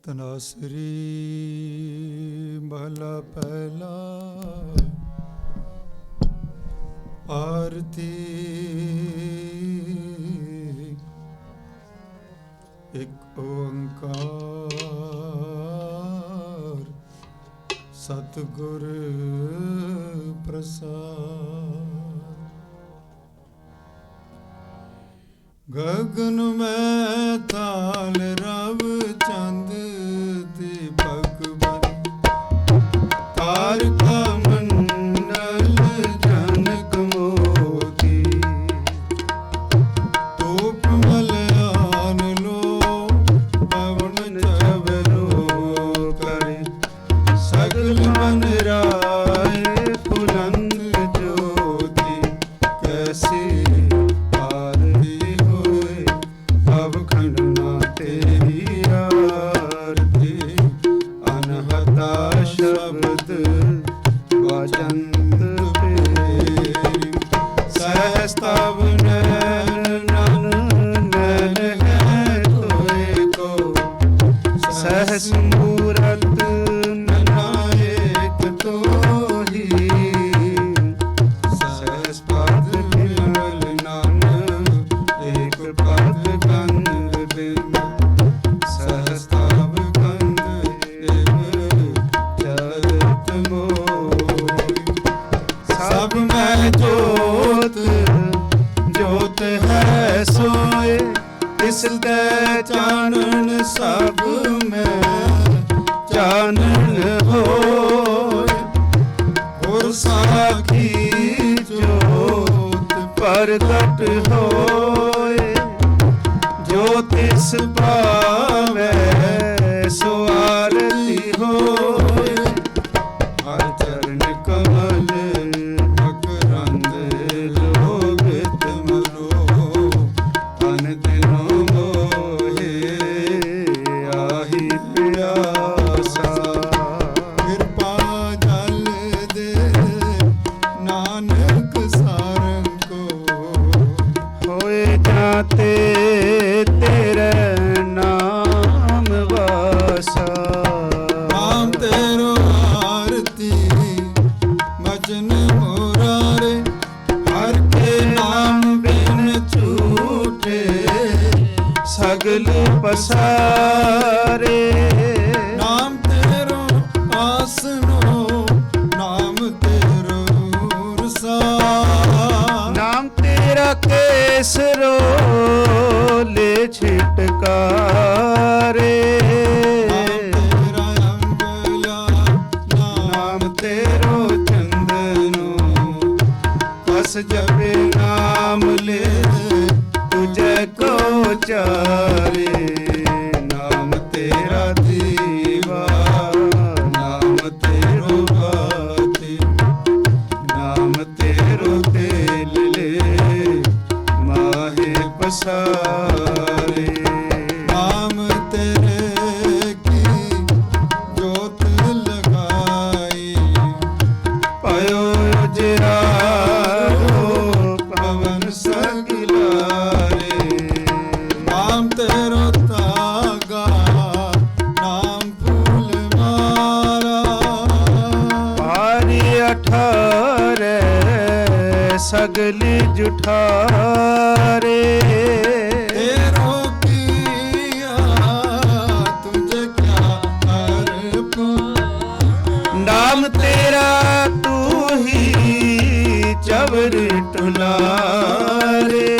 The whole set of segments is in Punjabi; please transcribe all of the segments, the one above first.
ਤਨਾਸਰੀ ਮਹਲਾ ਪਹਿਲਾ। ਆਰਤੀ ਇੱਕ ਓੰਕਾਰ ਸਤਿਗੁਰ ਪ੍ਰਸਾਦ। ਗਗਨ ਮੈਂ ਤਾਲ ਰਵ ਚੰਦ ਦੀਪਕ ਬਨ ਤਾਰਕਾ ਮੰਡਲ ਜਨਕ ਮੋਤੀ ਧੂਪ ਮਲਿਆਨ ਲੋ ਪਵਨ ਚਵਲੋ ਕਰੇ ਸਗਲ ਮਨ ਰਾਏ ਫੁਲੰਦ ਜੋਤੀ ਕੈਸੀ ਸ਼ਬਦ ਵਾਜੰਤ ਪੇਰੀ ਸਹਸਤਵ ਨੈਣ ਨੈਣ ਹੈ ਤੋਏ ਕੋ ਸਹਸ ਮੂਰਤ ਨਨਾਇਕ ਤੋਹੀ ਸਹਸ ਪਦ ਬਿਮਲ ਨਾਨਕ ਏਕ ਪਦ ਗੰਧ ਬਿਨ ਸਹਸਤਵ ਗੰਧ ਸਭ ਮੈਂ ਜੋਤ ਜੋਤ ਹੈ ਸੋਏ ਇਸ ਦੇ ਚਾਨਣ ਸਭ ਮੈਂ ਚਾਨਣ ਹੋਏ ਗੁਰ ਸਾਖੀ ਜੋਤ ਪ੍ਰਗਟ ਹੋਏ ਜੋ ਤਿਸ ਪਾਵੈ ਸੋ ਆਰਤੀ ਹੋਏ ਹਰ ਚਰਨ ਕਮਲ ਮਕਰੰਦ ਲੋਭਿਤ ਮਨੋ ਤਨ ਦਿਨੋ ਮੋਹੇ ਆਹੀ ਪਿਆਸਾ ਕਿਰਪਾ ਜਲ ਦੇ ਨਾਨਕ ਸਾਰੰਗ ਕੋ ਹੋਏ ਜਾਤੇ ਤੇਰੇ ਨਾਮ ਵਾਸਾ। ਨਾਮ ਤੇਰੋ ਆਰਤੀ ਮਜਨ ਮੁਰਾਰੇ ਹਰ ਕੇ ਨਾਮ ਬਿਨ ਝੂਠੇ ਸਗਲ ਪਸਾਰੇ। ਨਾਮ ਤੇਰੋ ਆਸਨੋ ਨਾਮ ਤੇਰੋ ਰਸਾ ਨਾਮ ਤੇਰਾ ਕੇਸਰੋ ਲੈ ਛਿਟਕਾਰੇ। ਤੇਰੋ ਚੰਦਨੋ ਕਸ ਜਪੇ ਨਾਮ ਲੈ ਤੁਝੇ ਕੋ ਚਾਰੇ। ਨਾਮ ਤੇਰਾ ਦੀਵਾ ਨਾਮ ਤੇਰੋ ਬਾਤੀ ਨਾਮ ਤੇਰੋ ਤੇਲ ਲੈ ਮਾਹੇ ਪਸਾਰੇ। ਨਾਮ ਤੇਰੇ ਕੀ ਜੋਤ ਲਗਾਈ ਪਇਓ ਉਜਿਆਰੋ ਪਵਨ ਸਗਿਲਾਰੇ। ਨਾਮ ਤੇਰੋ ਤਾਗਾ ਨਾਮ ਫੂਲ ਮਾਲਾ ਪਾਰੀ 18 ਸਗਲ ਜੁਠਾਰੇ। ਤੇਰੋ ਕੀਆ ਤੁਝੇ ਕਿਆ ਅਰਪ ਨਾਮ ਤੇਰਾ ਤੂੰ ਹੀ ਚਵਰ ਟੁਲਾਰੇ।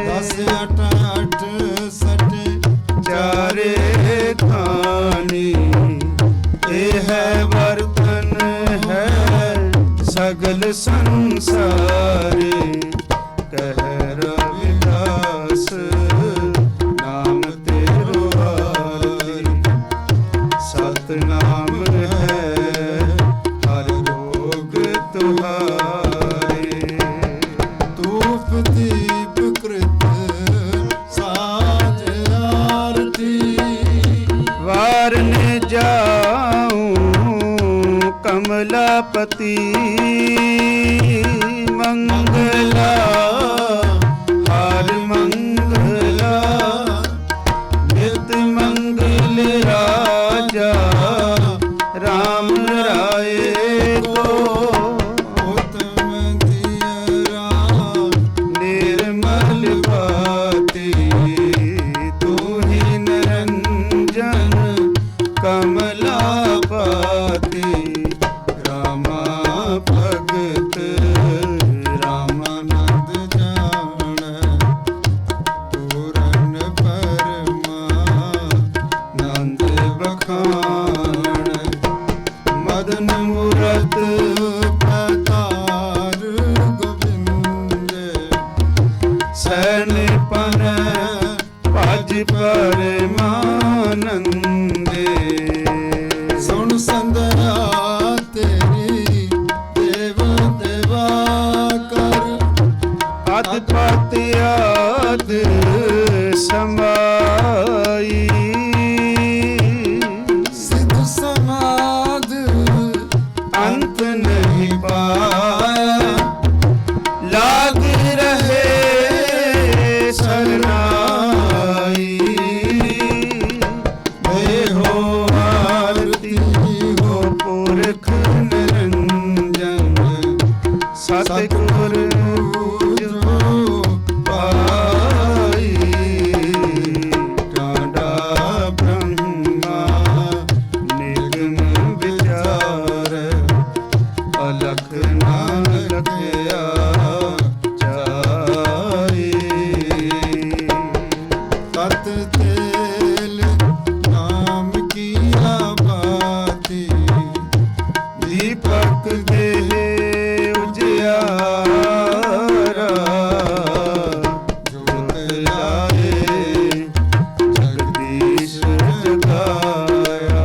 10 8 8 ਸਟੇ ਚਾਰੇ ਖਾਨੀ ਇਹ ਹੈ ਵਰਤਨ ਹੈ ਸਗਲ ਸੰਸਾਰੇ। ਕਹਿ ਰਵਿਦਾਸ ਨਾਮ ਤੇਰੋ ਆਈ ਸਤਨਾਮ ਹੈ ਹਰ ਰੋਗ ਤੁਹਾਰੇ। ਧੂਪ ਦੀਪ ਕ੍ਰਿਤ ਸਾਜ ਆਰਤੀ ਵਾਰਨ ਜਾਉ ਕਮਲਾਪਤੀ ਮੰਗਲਾ ਹਰ ਮੰਗਲਾ ਨਿਤ ਮੰਗਲ ਰਾ पाती रामा भगत रामानंद जान पूरन परमानंद बखान मदन मूरत प्रतार गोविंद सैन पर भज परमानंदे सुन संदया तेरी देव देवा कर अध पत आद समाई सिद्ध समाध अंत नहीं पाया लाग रहे शरणाई वे हो आरती हो पुरख निरंजन सतगुर जो पाई टाडा ब्रह्मा निगम विचार अलख ना लखया जाई तत तेल नाम की बाती दीपक दे उजियारा जोत लाए जगदीश जगाया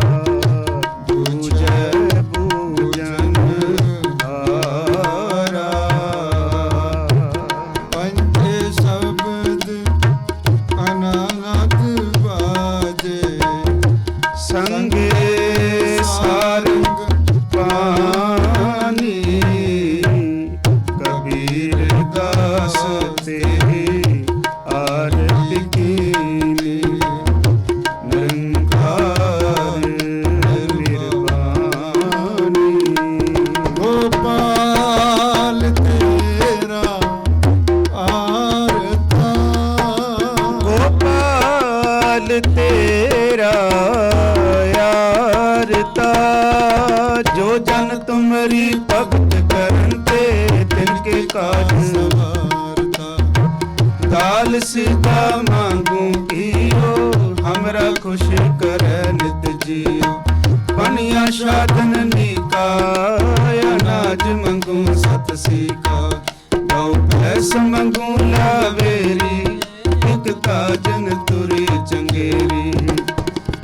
बूझे बूझन हारा पंच शब्द अनाथ बाजे संगे सारंग पानी कबीर दास तेरी आरती कीनी निरंकार निर्वाणी गोपाल तेरा आरता गोपाल तेरा यारता जो जन तुमरी भक्त करन ते तिनके काज सवारता दाल सीधा मांगू कियो हमरा खुश कर नित जियो बनिया साधन निकाय अनाज मंगू सत सीका गौ भैंस मंगू लावेरी एक काजन तुरी चंगेरी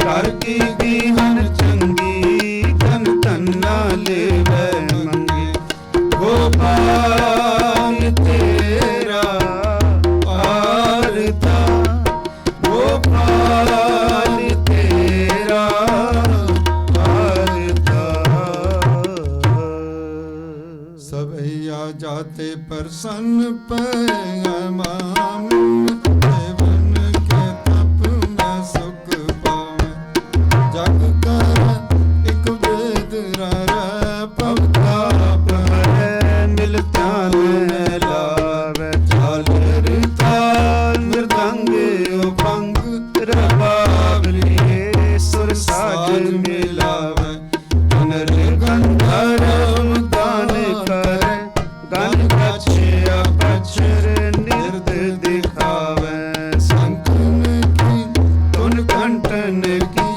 कर की गीहन चंगी धन धन्ना लेवे मंगे गोपाल तेरा आरता गोपाल तेरा आरता सब आ जाते प्रसन्न पैमान देवन के तप में सुख पावे जग कर एक वेद पवता पहरे मिल ध्यान लावे झालर ताल मृदंग उपंग रबावलिए सुर साज मिलावे अनर गंधर्व गान करे गान कछे अपक्षर निर्द दिखावे संकन की तुन घंटन की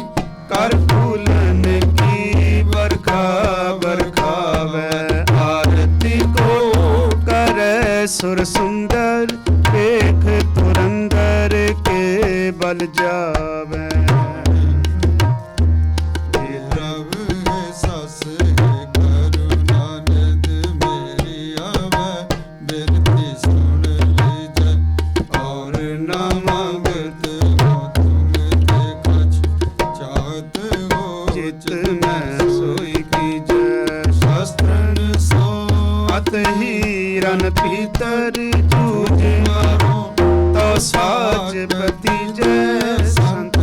कर फूलन की बरखा बरखावे आरती को करे सुर सुंदर देख तुरंदर के बल जावे रव है सस है करुणा निध मेरी आवे बिनती सुन लीजे और ना मांगत हो तुम देखछ चाहत हो चित में सोई कीजे शास्त्रन सो अत हीरन भीतर जूझ मारो तो साज पति जय संत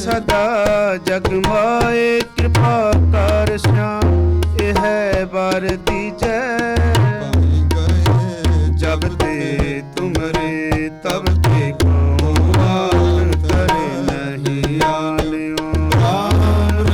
सदा जगमाए कृपा कर श्याम यह बार दीजय जब ते तुमरे तब ते को करे नहीं आलियो राम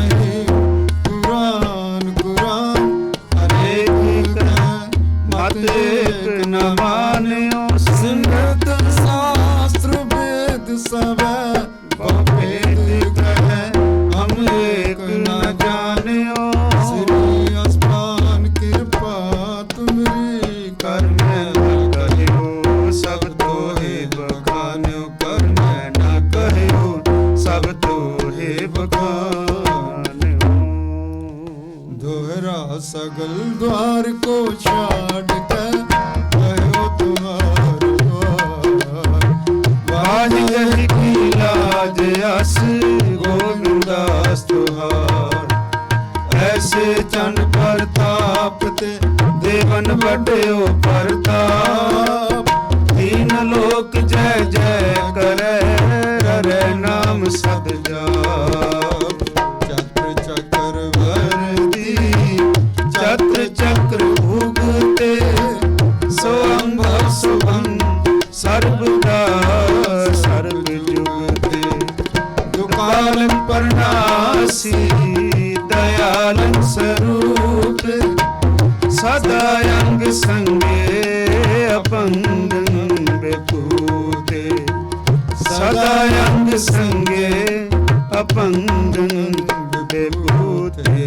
सगल द्वार को छाड़ के भयो तुम्हार द्वार। बाज गही की लाज अस गोविंदास तुहार। ऐसे चंद प्रताप ते देवन बड़ो प्रताप। तीन लोक जय जय करे रे नाम सद जाप। चक्र चक्र वरदी चक्र चक्र भुगते स्वयंभव शुभम सर्वदा सर्व जुगते। दुकाल परनासी दयालन स्वरूप सदा अंग संगे अपंग बेपूते। सदा अंग संगे अपंग बेपूते।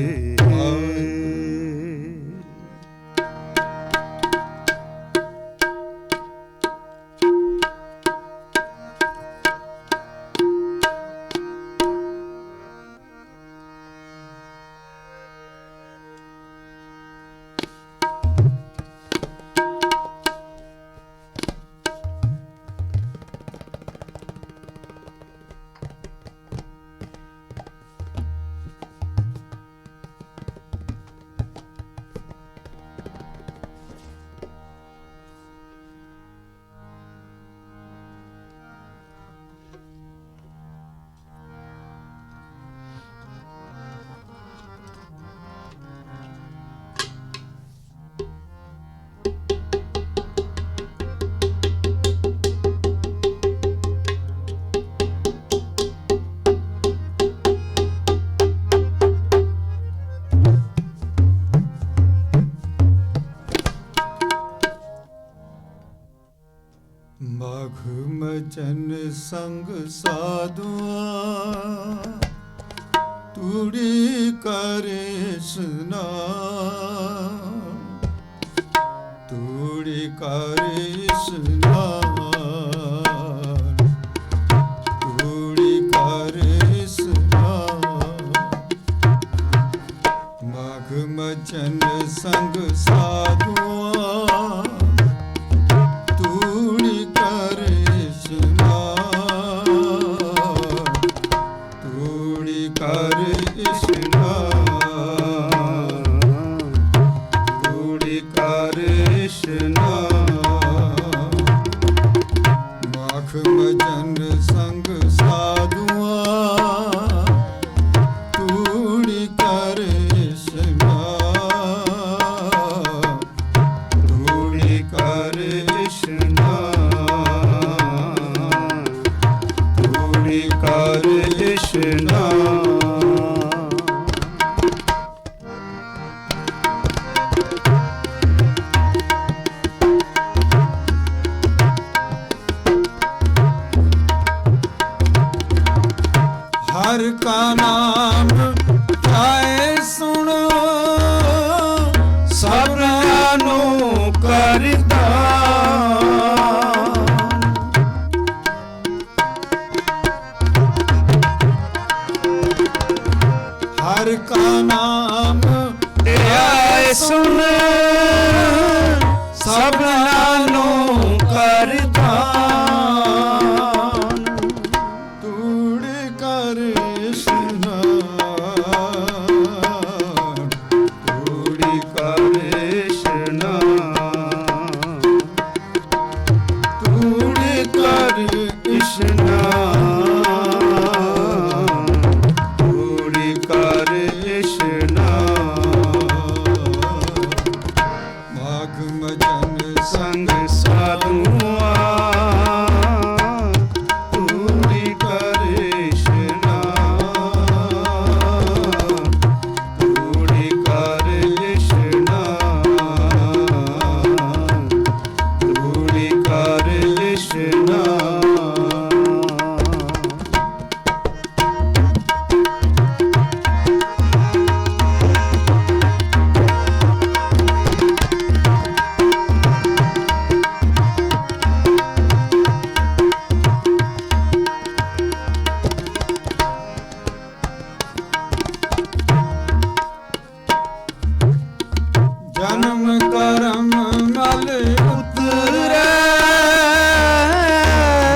मचन संग साधुआ तूड़ी करे स्नान। तूड़ी करे स्नान। तूड़ी करे स्नान। माघ मचन संग साधुआ तूड़ी करे स्नान। तूड़ी करे स्नान। तूड़ी करे स्नान। माघ मचन संग साधुआ तूड़ी करे स्नान। तूड़ी करे स्नान। तूड़ी करे स्नान। हर का नाम आए सुनो सबरानो करदा। हर का नाम आए सुन सबरानो करदा। संग साधुआ ਜਨਮ ਕਰਮ ਮਲ ਉਤਰੈ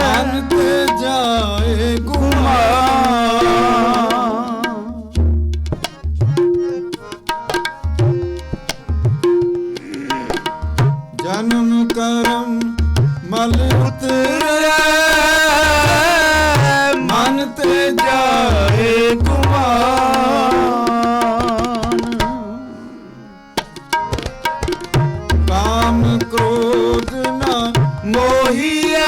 ਮਨ ਤੇ ਜਾਏ ਗੁਮਾਨ ਜਨਮ ਕਰਮ ਮਲ ਉਤਰੈ ਮਨ ਤੇ ਜਾਏ ਗੁਮਾਨ ਕਾਮ ਕ੍ਰੋਧ ਨ ਮੋਹੀਐ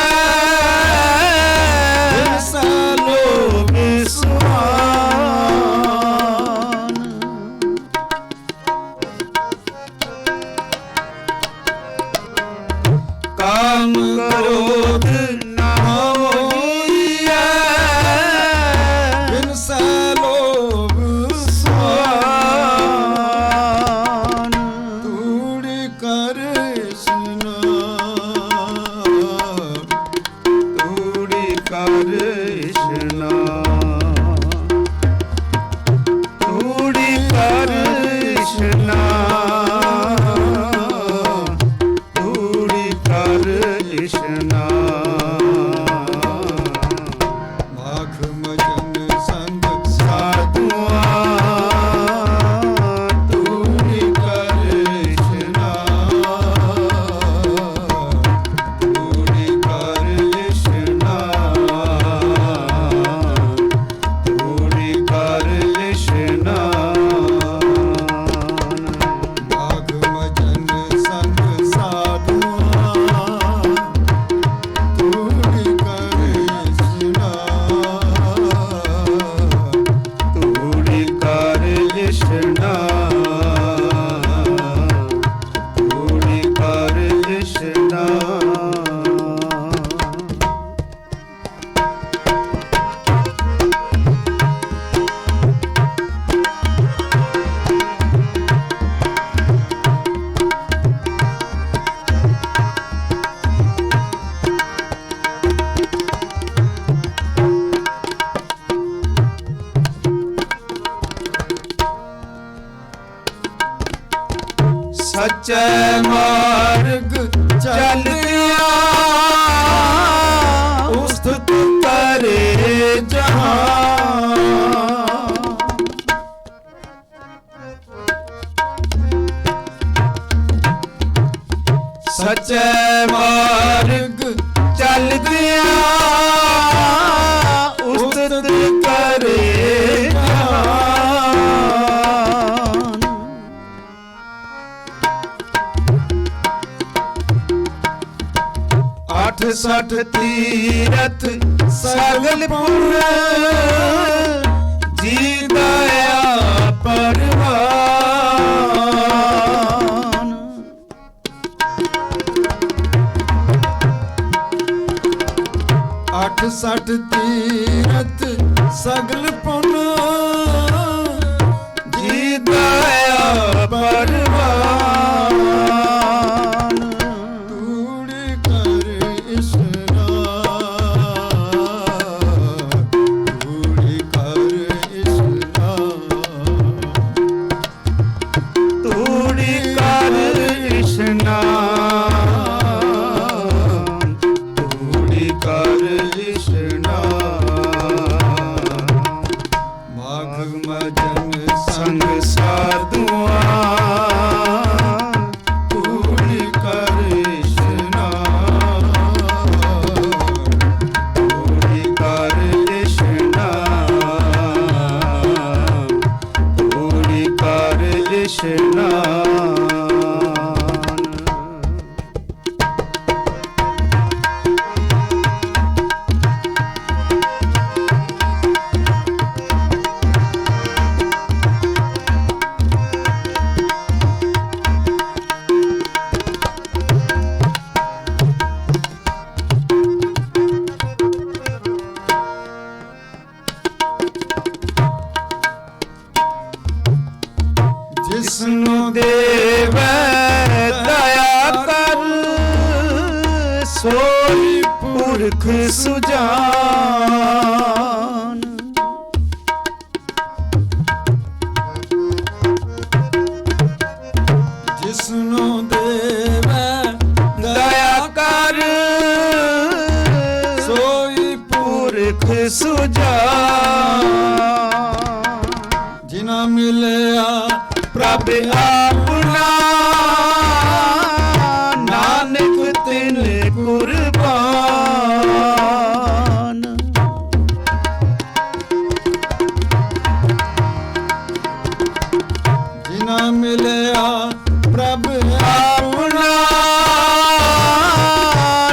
ਬਿਨਸੈ ਲੋਭ ਸੁਆਨ ਕਾਮ ਕ੍ਰੋਧ ਨ ਮੋਹੀਐ ਬਿਨਸੈ ਲੋਭ ਸੁਆਨ ਤੂੜੀ ਕਰ ਇਸ਼ਨਾਨ ਤੂੜੀ ਕਰ ਇਸ਼ਨਾਨ ਤੂੜੀ ਕਰ ਇਸ਼ਨਾਨ ਤੂੜੀ ਕਰ ਇਸ਼ਨਾਨ ਮਾਖ ਮਜਨ ਸੰਗ ਸਾਧੂਆਂ ਤੂੜੀ ਕਰ ਇਸ਼ਨਾਨ ਤੂੜੀ ਕਰ ਇਸ਼ਨਾਨ ਤੂੜੀ ਕਰ ਇਸ਼ਨਾਨ ਮਾਘ ਮਜਨ ਸੰਗ ਸਾਧੂਆਂ ਤੂੜੀ ਕਰ ਇਸ਼ਨਾਨ ਤੂੜੀ ਕਰ ਇਸ਼ਨਾਨ ਤੂੜੀ ਕਰ ਇਸ਼ਨਾਨ ਸੱਚੇ ਮਾਰਗ ਚੱਲਿਆ ਉਸਤਤ ਕਰੇ ਜਹਾਨ ਸੱਚੇ ਮਾਰਗ ਚੱਲਿਆ ਉਸਤਤ ਕਰੇ ਜਹਾਨ ਅੱਠ ਸਠ ਤੀਰਥ ਸਗਲ ਪੁਰ ਜੀ ਦਇਆ ਪਰਵਾਨ ਅੱਠ ਸਠ ਤੀਰਥ ਸਗਲ ਪੁਨ ਜੀ ਦਇਆ ਪਰਵਾਨ ਤੂੜੀ ਕਰ ਇਸ਼ਨਾਨ ਤੂੜੀ ਕਰ ਇਸ਼ਨਾਨ ਤੂੜੀ ਕਰ ਇਸ਼ਨਾਨ ਤੂੜੀ ਕਰ ਇਸ਼ਨਾਨ ਮਾਘ ਮਜਨ ਸੰਗ ਸਾਧੂਆਂ ਤੂੜੀ ਕਰ ਇਸ਼ਨਾਨ ਤੂੜੀ ਕਰ ਇਸ਼ਨਾਨ ਤੂੜੀ ਕਰ ਇਸ਼ਨਾਨ ਜਿਸਨੂੰ ਦੇਵੈ ਦਇਆ ਕਰ ਸੋਈ ਪੁਰਖ ਸੁਜਾਨ ਜਿਸ ਜਿਸਨੂੰ ਦੇਵੈ ਦਇਆ ਕਰ ਸੋਈ ਪੁਰਖ ਸੁਜਾਨ। ਜਿਨਾ ਮਿਲਿਆ ਪ੍ਰਭ ਆਪਣਾ ਨਾਨਕ ਤਿਨ ਕੁਰਬਾਨ। ਜਿਨਾ ਮਿਲਿਆ ਪ੍ਰਭ ਆਪਣਾ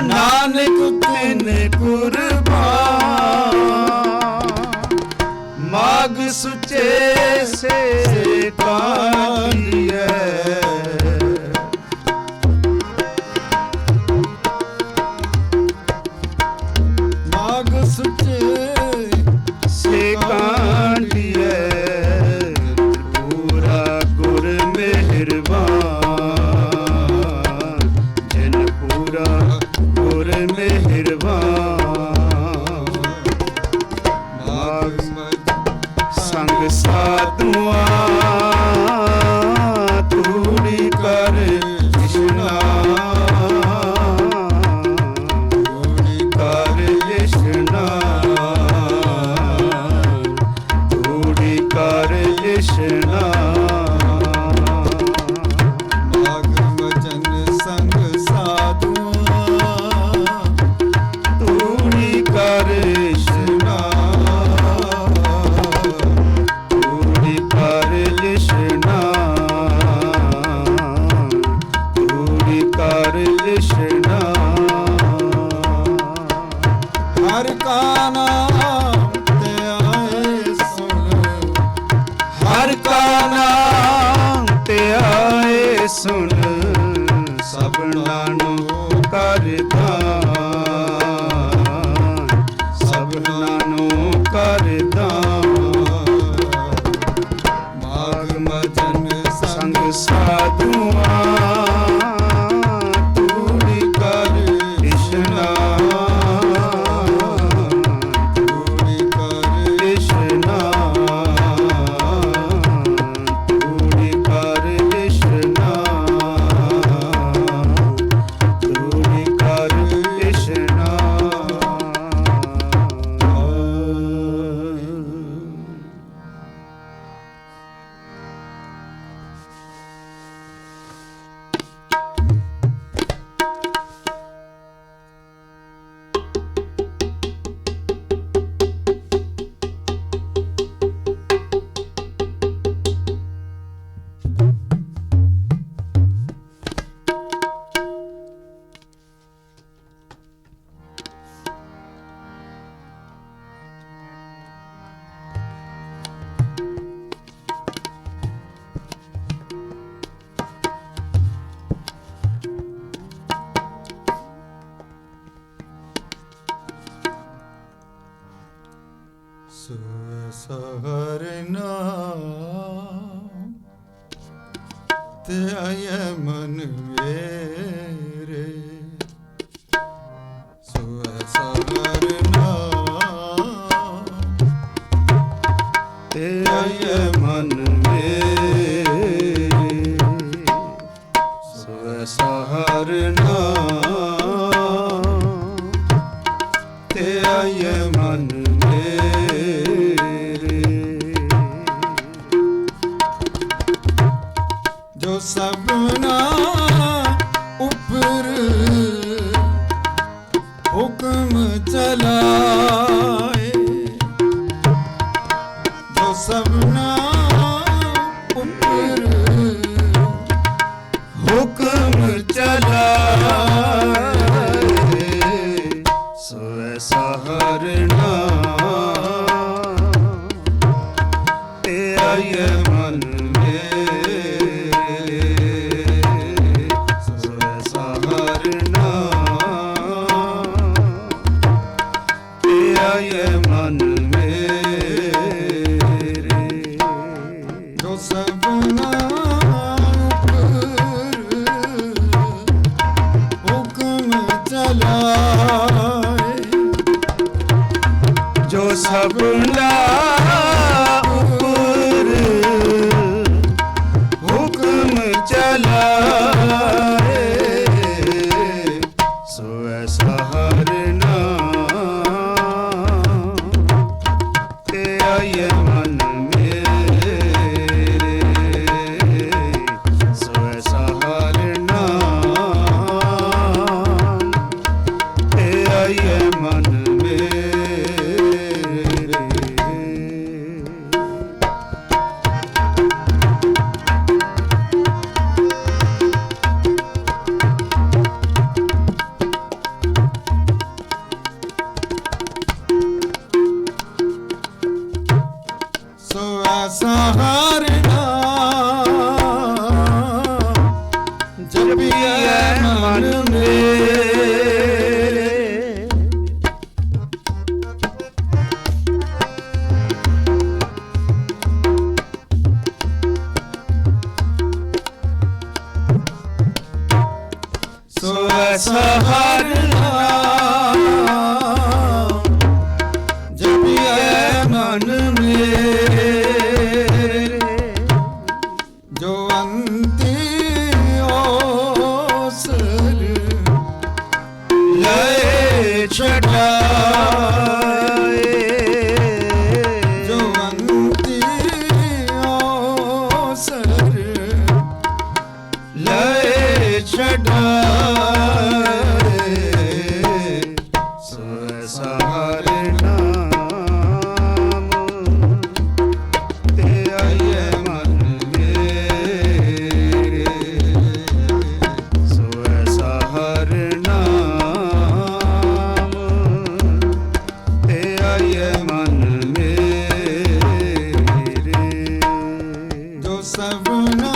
ਨਾਨਕ ਤਿਨ ਕੁਰਬਾਨ। ਮਾਗ ਸੁਚੇ ਸੇ ਕਾਂਡੀਐ ਮਾਗ ਸੁਚੇ ਸੇ ਕਾਂਡੀਐ ਪੂਰਾ ਗੁਰ ਮਿਹਰਬਾਨ। ਜਿਨ ਪੂਰਾ ਗੁਰ ਮਿਹਰਬਾਨ। ਮਾਗ ਸੰਗ ਸਾਧੂਆਂ ਤੂੜੀ ਕਰ ਇਸ਼ਨਾਨ। ਤੂੜੀ ਕਰ ਇਸ਼ਨਾਨ। ਤੂੜੀ ਕਰ ਇਸ਼ਨਾਨ। ਮਾਗ ਵਚਨ ਸੰਗ ਸਾਧੂਆਂ ਤੂੜੀ ਕਰ ਇਸ਼ਨਾਨ। ਤੂੜੀ ਕਰ ਇਸ਼ਨਾਨ। ਤੂੜੀ ਕਰ ਇਸ਼ਨਾਨ। ਹਰ ਕਾ ਨਾਮ ਤੇ ਆਏ ਸੁਣ ਹਰ ਕਾ ਨਾਮ ਤੇ ਆਏ ਸੁਣ। ਸਭਨਾਂ ਨੂੰ ਕਰ ਦਾਨ। ਸਭਨਾਂ ਨੂੰ ਕਰ ਦਾਨ। ਮਾਗ ਮਜਨ ਸੰਗ ਸਾਧੂਆਂ ਤੂੜੀ ਕਰ ਇਸ਼ਨਾਨ। ਤੂੜੀ ਕਰ ਇਸ਼ਨਾਨ। ਤੂੜੀ ਕਰ ਇਸ਼ਨਾਨ। ਤੂੜੀ ਕਰ ਇਸ਼ਨਾਨ। ਸਹਰਨਾ ਤੇ ਆਏ ਮਨ ਮੇਰੇ ਸਹਰਨਾ ਤੇ ਆਏ ਮਨ ਮੇਰੇ ਸੋ ਸਹਰਨਾ ਤੇ ਆਏ ਮਨ ਜੋ ਸਭਨਾ ਉਪਰ ਹੁਕਮ ਚਲਾਏ ਜੋ ਸਭਨਾ ਉਪਰ ਹੁਕਮ ਚਲਾਏ ਸੋ ਸਹਰਨਾ ਤੇ ਆਏ ਮਨ ਸਭਨਾ ਉੱਪਰ ਹੁਕਮ ਚਲਾਏ ਹਰ ਨਾਮ ਜਪਿਐ ਮਨ ਮੇਰੇ ਜੋ ਅੰਤੀ ਓਸਰ ਲੈ ਛਡਾਏ ਜੋ ਅੰਤੀ ਓਸਰ ਲੈ ਛਡਾਏ ਸੋ ਐਸਾ ਹਰ ਨਾਮ ਤੇ ਆਈਏ ਮਨ ਮੇਰੇ ਸੋ ਐਸਾ ਹਰ ਨਾਮ ਤੇ ਆਈਏ ਮਨ ਮੇਰੇ ਜੋ ਸਭਨਾ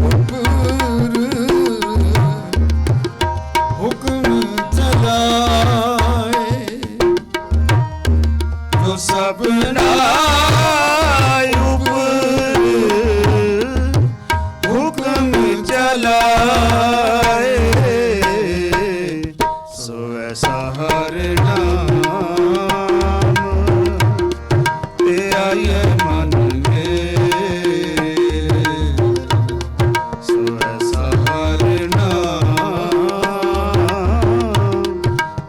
ਉਪਰ ਹੁਕਮ ਚਲਾਏ ਜੋ ਸਭਨਾ ਉਪਰ ਹੁਕਮ ਚਲਾਏ ਸੋ ਐਸਾ ਹਰ ਨਾਮ ਤੇ ਆਈਏ ਮਨ ਮੇਰੇ ਸੋ ਐਸਾ ਹਰ ਨਾਮ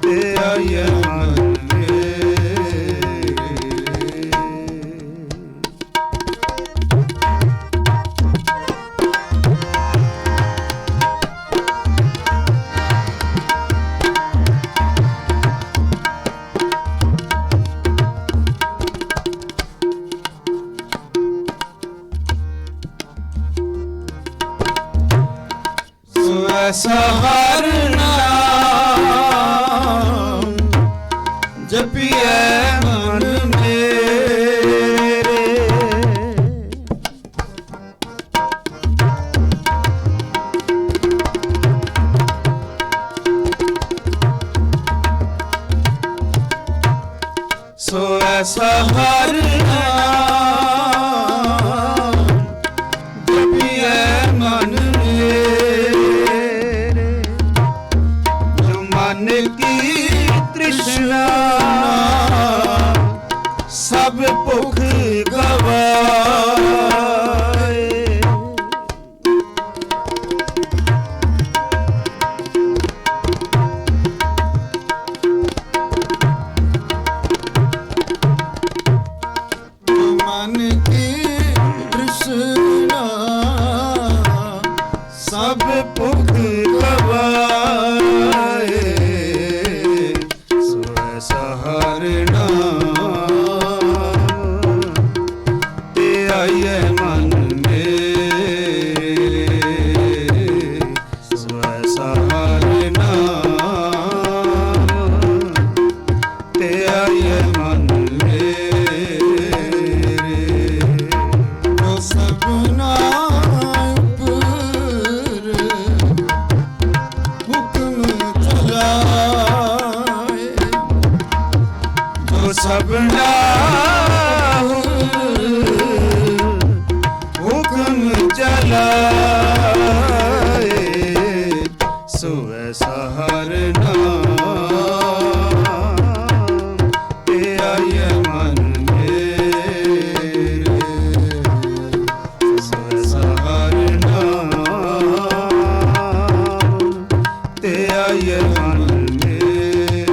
ਤੇ ਆਈਏ ਮਨ ਮੇਰੇ ਸੋ ਐਸਾ ਹਰ ਨਾਮ ਜਪਿਐ ਮਨ ਮੇਰੇ ਸੋ ਐਸਾ ਹਰ ਨਾਮ ਜਪਿਐ ਮਨ ਮੇਰੇ ਜੋ ਮਨ ਕੀ ਤ੍ਰਿਸ਼ਨਾ ਸਭ ਭੁਖ ਗਵਾਏ ਮਨ ਕੀ ਤ੍ਰਿਸ਼ਨਾ ਸਭ ਭੁਖ ਗਵਾਏ ਸੋ ਐਸਾ ਹਰ ਨਾਮ ਤੇ ਆਈਏ ਮਨ ਮੇਰੇ ਸੋ ਐਸਾ ਹਰ ਨਾਮ ਤੇ ਆਈਏ ਮਨ ਮੇਰੇ ਜੋ ਸਭਨਾ ਉਪਰ ਹੁਕਮ ਚਲਾਏ ਜੋ ਸਭਨਾ ਹੁਕਮ ਚਲਾਏ ਸੋ ਐਸਾ ਹਰ ਨਾਮ ਤੇ ਆਈਏ ਮਨ ਮੇਰੇ ਸੋ ਐਸਾ ਹਰ ਨਾਮ ਤੇ ਆਈਏ ਮਨ ਮੇਰੇ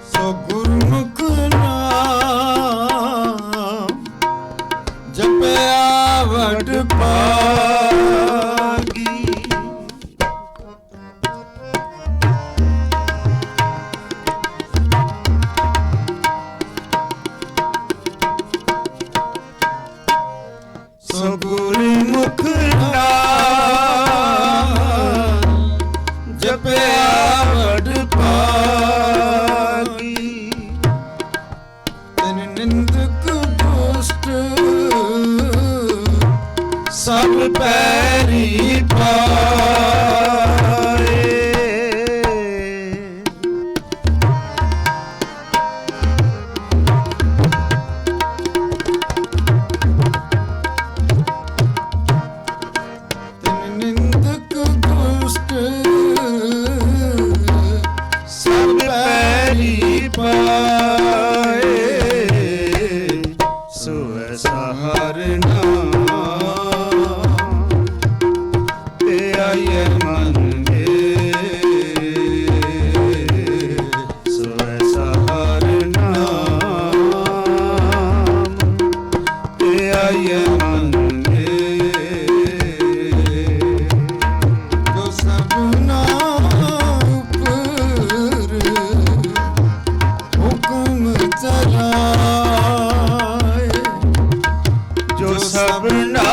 ਸੋ ਗੁਰਮੁਖ ਨਾਮ ਜਪਿਆ ਵਡ ਭਾਗੀ ਸੋ ਗੁਰਮੁਖ ਨਾਮ ਜਪਿਆ ਵਡ ਭਾਗੀ ਤਨ ਨਿੰਦਕ ਦੁਸ਼ਟ ਸਭ ਪੈਰੀ ਪਾਏ। ਤਿਨ ਨਿੰਦਕ ਦੁਸ਼ਟ ਸਭ ਪੈਰੀ ਪਾਏ। ਸੋਇ ਸਹਾਰਨਾ ਤੇ ਆਏ ਮਨ ਮੇਰੇ। ਸੋਇ ਸਹਾਰਨਾ ਤੇ ਆਏ ਮਨ ਜੋ ਸਭਨਾ ਉਪਰ ਹੁਕਮ ਚਲਾਏ। ਜੋ ਸਭਨਾ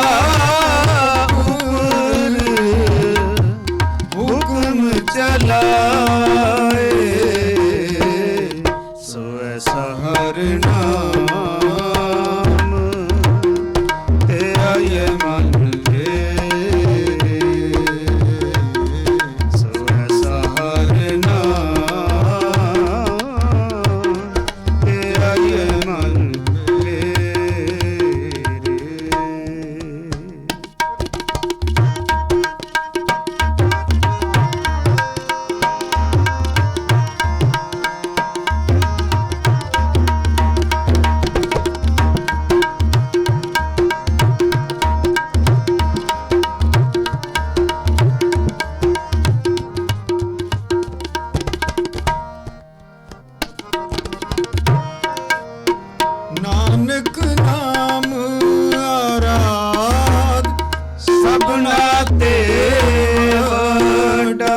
ਉਪਰ ਹੁਕਮ ਚਲਾਏ। ਸੋਇ ਸਹਾਰਨਾਮ ਤੇ ਆਏ ਮਨ ਮੇਰੇ। ਸੋਇ ਸਹਾਰਨਾਮ ਤੇ ਆਏ ਮਨ ਮੇਰੇ। ਨਾਨਕ ਨਾਮ ਆਰਾਧ ਸਭਨਾ ਤੇ ਵੱਡਾ।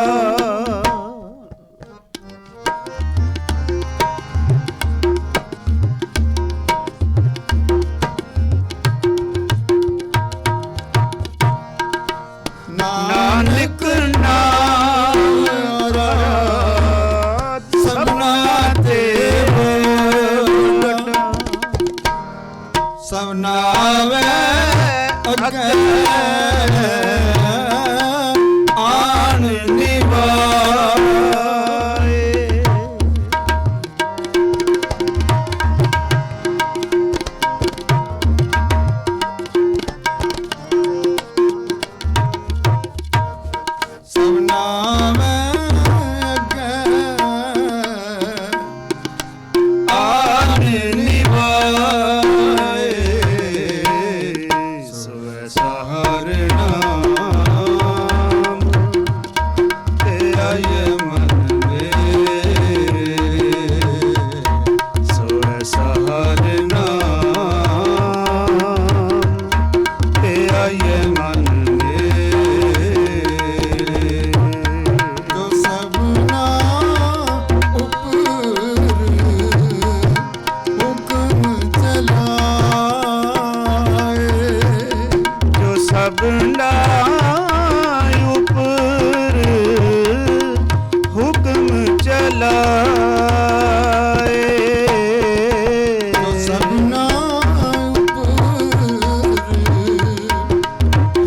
ਨਾਨਕ ਨਾਮ ਆਰਾਧ ਸਭਨਾ ਤੇ ਵੱਡਾ। ਸਭ ਨਾਵੇ ਅੱਗੇ ਆਣ ਨਿਵਾਏ। ਸਭ ਨਾਵੇ ਅੱਗੇ ਆਣ ਨਿਵਾਏ। ਸੋਇ ਸਹਾਰਨਾਮ ਤੇ ਆਏ ਮਨ ਮੇਰੇ। ਸੋਇ ਸਹਾਰਨਾਮ ਤੇ ਆਏ ਮਨ ਮੇਰੇ। ਜੋ ਸਭਨਾ ਉਪਰ ਹੁਕਮ ਚਲਾਏ। ਜੋ ਸਭਨਾ ਉਪਰ ਹੁਕਮ ਚਲਾਏ। ਜੋ ਸਭਨਾ ਉਪਰ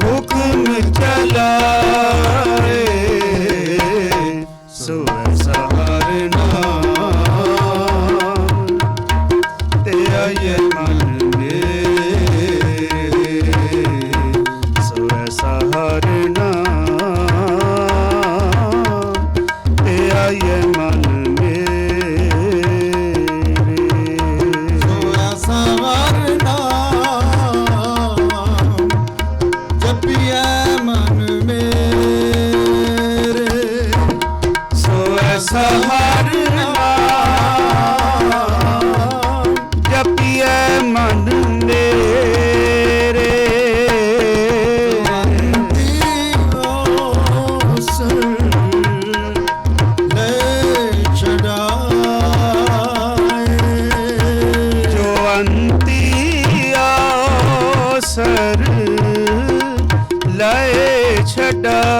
ਹੁਕਮ ਚਲਾਏ। ਸੋਇ ਸਹਾਰਨਾਮ ਤੇ ਆਏ ਮਨ ਮੇਰੇ। ਸੋਇ ਸਹਾਰਨਾਮ ਤੇ ਆਏ ਮਨ ਮੇਰੇ। ਸੋਇਆ ਸਵਰਨਾ ਜਪੀਐ ਮਨ ਮੇਰੇ। ਸੋਇ ਸਹਾਰਨਾਮ ਜਪੀਐ ਮਨ ਮੇਰੇ। ਜੋ ਅੰਤੀ ਆਸਰ ਲਏ ਛਡਾਏ।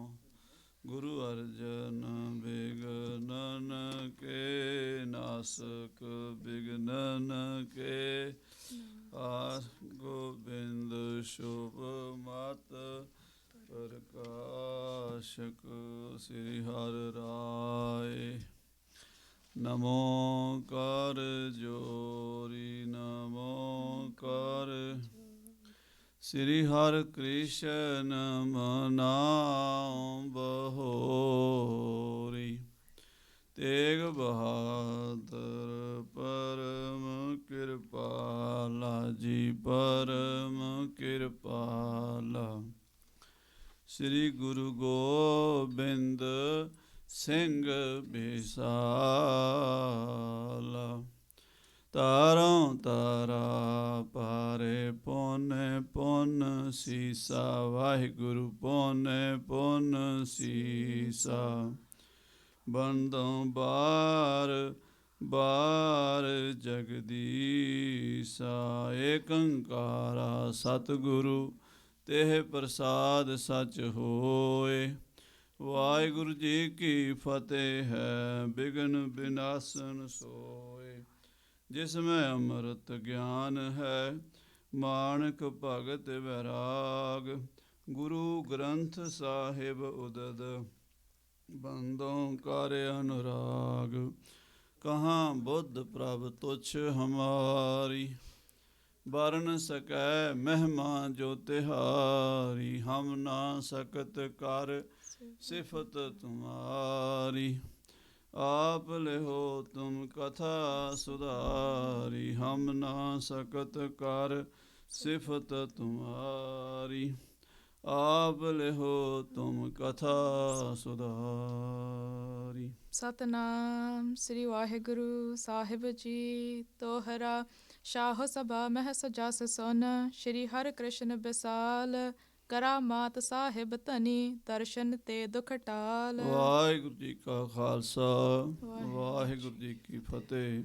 ਧੂਪ ਮਤ ਪ੍ਰਕਾਸ਼ਕ ਸ੍ਰੀ ਹਰਿ ਰਾਏ। ਨਮੋ ਕਰ ਜੋਰੀ ਨਮੋ ਕਰ ਸ੍ਰੀ ਹਰਿ ਕ੍ਰਿਸ਼ਨ ਮਨਾਉ ਬਹੋਰੀ। ਤੇਗ ਬਹਾਦਰ ਪਰਮ ਕਿਰਪਾਲਾ ਜੀ ਪਰਮ ਕਿਰਪਾਲਾ। ਸ੍ਰੀ ਗੁਰੂ ਗੋਬਿੰਦ ਸਿੰਘ ਬਿਸਾਲਾ। ਤਾਰੋਂ ਤਾਰਾ ਪਾਰੇ ਪੁੰਨ ਪੁੰਨ ਸੀਸਾ। ਵਾਹਿਗੁਰੂ ਪੁੰਨ ਪੁੰਨ ਸੀਸਾ। ਬੰਦੋਂ ਬਾਰ ਬਾਰ ਜਗਦੀਸਾ। ਏਕੰਕਾਰਾ ਸਤਿਗੁਰੂ ਤੇਹ ਪ੍ਰਸਾਦ ਸਚ ਹੋਏ। ਵਾਹਿਗੁਰੂ ਜੀ ਕੀ ਫਤਿਹ ਹੈ। ਬਿਘਨ ਬਿਨਾਸਨ ਸੋਏ। ਜਿਸ ਮੈਂ ਅੰਮ੍ਰਿਤ ਗਿਆਨ ਹੈ ਮਾਣਕ ਭਗਤ ਵੈਰਾਗ। ਗੁਰੂ ਗ੍ਰੰਥ ਸਾਹਿਬ ਉਦਦ ਬੰਦੋਂ ਕਰ ਅਨੁਰਾਗ। ਕਹਾਂ ਬੁੱਧ ਪ੍ਰਭ ਤੁਛ ਹਮਾਰੀ। ਬਰਨ ਸਕੈ ਮਹਿਮਾ ਜੋ ਤਿਹਾਰੀ। ਹਮ ਨਾ ਸਕਤ ਕਰ ਸਿਫਤ ਤੁਮਾਰੀ। ਆਪ ਲਿਹੋ ਤੁਮ ਕਥਾ ਸੁਧਾਰੀ। ਹਮ ਨਾ ਸਕਤ ਕਰ ਸਿਫਤ ਤੁਮਾਰੀ। ਆਪ ਲਿਹੋ ਤੁਮ ਕਥਾ ਸੁਧਾਰੀ। ਸਤਨਾਮ ਸ੍ਰੀ ਵਾਹਿਗੁਰੂ ਸਾਹਿਬ ਜੀ। ਤੋਹਰਾ ਸ਼ਾਹ ਸਭਾ ਮਹਿ ਸਜਸ ਸੁਨ। ਸ਼੍ਰੀ ਹਰਿ ਕ੍ਰਿਸ਼ਨ ਬਿਸਾਲ ਕਰਾਮਾਤ ਸਾਹਿਬ ਧਨੀ। ਦਰਸ਼ਨ ਤੇ ਦੁਖ ਟਾਲ। ਵਾਹਿਗੁਰੂ ਜੀ ਕਾ ਖਾਲਸਾ ਵਾਹਿਗੁਰੂ ਜੀ ਕੀ ਫਤਿਹ।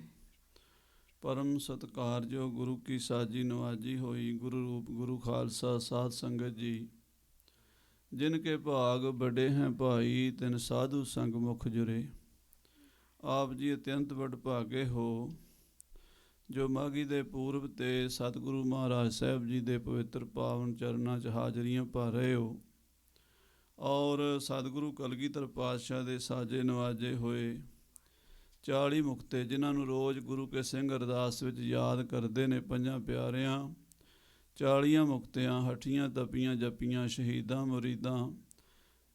ਪਰਮ ਸਤਿਕਾਰਯੋਗ ਗੁਰੂ ਕੀ ਸਾਜੀ ਨਵਾਜੀ ਹੋਈ ਗੁਰੂ ਰੂਪ ਗੁਰੂ ਖਾਲਸਾ ਸਾਧ ਸੰਗਤ ਜੀ। ਜਿਨ ਕੇ ਭਾਗ ਬੜੇ हैं ਭਾਈ ਤਿਨ ਸਾਧੂ ਸੰਗ ਮੁਖ ਜੁਰੇ। ਆਪ ਜੀ ਅਤਿਅੰਤ ਵਡ ਭਾਗੇ ਹੋ ਜੋ ਮਾਘੀ ਦੇ ਪੂਰਬ ਤੇ ਸਤਿਗੁਰੂ ਮਹਾਰਾਜ ਸਾਹਿਬ ਜੀ ਦੇ ਪਵਿੱਤਰ ਪਾਵਨ ਚਰਨਾਂ 'ਚ ਹਾਜ਼ਰੀਆਂ ਭਰ ਰਹੇ ਹੋ। ਔਰ ਸਤਿਗੁਰੂ ਕਲਗੀਧਰ ਪਾਤਸ਼ਾਹ ਦੇ ਸਾਜੇ ਨਵਾਜੇ ਹੋਏ 40 ਮੁਕਤੇ ਜਿਨ੍ਹਾਂ ਨੂੰ ਰੋਜ਼ ਗੁਰੂ ਕੇ ਸਿੰਘ ਅਰਦਾਸ ਵਿੱਚ ਯਾਦ ਕਰਦੇ ਨੇ ਪੰਜਾਂ ਪਿਆਰਿਆਂ 40 ਮੁਕਤਿਆਂ ਹੱਠੀਆਂ ਤਪੀਆਂ ਜਪੀਆਂ ਸ਼ਹੀਦਾਂ ਮੁਰੀਦਾਂ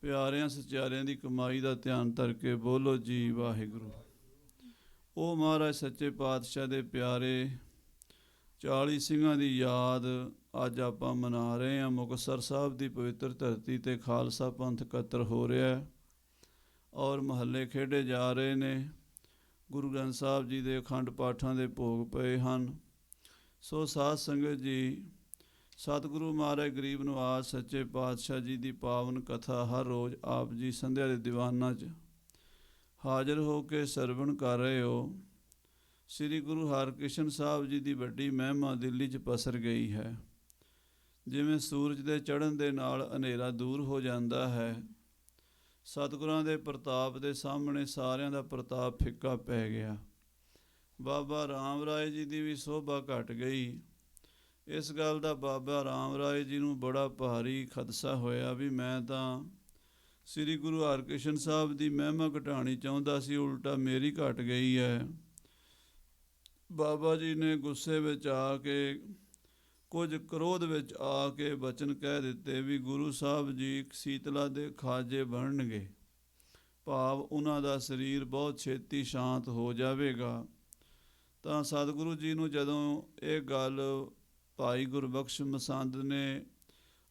ਪਿਆਰਿਆਂ ਸਚਿਆਰਿਆਂ ਦੀ ਕਮਾਈ ਦਾ ਧਿਆਨ ਧਰ ਕੇ ਬੋਲੋ ਜੀ ਵਾਹਿਗੁਰੂ। ਉਹ ਮਹਾਰਾਜ ਸੱਚੇ ਪਾਤਸ਼ਾਹ ਦੇ ਪਿਆਰੇ 40 ਸਿੰਘਾਂ ਦੀ ਯਾਦ ਅੱਜ ਆਪਾਂ ਮਨਾ ਰਹੇ ਹਾਂ। ਮੁਕਤਸਰ ਸਾਹਿਬ ਦੀ ਪਵਿੱਤਰ ਧਰਤੀ 'ਤੇ ਖਾਲਸਾ ਪੰਥ ਇਕੱਤਰ ਹੋ ਰਿਹਾ ਔਰ ਮਹੱਲੇ ਖੇਡੇ ਜਾ ਰਹੇ ਨੇ। ਗੁਰੂ ਗ੍ਰੰਥ ਸਾਹਿਬ ਜੀ ਦੇ ਅਖੰਡ ਪਾਠਾਂ ਦੇ ਭੋਗ ਪਏ ਹਨ। ਸੋ ਸਾਧ ਸੰਗਤ ਜੀ, ਸਤਿਗੁਰੂ ਮਹਾਰਾਜ ਗਰੀਬ ਨਿਵਾਜ ਸੱਚੇ ਪਾਤਸ਼ਾਹ ਜੀ ਦੀ ਪਾਵਨ ਕਥਾ ਹਰ ਰੋਜ਼ ਆਪ ਜੀ ਸੰਧਿਆ ਦੇ ਦੀਵਾਨਾਂ 'ਚ ਹਾਜ਼ਰ ਹੋ ਕੇ ਸਰਵਣ ਕਰ ਰਹੇ ਹੋ। ਸ੍ਰੀ ਗੁਰੂ ਹਰਕ੍ਰਿਸ਼ਨ ਸਾਹਿਬ ਜੀ ਦੀ ਵੱਡੀ ਮਹਿਮਾ ਦਿੱਲੀ 'ਚ ਪਸਰ ਗਈ ਹੈ। ਜਿਵੇਂ ਸੂਰਜ ਦੇ ਚੜ੍ਹਨ ਦੇ ਨਾਲ ਹਨੇਰਾ ਦੂਰ ਹੋ ਜਾਂਦਾ ਹੈ, ਸਤਿਗੁਰਾਂ ਦੇ ਪ੍ਰਤਾਪ ਦੇ ਸਾਹਮਣੇ ਸਾਰਿਆਂ ਦਾ ਪ੍ਰਤਾਪ ਫਿੱਕਾ ਪੈ ਗਿਆ। ਬਾਬਾ ਰਾਮ ਰਾਏ ਜੀ ਦੀ ਵੀ ਸੋਭਾ ਘਟ ਗਈ। ਇਸ ਗੱਲ ਦਾ ਬਾਬਾ ਰਾਮ ਰਾਏ ਜੀ ਨੂੰ ਬੜਾ ਭਾਰੀ ਖਦਸ਼ਾ ਹੋਇਆ ਵੀ ਮੈਂ ਤਾਂ ਸ੍ਰੀ ਗੁਰੂ ਹਰਕ੍ਰਿਸ਼ਨ ਸਾਹਿਬ ਦੀ ਮਹਿਮਾ ਘਟਾਉਣੀ ਚਾਹੁੰਦਾ ਸੀ, ਉਲਟਾ ਮੇਰੀ ਘਟ ਗਈ ਹੈ। ਬਾਬਾ ਜੀ ਨੇ ਗੁੱਸੇ ਵਿੱਚ ਆ ਕੇ ਕੁਝ ਕ੍ਰੋਧ ਵਿੱਚ ਆ ਕੇ ਬਚਨ ਕਹਿ ਦਿੱਤੇ ਵੀ ਗੁਰੂ ਸਾਹਿਬ ਜੀ ਸੀਤਲਾ ਦੇ ਖਾਜੇ ਬਣਨਗੇ, ਭਾਵ ਉਹਨਾਂ ਦਾ ਸਰੀਰ ਬਹੁਤ ਛੇਤੀ ਸ਼ਾਂਤ ਹੋ ਜਾਵੇਗਾ। ਤਾਂ ਸਤਿਗੁਰੂ ਜੀ ਨੂੰ ਜਦੋਂ ਇਹ ਗੱਲ ਭਾਈ ਗੁਰਬਖਸ਼ ਮਸੰਦ ਨੇ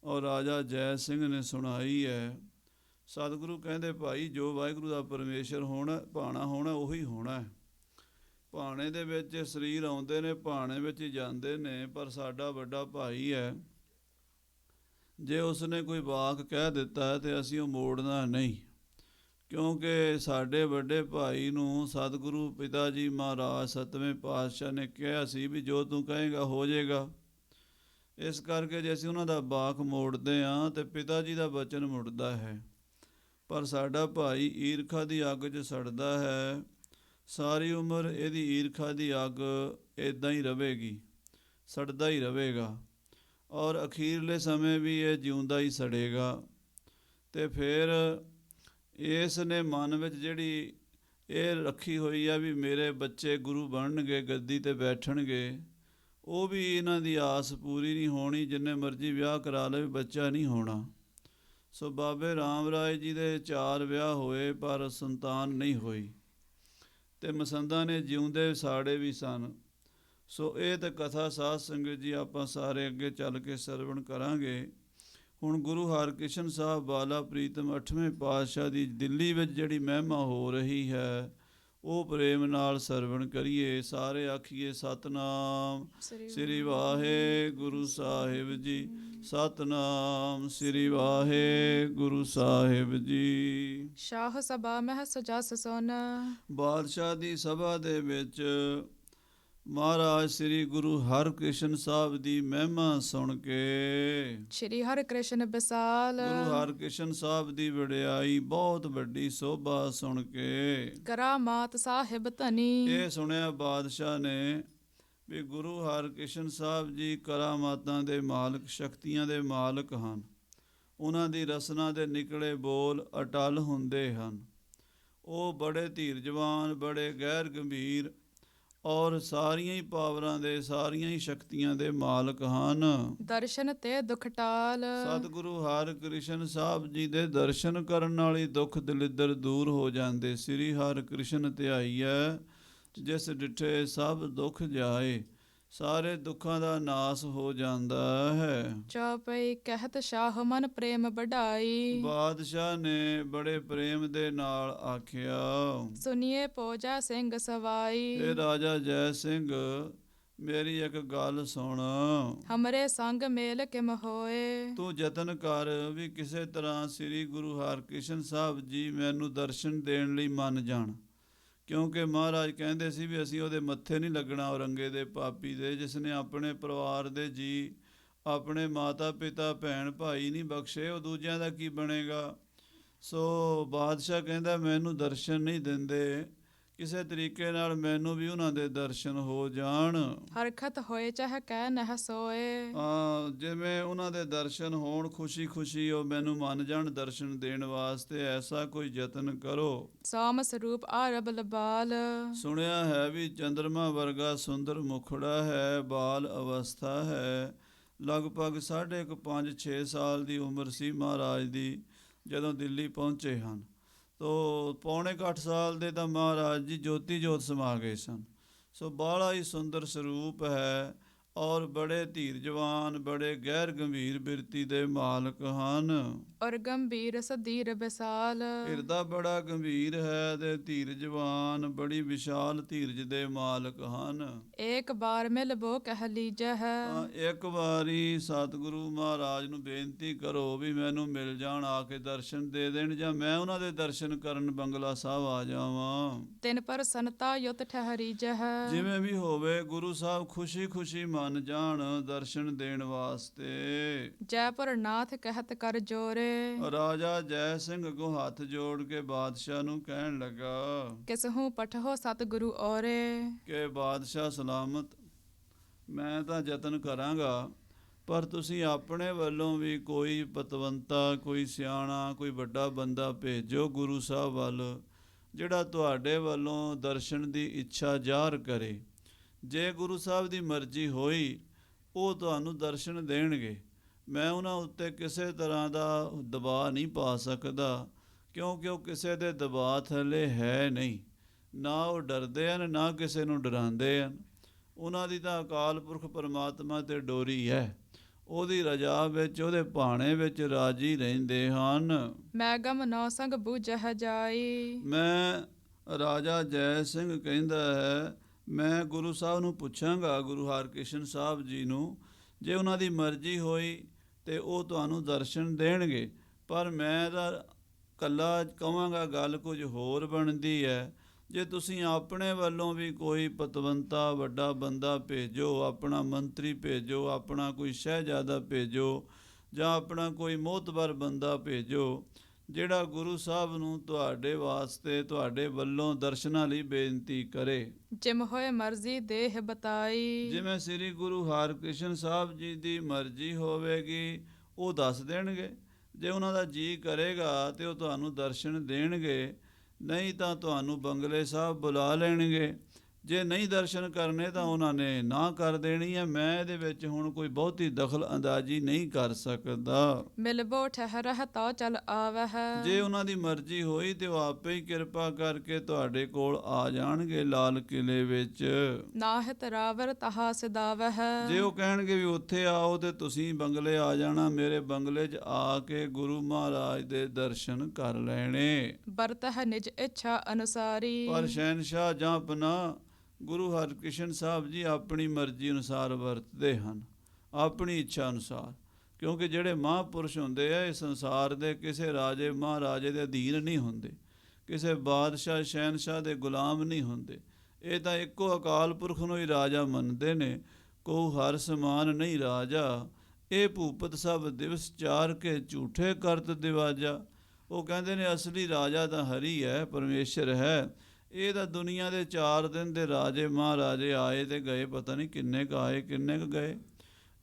ਔਰ ਰਾਜਾ ਜੈ ਸਿੰਘ ਨੇ ਸੁਣਾਈ ਹੈ, ਸਤਿਗੁਰੂ ਕਹਿੰਦੇ ਭਾਈ ਜੋ ਵਾਹਿਗੁਰੂ ਦਾ ਪਰਮੇਸ਼ਰ ਹੋਣਾ ਭਾਣਾ ਹੋਣਾ ਉਹੀ ਹੋਣਾ। ਭਾਣੇ ਦੇ ਵਿੱਚ ਸਰੀਰ ਆਉਂਦੇ ਨੇ, ਭਾਣੇ ਵਿੱਚ ਹੀ ਜਾਂਦੇ ਨੇ, ਪਰ ਸਾਡਾ ਵੱਡਾ ਭਾਈ ਹੈ, ਜੇ ਉਸਨੇ ਕੋਈ ਵਾਕ ਕਹਿ ਦਿੱਤਾ ਤੇ ਅਸੀਂ ਉਹ ਮੋੜਨਾ ਨਹੀਂ। ਕਿਉਂਕਿ ਸਾਡੇ ਵੱਡੇ ਭਾਈ ਨੂੰ ਸਤਿਗੁਰੂ ਪਿਤਾ ਜੀ ਮਹਾਰਾਜ ਸਤਵੇਂ ਪਾਤਸ਼ਾਹ ਨੇ ਕਿਹਾ ਸੀ ਵੀ ਜੋ ਤੂੰ ਕਹੇਂਗਾ ਹੋ ਜਾਏਗਾ। ਇਸ ਕਰਕੇ ਜੇ ਅਸੀਂ ਉਹਨਾਂ ਦਾ ਵਾਕ ਮੋੜਦੇ ਹਾਂ ਤੇ ਪਿਤਾ ਜੀ ਦਾ ਵਚਨ ਮੁੜਦਾ ਹੈ। ਪਰ ਸਾਡਾ ਭਾਈ ਈਰਖਾ ਦੀ ਅੱਗ 'ਚ ਸੜਦਾ ਹੈ। ਸਾਰੀ ਉਮਰ ਇਹਦੀ ਈਰਖਾ ਦੀ ਅੱਗ ਇੱਦਾਂ ਹੀ ਰਹੇਗੀ, ਸੜਦਾ ਹੀ ਰਹੇਗਾ। ਔਰ ਅਖੀਰਲੇ ਸਮੇਂ ਵੀ ਇਹ ਜਿਉਂਦਾ ਹੀ ਸੜੇਗਾ। ਅਤੇ ਫਿਰ ਇਸ ਨੇ ਮਨ ਵਿੱਚ ਜਿਹੜੀ ਇਹ ਰੱਖੀ ਹੋਈ ਆ ਵੀ ਮੇਰੇ ਬੱਚੇ ਗੁਰੂ ਬਣਨਗੇ, ਗੱਦੀ 'ਤੇ ਬੈਠਣਗੇ, ਉਹ ਵੀ ਇਹਨਾਂ ਦੀ ਆਸ ਪੂਰੀ ਨਹੀਂ ਹੋਣੀ। ਜਿੰਨੇ ਮਰਜ਼ੀ ਵਿਆਹ ਕਰਾ ਲਵੇ, ਬੱਚਾ ਨਹੀਂ ਹੋਣਾ। ਸੋ ਬਾਬੇ ਰਾਮ ਰਾਏ ਜੀ ਦੇ 4 ਵਿਆਹ ਹੋਏ ਪਰ ਸੰਤਾਨ ਨਹੀਂ ਹੋਈ, ਅਤੇ ਮਸੰਦਾਂ ਨੇ ਜਿਉਂਦੇ ਸਾੜੇ ਵੀ ਸਨ। ਸੋ ਇਹ ਤਾਂ ਕਥਾ ਸਾਧ ਸੰਗਤ ਜੀ ਆਪਾਂ ਸਾਰੇ ਅੱਗੇ ਚੱਲ ਕੇ ਸਰਵਣ ਕਰਾਂਗੇ। ਹੁਣ ਗੁਰੂ ਹਰਕ੍ਰਿਸ਼ਨ ਸਾਹਿਬ ਬਾਲਾ ਪ੍ਰੀਤਮ 8ਵੇਂ ਪਾਤਸ਼ਾਹ ਦੀ ਦਿੱਲੀ ਵਿੱਚ ਜਿਹੜੀ ਮਹਿਮਾ ਹੋ ਰਹੀ ਹੈ, ਉਹ ਪ੍ਰੇਮ ਨਾਲ ਸਰਵਣ ਕਰੀਏ। ਸਾਰੇ ਆਖੀਏ ਸਤਿਨਾਮ ਸ੍ਰੀ ਵਾਹਿਗੁਰੂ ਸਾਹਿਬ ਜੀ, ਸਤਿਨਾਮ ਸ੍ਰੀ ਵਾਹਿਗੁਰੂ ਸਾਹਿਬ ਜੀ। ਸ਼ਾਹ ਸਭਾ ਮਹਿ ਸਜਸ ਸੋਨ। ਬਾਦਸ਼ਾਹ ਦੀ ਸਭਾ ਦੇ ਵਿੱਚ ਮਹਾਰਾਜ ਸ੍ਰੀ ਗੁਰੂ ਹਰਕ੍ਰਿਸ਼ਨ ਸਾਹਿਬ ਦੀ ਮਹਿਮਾ ਸੁਣ ਕੇ, ਸ਼੍ਰੀ ਹਰਿ ਕ੍ਰਿਸ਼ਨ ਬਿਸਾਲ। ਗੁਰੂ ਹਰਕ੍ਰਿਸ਼ਨ ਸਾਹਿਬ ਦੀ ਵਡਿਆਈ, ਬਹੁਤ ਵੱਡੀ ਸੋਭਾ ਸੁਣ ਕੇ, ਕਰਾਮਾਤ ਸਾਹਿਬ ਧਨੀ। ਇਹ ਸੁਣਿਆ ਬਾਦਸ਼ਾਹ ਨੇ ਵੀ ਗੁਰੂ ਹਰਕ੍ਰਿਸ਼ਨ ਸਾਹਿਬ ਜੀ ਕਰਾਮਾਤਾਂ ਦੇ ਮਾਲਕ, ਸ਼ਕਤੀਆਂ ਦੇ ਮਾਲਕ ਹਨ। ਉਹਨਾਂ ਦੀ ਰਸਨਾ ਦੇ ਨਿਕਲੇ ਬੋਲ ਅਟਲ ਹੁੰਦੇ ਹਨ। ਉਹ ਬੜੇ ਧੀਰਜਵਾਨ, ਬੜੇ ਗੈਰ ਗੰਭੀਰ ਔਰ ਸਾਰੀਆਂ ਹੀ ਪਾਵਰਾਂ ਦੇ, ਸਾਰੀਆਂ ਹੀ ਸ਼ਕਤੀਆਂ ਦੇ ਮਾਲਕ ਹਨ। ਦਰਸ਼ਨ ਤੇ ਦੁਖ ਟਾਲ। ਸਤਿਗੁਰੂ ਹਰਕ੍ਰਿਸ਼ਨ ਸਾਹਿਬ ਜੀ ਦੇ ਦਰਸ਼ਨ ਕਰਨ ਨਾਲ ਹੀ ਦੁੱਖ ਦਲਿੱਦਰ ਦੂਰ ਹੋ ਜਾਂਦੇ। ਸ੍ਰੀ ਹਰਿਕ੍ਰਿਸ਼ਨ ਧਿਆਈਐ ਜਿਸ ਡਿਠੇ ਸਭ ਦੁੱਖ ਜਾਏ, ਸਾਰੇ ਦੁੱਖਾਂ ਦਾ ਨਾਸ ਹੋ ਜਾਂਦਾ ਹੈ। ਚੌਪਈ ਕਹਿਤ ਸ਼ਾਹ ਮਨ ਪ੍ਰੇਮ ਵਡਾਈ। ਬਾਦਸ਼ਾਹ ਨੇ ਬੜੇ ਪ੍ਰੇਮ ਦੇ ਨਾਲ ਆਖਿਆ, ਸੁਨੀਏ ਪੋਜਾ ਸਿੰਘ ਸਵਾਈ। ਇਹ ਰਾਜਾ ਜੈ ਸਿੰਘ, ਮੇਰੀ ਇੱਕ ਗੱਲ ਸੁਣ। ਹਮਰੇ ਸੰਗ ਮੇਲ ਕਿਮ ਹੋਏ। ਤੂੰ ਯਤਨ ਕਰ ਵੀ ਕਿਸੇ ਤਰ੍ਹਾਂ ਸ੍ਰੀ ਗੁਰੂ ਹਰਕ੍ਰਿਸ਼ਨ ਸਾਹਿਬ ਜੀ ਮੈਨੂੰ ਦਰਸ਼ਨ ਦੇਣ ਲਈ ਮੰਨ ਜਾਣ, ਕਿਉਂਕਿ ਮਹਾਰਾਜ ਕਹਿੰਦੇ ਸੀ ਵੀ ਅਸੀਂ ਉਹਦੇ ਮੱਥੇ ਨਹੀਂ ਲੱਗਣਾ, ਔਰੰਗੇ ਦੇ ਪਾਪੀ ਦੇ, ਜਿਸ ਨੇ ਆਪਣੇ ਪਰਿਵਾਰ ਦੇ ਜੀ, ਆਪਣੇ ਮਾਤਾ ਪਿਤਾ ਭੈਣ ਭਾਈ ਨਹੀਂ ਬਖਸ਼ੇ, ਉਹ ਦੂਜਿਆਂ ਦਾ ਕੀ ਬਣੇਗਾ। ਸੋ ਬਾਦਸ਼ਾਹ ਕਹਿੰਦਾ ਮੈਨੂੰ ਦਰਸ਼ਨ ਨਹੀਂ ਦਿੰਦੇ, ਕਿਸੇ ਤਰੀਕੇ ਨਾਲ ਮੈਨੂੰ ਵੀ ਉਹਨਾਂ ਦੇ ਦਰਸ਼ਨ ਹੋ ਜਾਣ। ਹਰਖਤ ਹੋਏ ਚਾਹੇ ਕਹਿ ਨਹ ਸੋਏ। ਜਿਵੇਂ ਉਹਨਾਂ ਦੇ ਦਰਸ਼ਨ ਹੋਣ, ਖੁਸ਼ੀ ਖੁਸ਼ੀ ਉਹ ਮੈਨੂੰ ਮੰਨ ਜਾਣ ਦਰਸ਼ਨ ਦੇਣ ਵਾਸਤੇ, ਐਸਾ ਕੋਈ ਯਤਨ ਕਰੋ। ਸੋਮ ਸਰੂਪ ਆਰਬ ਲਬਾਲ। ਸੁਣਿਆ ਹੈ ਵੀ ਚੰਦਰਮਾ ਵਰਗਾ ਸੁੰਦਰ ਮੁਖੜਾ ਹੈ, ਬਾਲ ਅਵਸਥਾ ਹੈ। ਲਗਭਗ 5.5-6 ਸਾਲ ਦੀ ਉਮਰ ਸੀ ਮਹਾਰਾਜ ਦੀ ਜਦੋਂ ਦਿੱਲੀ ਪਹੁੰਚੇ ਹਨ। ਤੋ 7.25 ਸਾਲ ਦੇ ਤਾਂ ਮਹਾਰਾਜ ਜੀ ਜੋਤੀ ਜੋਤ ਸਮਾ ਗਏ ਸਨ। ਸੋ ਬਾਹਲਾ ਹੀ ਸੁੰਦਰ ਸਰੂਪ ਹੈ ਔਰ ਬੜੇ ਧੀਰਜਵਾਨ, ਬੜੇ ਗੈਰ ਗੰਭੀਰ ਬਿਰਤੀ ਦੇ ਮਾਲਕ ਹਨ। ਔਰ ਗੰਭੀਰ ਸਧੀਰ ਵਿਸਾਲ। ਹਿਰਦਾ ਬੜਾ ਗੰਭੀਰ ਹੈ ਤੇ ਧੀਰਜਵਾਨ, ਬੜੀ ਵਿਸ਼ਾਲ ਧੀਰਜ ਦੇ ਮਾਲਕ ਹਨ। ਏਕ ਬਾਰ ਮਿਲ ਬੋ ਕਹਿ ਲੀਜਹ। ਇੱਕ ਵਾਰੀ ਸਤਿਗੁਰੂ ਮਹਾਰਾਜ ਨੂੰ ਬੇਨਤੀ ਕਰੋ ਵੀ ਮੈਨੂੰ ਮਿਲ ਜਾਣ, ਆ ਕੇ ਦਰਸ਼ਨ ਦੇ ਦੇਣ, ਜਾਂ ਮੈਂ ਉਹਨਾਂ ਦੇ ਦਰਸ਼ਨ ਕਰਨ ਬੰਗਲਾ ਸਾਹਿਬ ਆ ਜਾਵਾਂ। ਤਿਨ ਪ੍ਰਸੰਨਤਾ ਯੁਤ ਠਹਰੀ ਜਹ। ਜਿਵੇਂ ਵੀ ਹੋਵੇ ਗੁਰੂ ਸਾਹਿਬ ਖੁਸ਼ੀ ਖੁਸ਼ੀ ਮੰਨ ਜਾਣ ਦਰਸ਼ਨ ਦੇਣ ਵਾਸਤੇ। ਜੈਪੁਰ ਨਾਥ ਕਹਿਤ ਕਰ ਜੋਰੇ। ਰਾਜਾ ਜੈ ਸਿੰਘ ਅੱਗੋਂ ਹੱਥ ਜੋੜ ਕੇ ਬਾਦਸ਼ਾਹ ਨੂੰ ਕਹਿਣ ਲੱਗਾ ਕਿਸਹੂ ਪਠੋ ਸਤਿਗੁਰੂ ਔਰੇ। ਕਿ ਬਾਦਸ਼ਾਹ ਸਲਾਮਤ, ਮੈਂ ਤਾਂ ਯਤਨ ਕਰਾਂਗਾ, ਪਰ ਤੁਸੀਂ ਆਪਣੇ ਵੱਲੋਂ ਵੀ ਕੋਈ ਪਤਵੰਤਾ, ਕੋਈ ਸਿਆਣਾ, ਕੋਈ ਵੱਡਾ ਬੰਦਾ ਭੇਜੋ ਗੁਰੂ ਸਾਹਿਬ ਵੱਲ, ਜਿਹੜਾ ਤੁਹਾਡੇ ਵੱਲੋਂ ਦਰਸ਼ਨ ਦੀ ਇੱਛਾ ਜ਼ਾਹਰ ਕਰੇ। ਜੇ ਗੁਰੂ ਸਾਹਿਬ ਦੀ ਮਰਜ਼ੀ ਹੋਈ, ਉਹ ਤੁਹਾਨੂੰ ਦਰਸ਼ਨ ਦੇਣਗੇ। ਮੈਂ ਉਹਨਾਂ ਉੱਤੇ ਕਿਸੇ ਤਰ੍ਹਾਂ ਦਾ ਦਬਾਅ ਨਹੀਂ ਪਾ ਸਕਦਾ, ਕਿਉਂਕਿ ਉਹ ਕਿਸੇ ਦੇ ਦਬਾਅ ਥੱਲੇ ਹੈ ਨਹੀਂ। ਨਾ ਉਹ ਡਰਦੇ ਹਨ, ਨਾ ਕਿਸੇ ਨੂੰ ਡਰਾਉਂਦੇ ਹਨ। ਉਹਨਾਂ ਦੀ ਤਾਂ ਅਕਾਲ ਪੁਰਖ ਪਰਮਾਤਮਾ 'ਤੇ ਡੋਰੀ ਹੈ, ਉਹਦੀ ਰਜਾ ਵਿੱਚ, ਉਹਦੇ ਭਾਣੇ ਵਿੱਚ ਰਾਜੀ ਰਹਿੰਦੇ ਹਨ। ਮੈਂ ਗਮ ਨੌ ਸੰਗ ਬੂਝਹ ਜਾਈ। ਮੈਂ ਰਾਜਾ ਜੈ ਸਿੰਘ ਕਹਿੰਦਾ ਹੈ, ਮੈਂ ਗੁਰੂ ਸਾਹਿਬ ਨੂੰ ਪੁੱਛਾਂਗਾ, ਗੁਰੂ ਹਰਕ੍ਰਿਸ਼ਨ ਸਾਹਿਬ ਜੀ ਨੂੰ, ਜੇ ਉਹਨਾਂ ਦੀ ਮਰਜ਼ੀ ਹੋਈ ਤੇ ਉਹ ਤੁਹਾਨੂੰ ਦਰਸ਼ਨ ਦੇਣਗੇ। ਪਰ ਮੈਂ ਤਾਂ ਇਕੱਲਾ ਕਹਾਂਗਾ, ਗੱਲ ਕੁਝ ਹੋਰ ਬਣਦੀ ਹੈ। ਜੇ ਤੁਸੀਂ ਆਪਣੇ ਵੱਲੋਂ ਵੀ ਕੋਈ ਪਤਵੰਤਾ, ਵੱਡਾ ਬੰਦਾ ਭੇਜੋ, ਆਪਣਾ ਮੰਤਰੀ ਭੇਜੋ, ਆਪਣਾ ਕੋਈ ਸ਼ਹਿਜ਼ਾਦਾ ਭੇਜੋ, ਜਾਂ ਆਪਣਾ ਕੋਈ ਮੋਹਤਬਰ ਬੰਦਾ ਭੇਜੋ, ਜਿਹੜਾ ਗੁਰੂ ਸਾਹਿਬ ਨੂੰ ਤੁਹਾਡੇ ਵਾਸਤੇ ਤੁਹਾਡੇ ਵੱਲੋਂ ਦਰਸ਼ਨਾਂ ਲਈ ਬੇਨਤੀ ਕਰੇ। ਜਿਮ ਹੋਏ ਮਰਜ਼ੀ ਦੇਹ ਬਤਾਈ। ਜਿਵੇਂ ਸ੍ਰੀ ਗੁਰੂ ਹਰਿਕ੍ਰਿਸ਼ਨ ਸਾਹਿਬ ਜੀ ਦੀ ਮਰਜ਼ੀ ਹੋਵੇਗੀ ਉਹ ਦੱਸ ਦੇਣਗੇ। ਜੇ ਉਹਨਾਂ ਦਾ ਜੀ ਕਰੇਗਾ ਤੇ ਉਹ ਤੁਹਾਨੂੰ ਦਰਸ਼ਨ ਦੇਣਗੇ, ਨਹੀਂ ਤਾਂ ਤੁਹਾਨੂੰ ਬੰਗਲੇ ਸਾਹਿਬ ਬੁਲਾ ਲੈਣਗੇ। ਜੇ ਨਹੀਂ ਦਰਸ਼ਨ ਕਰਨੇ ਤਾਂ ਉਹਨਾਂ ਨੇ ਨਾ ਕਰ ਦੇਣੀ ਹੈ। ਮੈਂ ਇਹਦੇ ਵਿੱਚ ਹੁਣ ਕੋਈ ਬਹੁਤੀ ਦਖਲ ਅੰਦਾਜ਼ੀ ਨਹੀਂ ਕਰ ਸਕਦਾ। ਮਿਲਬੋ ਠਹਿਰਹ ਤਉ ਚਲ ਆਵਹਿ। ਜੇ ਉਹਨਾਂ ਦੀ ਮਰਜ਼ੀ ਹੋਈ ਤੇ ਉਹ ਆਪੇ ਹੀ ਕਿਰਪਾ ਕਰਕੇ ਤੁਹਾਡੇ ਕੋਲ ਆ ਜਾਣਗੇ ਲਾਲ ਕਿਲੇ ਵਿੱਚ। ਨਾਹਿ ਰਾਵਰ ਤਹਾ ਸਿਦਾਵਹਿ। ਜੇ ਉਹ ਕਹਿਣਗੇ ਵੀ ਉੱਥੇ ਆਓ ਤੇ ਤੁਸੀਂ ਬੰਗਲੇ ਆ ਜਾਣਾ, ਮੇਰੇ ਬੰਗਲੇ 'ਚ ਆ ਕੇ ਗੁਰੂ ਮਹਾਰਾਜ ਦੇ ਦਰਸ਼ਨ ਕਰ ਲੈਣੇ। ਬਰਤਹ ਨਿਜ ਇੱਛਾ ਅਨੁਸਾਰੀ। ਪਰ ਸ਼ਹਿਨਸ਼ਾਹ ਜਾਂ ਪਨਾ ਗੁਰੂ ਹਰਿਕ੍ਰਿਸ਼ਨ ਸਾਹਿਬ ਜੀ ਆਪਣੀ ਮਰਜ਼ੀ ਅਨੁਸਾਰ ਵਰਤਦੇ ਹਨ, ਆਪਣੀ ਇੱਛਾ ਅਨੁਸਾਰ। ਕਿਉਂਕਿ ਜਿਹੜੇ ਮਹਾਂਪੁਰਸ਼ ਹੁੰਦੇ ਆ ਇਹ ਸੰਸਾਰ ਦੇ ਕਿਸੇ ਰਾਜੇ ਮਹਾਰਾਜੇ ਦੇ ਅਧੀਨ ਨਹੀਂ ਹੁੰਦੇ, ਕਿਸੇ ਬਾਦਸ਼ਾਹ ਸ਼ਹਿਨਸ਼ਾਹ ਦੇ ਗੁਲਾਮ ਨਹੀਂ ਹੁੰਦੇ। ਇਹ ਤਾਂ ਇੱਕੋ ਅਕਾਲ ਪੁਰਖ ਨੂੰ ਹੀ ਰਾਜਾ ਮੰਨਦੇ ਨੇ। ਕੋ ਹਰ ਸਮਾਨ ਨਹੀਂ ਰਾਜਾ, ਇਹ ਭੂਪਤ ਸਭ ਦਿਵਸ ਚਾਰ ਕੇ ਝੂਠੇ ਕਰਤ ਦਿਵਾਜਾ। ਉਹ ਕਹਿੰਦੇ ਨੇ ਅਸਲੀ ਰਾਜਾ ਤਾਂ ਹਰੀ ਹੈ, ਪਰਮੇਸ਼ਰ ਹੈ। ਇਹ ਤਾਂ ਦੁਨੀਆ ਦੇ 4 ਦਿਨ ਦੇ ਰਾਜੇ ਮਹਾਰਾਜੇ ਆਏ ਤੇ ਗਏ, ਪਤਾ ਨਹੀਂ ਕਿੰਨੇ ਕੁ ਆਏ ਕਿੰਨੇ ਕੁ ਗਏ।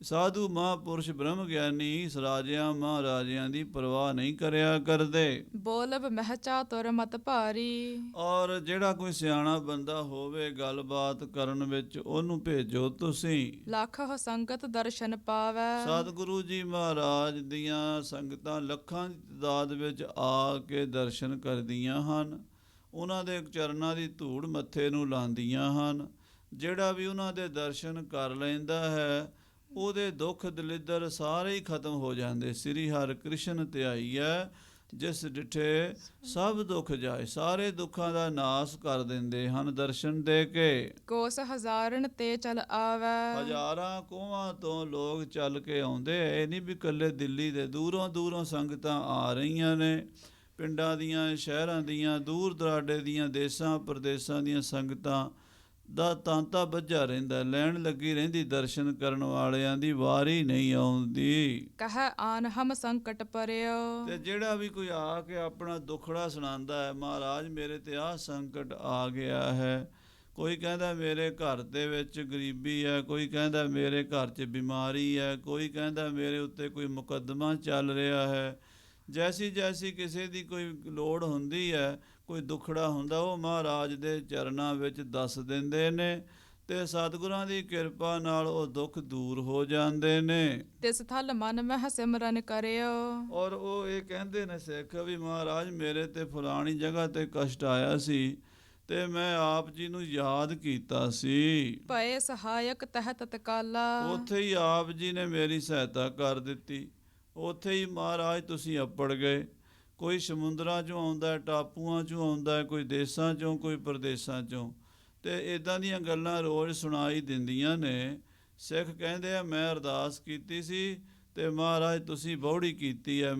ਸਾਧੂ ਮਹਾਂਪੁਰਸ਼ ਬ੍ਰਹਮ ਗਿਆਨੀ ਇਸ ਰਾਜਿਆਂ ਮਹਾਰਾਜਿਆਂ ਦੀ ਪਰਵਾਹ ਨਹੀਂ ਕਰਿਆ ਕਰਦੇ। ਬੋਲਬ ਮਹਿਚਾ ਤੁਰ ਮਤ ਭਾਰੀ। ਔਰ ਜਿਹੜਾ ਕੋਈ ਸਿਆਣਾ ਬੰਦਾ ਹੋਵੇ ਗੱਲਬਾਤ ਕਰਨ ਵਿੱਚ ਉਹਨੂੰ ਭੇਜੋ ਤੁਸੀਂ। ਲੱਖ ਸੰਗਤ ਦਰਸ਼ਨ ਪਾਵੈ। ਸਤਿਗੁਰੂ ਜੀ ਮਹਾਰਾਜ ਦੀਆਂ ਸੰਗਤਾਂ ਲੱਖਾਂ ਦੀ ਤਾਦਾਦ ਵਿੱਚ ਆ ਕੇ ਦਰਸ਼ਨ ਕਰਦੀਆਂ ਹਨ। ਉਹਨਾਂ ਦੇ ਚਰਨਾਂ ਦੀ ਧੂੜ ਮੱਥੇ ਨੂੰ ਲਾਉਂਦੀਆਂ ਹਨ। ਜਿਹੜਾ ਵੀ ਉਹਨਾਂ ਦੇ ਦਰਸ਼ਨ ਕਰ ਲੈਂਦਾ ਹੈ ਉਹਦੇ ਦੁੱਖ ਦਲਿੱਦਰ ਸਾਰੇ ਹੀ ਖਤਮ ਹੋ ਜਾਂਦੇ। ਸ੍ਰੀ ਹਰਿਕ੍ਰਿਸ਼ਨ ਧਿਆਈਐ ਜਿਸ ਡਿਠੇ ਸਭ ਦੁੱਖ ਜਾਏ। ਸਾਰੇ ਦੁੱਖਾਂ ਦਾ ਨਾਸ ਕਰ ਦਿੰਦੇ ਹਨ ਦਰਸ਼ਨ ਦੇ ਕੇ। ਕੋਸ ਹਜ਼ਾਰਨ ਤੇ ਚਲ ਆਵੈ। ਹਜ਼ਾਰਾਂ ਕੋਹਾਂ ਤੋਂ ਲੋਕ ਚੱਲ ਕੇ ਆਉਂਦੇ। ਇਹ ਨਹੀਂ ਵੀ ਇਕੱਲੇ ਦਿੱਲੀ ਦੇ, ਦੂਰੋਂ ਦੂਰੋਂ ਸੰਗਤਾਂ ਆ ਰਹੀਆਂ ਨੇ। ਪਿੰਡਾਂ ਦੀਆਂ, ਸ਼ਹਿਰਾਂ ਦੀਆਂ, ਦੂਰ ਦਰਾਡੇ ਦੀਆਂ, ਦੇਸਾਂ ਪ੍ਰਦੇਸਾਂ ਦੀਆਂ ਸੰਗਤਾਂ ਦਾ ਤਾਂਤਾ ਬੱਝਾ ਰਹਿੰਦਾ, ਲੈਣ ਲੱਗੀ ਰਹਿੰਦੀ। ਦਰਸ਼ਨ ਕਰਨ ਵਾਲਿਆਂ ਦੀ ਵਾਰੀ ਨਹੀਂ ਆਉਂਦੀ। ਕਹੈ ਆਨ ਹਮ ਸੰਕਟ ਪਰਿਓ। ਤੇ ਜਿਹੜਾ ਵੀ ਕੋਈ ਆ ਕੇ ਆਪਣਾ ਦੁੱਖੜਾ ਸੁਣਾਉਂਦਾ ਹੈ, ਮਹਾਰਾਜ ਮੇਰੇ ਤੇ ਆਹ ਸੰਕਟ ਆ ਗਿਆ ਹੈ। ਕੋਈ ਕਹਿੰਦਾ ਮੇਰੇ ਘਰ ਦੇ ਵਿੱਚ ਗਰੀਬੀ ਹੈ, ਕੋਈ ਕਹਿੰਦਾ ਮੇਰੇ ਘਰ 'ਚ ਬਿਮਾਰੀ ਹੈ, ਕੋਈ ਕਹਿੰਦਾ ਮੇਰੇ ਉੱਤੇ ਕੋਈ ਮੁਕੱਦਮਾ ਚੱਲ ਰਿਹਾ ਹੈ। ਜੈਸੀ ਜੈਸੀ ਕਿਸੇ ਦੀ ਕੋਈ ਲੋੜ ਹੁੰਦੀ ਹੈ, ਕੋਈ ਦੁੱਖੜਾ ਹੁੰਦਾ, ਉਹ ਮਹਾਰਾਜ ਦੇ ਚਰਨਾਂ ਵਿੱਚ ਦੱਸ ਦਿੰਦੇ ਨੇ ਤੇ ਸਤਿਗੁਰਾਂ ਦੀ ਕਿਰਪਾ ਨਾਲ ਉਹ ਦੁੱਖ ਦੂਰ ਹੋ ਜਾਂਦੇ ਨੇ। ਤਿਸ ਥਲ ਮਨ ਮਹਿ ਸਿਮਰਨ ਕਰਿਓ। ਔਰ ਉਹ ਇਹ ਕਹਿੰਦੇ ਨੇ ਸਿੱਖ ਵੀ ਮਹਾਰਾਜ ਮੇਰੇ ਤੇ ਫਲਾਣੀ ਜਗ੍ਹਾ ਤੇ ਕਸ਼ਟ ਆਇਆ ਸੀ ਤੇ ਮੈਂ ਆਪ ਜੀ ਨੂੰ ਯਾਦ ਕੀਤਾ ਸੀ। ਭਏ ਸਹਾਇਕ ਤਹਿ ਤਤਕਾਲਾ। ਉੱਥੇ ਹੀ ਆਪ ਜੀ ਨੇ ਮੇਰੀ ਸਹਾਇਤਾ ਕਰ ਦਿੱਤੀ। ਉੱਥੇ ਹੀ ਮਹਾਰਾਜ ਤੁਸੀਂ ਅੱਪੜ ਗਏ। ਕੋਈ ਸਮੁੰਦਰਾਂ 'ਚੋਂ ਆਉਂਦਾ, ਟਾਪੂਆਂ 'ਚੋਂ ਆਉਂਦਾ, ਕੋਈ ਦੇਸਾਂ 'ਚੋਂ, ਕੋਈ ਪ੍ਰਦੇਸਾਂ 'ਚੋਂ। ਅਤੇ ਇੱਦਾਂ ਦੀਆਂ ਗੱਲਾਂ ਰੋਜ਼ ਸੁਣਾਈ ਦਿੰਦੀਆਂ ਨੇ। ਸਿੱਖ ਕਹਿੰਦੇ ਆ ਮੈਂ ਅਰਦਾਸ ਕੀਤੀ ਸੀ ਅਤੇ ਮਹਾਰਾਜ ਤੁਸੀਂ ਬੌੜੀ ਕੀਤੀ ਹੈ,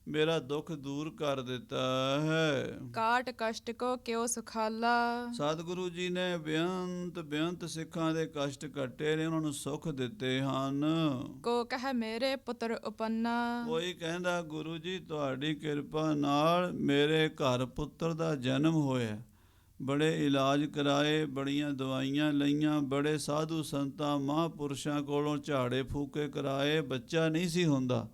ਮੇਰਾ ਦੁੱਖ ਦੂਰ ਕਰ ਦਿੱਤਾ ਹੈ। ਕਾਟ ਕਸ਼ਟ ਕੋ ਕਿਉ ਸੁਖਾਲਾ। ਸਤਿਗੁਰੂ ਜੀ ਨੇ ਬੇਅੰਤ ਸਿੱਖਾਂ ਦੇ ਕਸ਼ਟ ਕੱਟੇ ਨੇ, ਉਹਨਾਂ ਨੂੰ ਸੁੱਖ ਦਿੱਤੇ ਹਨ। ਕੋ ਕਹਿ ਮੇਰੇ ਪੁੱਤਰ ਉਪੰਨਾ। ਕੋਈ ਕਹਿੰਦਾ ਗੁਰੂ ਜੀ ਤੁਹਾਡੀ ਕਿਰਪਾ ਨਾਲ ਮੇਰੇ ਘਰ ਪੁੱਤਰ ਦਾ ਜਨਮ ਹੋਇਆ। ਬੜੇ ਇਲਾਜ ਕਰਾਏ, ਬੜੀਆਂ ਦਵਾਈਆਂ ਲਈਆਂ, ਬੜੇ ਸਾਧੂ ਸੰਤਾਂ ਮਹਾਂਪੁਰਸ਼ਾਂ ਕੋਲੋਂ ਝਾੜੇ ਫੂਕੇ ਕਰਾਏ, ਬੱਚਾ ਨਹੀਂ ਸੀ ਹੁੰਦਾ।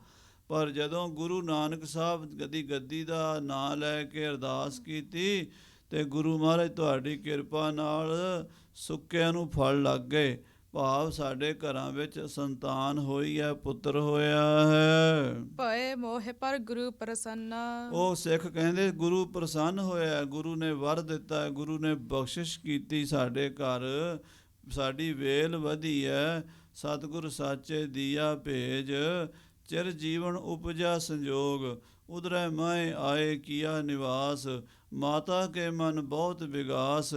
ਪਰ ਜਦੋਂ ਗੁਰੂ ਨਾਨਕ ਸਾਹਿਬ ਗੱਦੀ ਦਾ ਨਾਂ ਲੈ ਕੇ ਅਰਦਾਸ ਕੀਤੀ ਤੇ ਗੁਰੂ ਮਹਾਰਾਜ ਤੁਹਾਡੀ ਕਿਰਪਾ ਨਾਲ ਸੁੱਕਿਆਂ ਨੂੰ ਫਲ ਲੱਗ ਗਏ। ਭਾਵ ਸਾਡੇ ਘਰਾਂ ਵਿੱਚ ਸੰਤਾਨ ਹੋਈ ਹੈ, ਪੁੱਤਰ ਹੋਇਆ ਹੈ। ਭਏ ਮੋਹਿ ਪਰ ਗੁਰੂ ਪ੍ਰਸੰਨਾ। ਉਹ ਸਿੱਖ ਕਹਿੰਦੇ ਗੁਰੂ ਪ੍ਰਸੰਨ ਹੋਇਆ, ਗੁਰੂ ਨੇ ਵਰ ਦਿੱਤਾ, ਗੁਰੂ ਨੇ ਬਖਸ਼ਿਸ਼ ਕੀਤੀ ਸਾਡੇ ਘਰ, ਸਾਡੀ ਵੇਲ ਵਧੀ ਹੈ। ਸਤਿਗੁਰ ਸਾਚੇ ਦੀਆ ਭੇਜ, ਚਿਰ ਜੀਵਨ ਉਪਜਾ ਸੰਜੋਗ, ਉਧਰੈ ਮਾਏ ਆਏ ਕੀਆ ਨਿਵਾਸ, ਮਾਤਾ ਕੇ ਮਨ ਬਹੁਤ ਵਿਗਾਸ,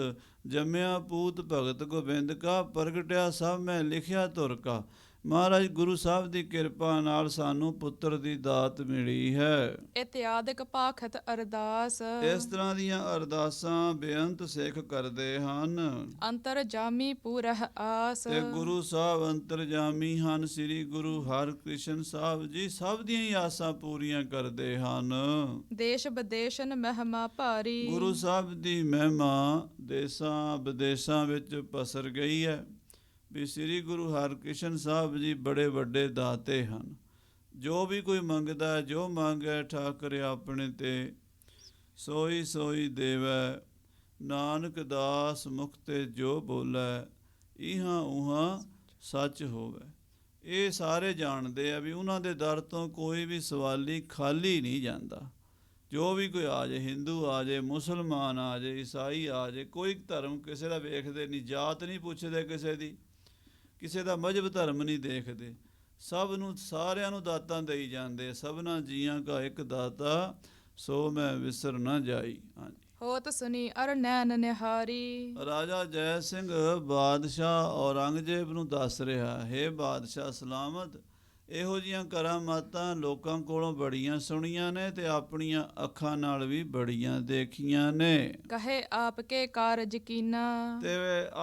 ਜੰਮਿਆ ਪੂਤ ਭਗਤ ਗੋਬਿੰਦ ਕਾ, ਪ੍ਰਗਟਿਆ ਸਭ ਮੈਂ ਲਿਖਿਆ ਧੁਰ ਕਾ। ਮਹਾਰਾਜ ਗੁਰੂ ਸਾਹਿਬ ਦੀ ਕਿਰਪਾ ਨਾਲ ਸਾਨੂੰ ਪੁੱਤਰ ਦੀ ਦਾਤ ਮਿਲੀ ਹੈ। ਇਤਿਆਦਿਕ ਪਾਖਤ ਅਰਦਾਸ ਇਸ ਤਰ੍ਹਾਂ ਦੀਆਂ ਅਰਦਾਸਾਂ ਬੇਅੰਤ ਸਿੱਖ ਕਰਦੇ ਹਨ ਅੰਤਰ ਜਾਮੀ ਪੂਰਹ ਆਸ। ਤੇ ਗੁਰੂ ਸਾਹਿਬ ਅੰਤਰਜਾਮੀ ਹਨ। ਸ੍ਰੀ ਗੁਰੂ ਹਰਿਕ੍ਰਿਸ਼ਨ ਸਾਹਿਬ ਜੀ ਸਭ ਦੀਆਂ ਹੀ ਆਸਾਂ ਪੂਰੀਆਂ ਕਰਦੇ ਹਨ। ਦੇਸ਼ ਵਿਦੇਸ਼ਨ ਮਹਿਮਾ ਭਾਰੀ ਗੁਰੂ ਸਾਹਿਬ ਦੀ ਮਹਿਮਾ ਦੇਸਾਂ ਵਿਦੇਸ਼ਾਂ ਵਿੱਚ ਪਸਰ ਗਈ ਹੈ ਵੀ ਸ੍ਰੀ ਗੁਰੂ ਹਰਿਕ੍ਰਿਸ਼ਨ ਸਾਹਿਬ ਜੀ ਬੜੇ ਵੱਡੇ ਦਾਤੇ ਹਨ। ਜੋ ਵੀ ਕੋਈ ਮੰਗਦਾ ਜੋ ਮੰਗੈ ਠਾਕੁਰ ਆਪਣੇ ਤੇ ਸੋਈ ਸੋਈ ਦੇਵੈ। ਨਾਨਕ ਦਾਸ ਮੁਖ ਤੇ ਜੋ ਬੋਲੈ ਇਹਾਂ ਉਹਾਂ ਸੱਚ ਹੋਵੇ। ਇਹ ਸਾਰੇ ਜਾਣਦੇ ਆ ਵੀ ਉਹਨਾਂ ਦੇ ਦਰ ਤੋਂ ਕੋਈ ਵੀ ਸਵਾਲੀ ਖਾਲੀ ਨਹੀਂ ਜਾਂਦਾ। ਜੋ ਵੀ ਕੋਈ ਆ ਜਾਏ, ਹਿੰਦੂ ਆ ਜਾਏ, ਮੁਸਲਮਾਨ ਆ ਜਾਏ, ਈਸਾਈ ਆ ਜਾਏ, ਕੋਈ ਧਰਮ ਕਿਸੇ ਦਾ ਵੇਖਦੇ ਨਹੀਂ, ਜਾਤ ਨਹੀਂ ਪੁੱਛਦੇ ਕਿਸੇ ਦੀ, ਕਿਸੇ ਦਾ ਮਜ਼ਹਬ ਧਰਮ ਨਹੀਂ ਦੇਖਦੇ, ਸਭ ਨੂੰ ਸਾਰਿਆਂ ਨੂੰ ਦਾਤਾਂ ਦੇਈ ਜਾਂਦੇ। ਸਭਨਾ ਜੀਆਂ ਕਾ ਇੱਕ ਦਾਤਾ ਸੋ ਮੈਂ ਵਿਸਰ ਨਾ ਜਾਈ। ਹਾਂਜੀ। ਹੋਤ ਸੁਨੀ ਅਰ ਨੈਣ ਨਿਹਾਰੀ ਰਾਜਾ ਜੈ ਸਿੰਘ ਬਾਦਸ਼ਾਹ ਔਰੰਗਜ਼ੇਬ ਨੂੰ ਦੱਸ ਰਿਹਾ, ਹੇ ਬਾਦਸ਼ਾਹ ਸਲਾਮਤ, ਇਹੋ ਜਿਹੀਆਂ ਕਰਾਮਾਤਾਂ ਲੋਕਾਂ ਕੋਲੋਂ ਬੜੀਆਂ ਸੁਣੀਆਂ ਨੇ ਤੇ ਆਪਣੀਆਂ ਅੱਖਾਂ ਨਾਲ ਵੀ ਬੜੀਆਂ ਦੇਖੀਆਂ ਨੇ। ਕਹੇ ਆਪ ਕੇ ਕਾਰਜ ਕੀਨਾ ਤੇ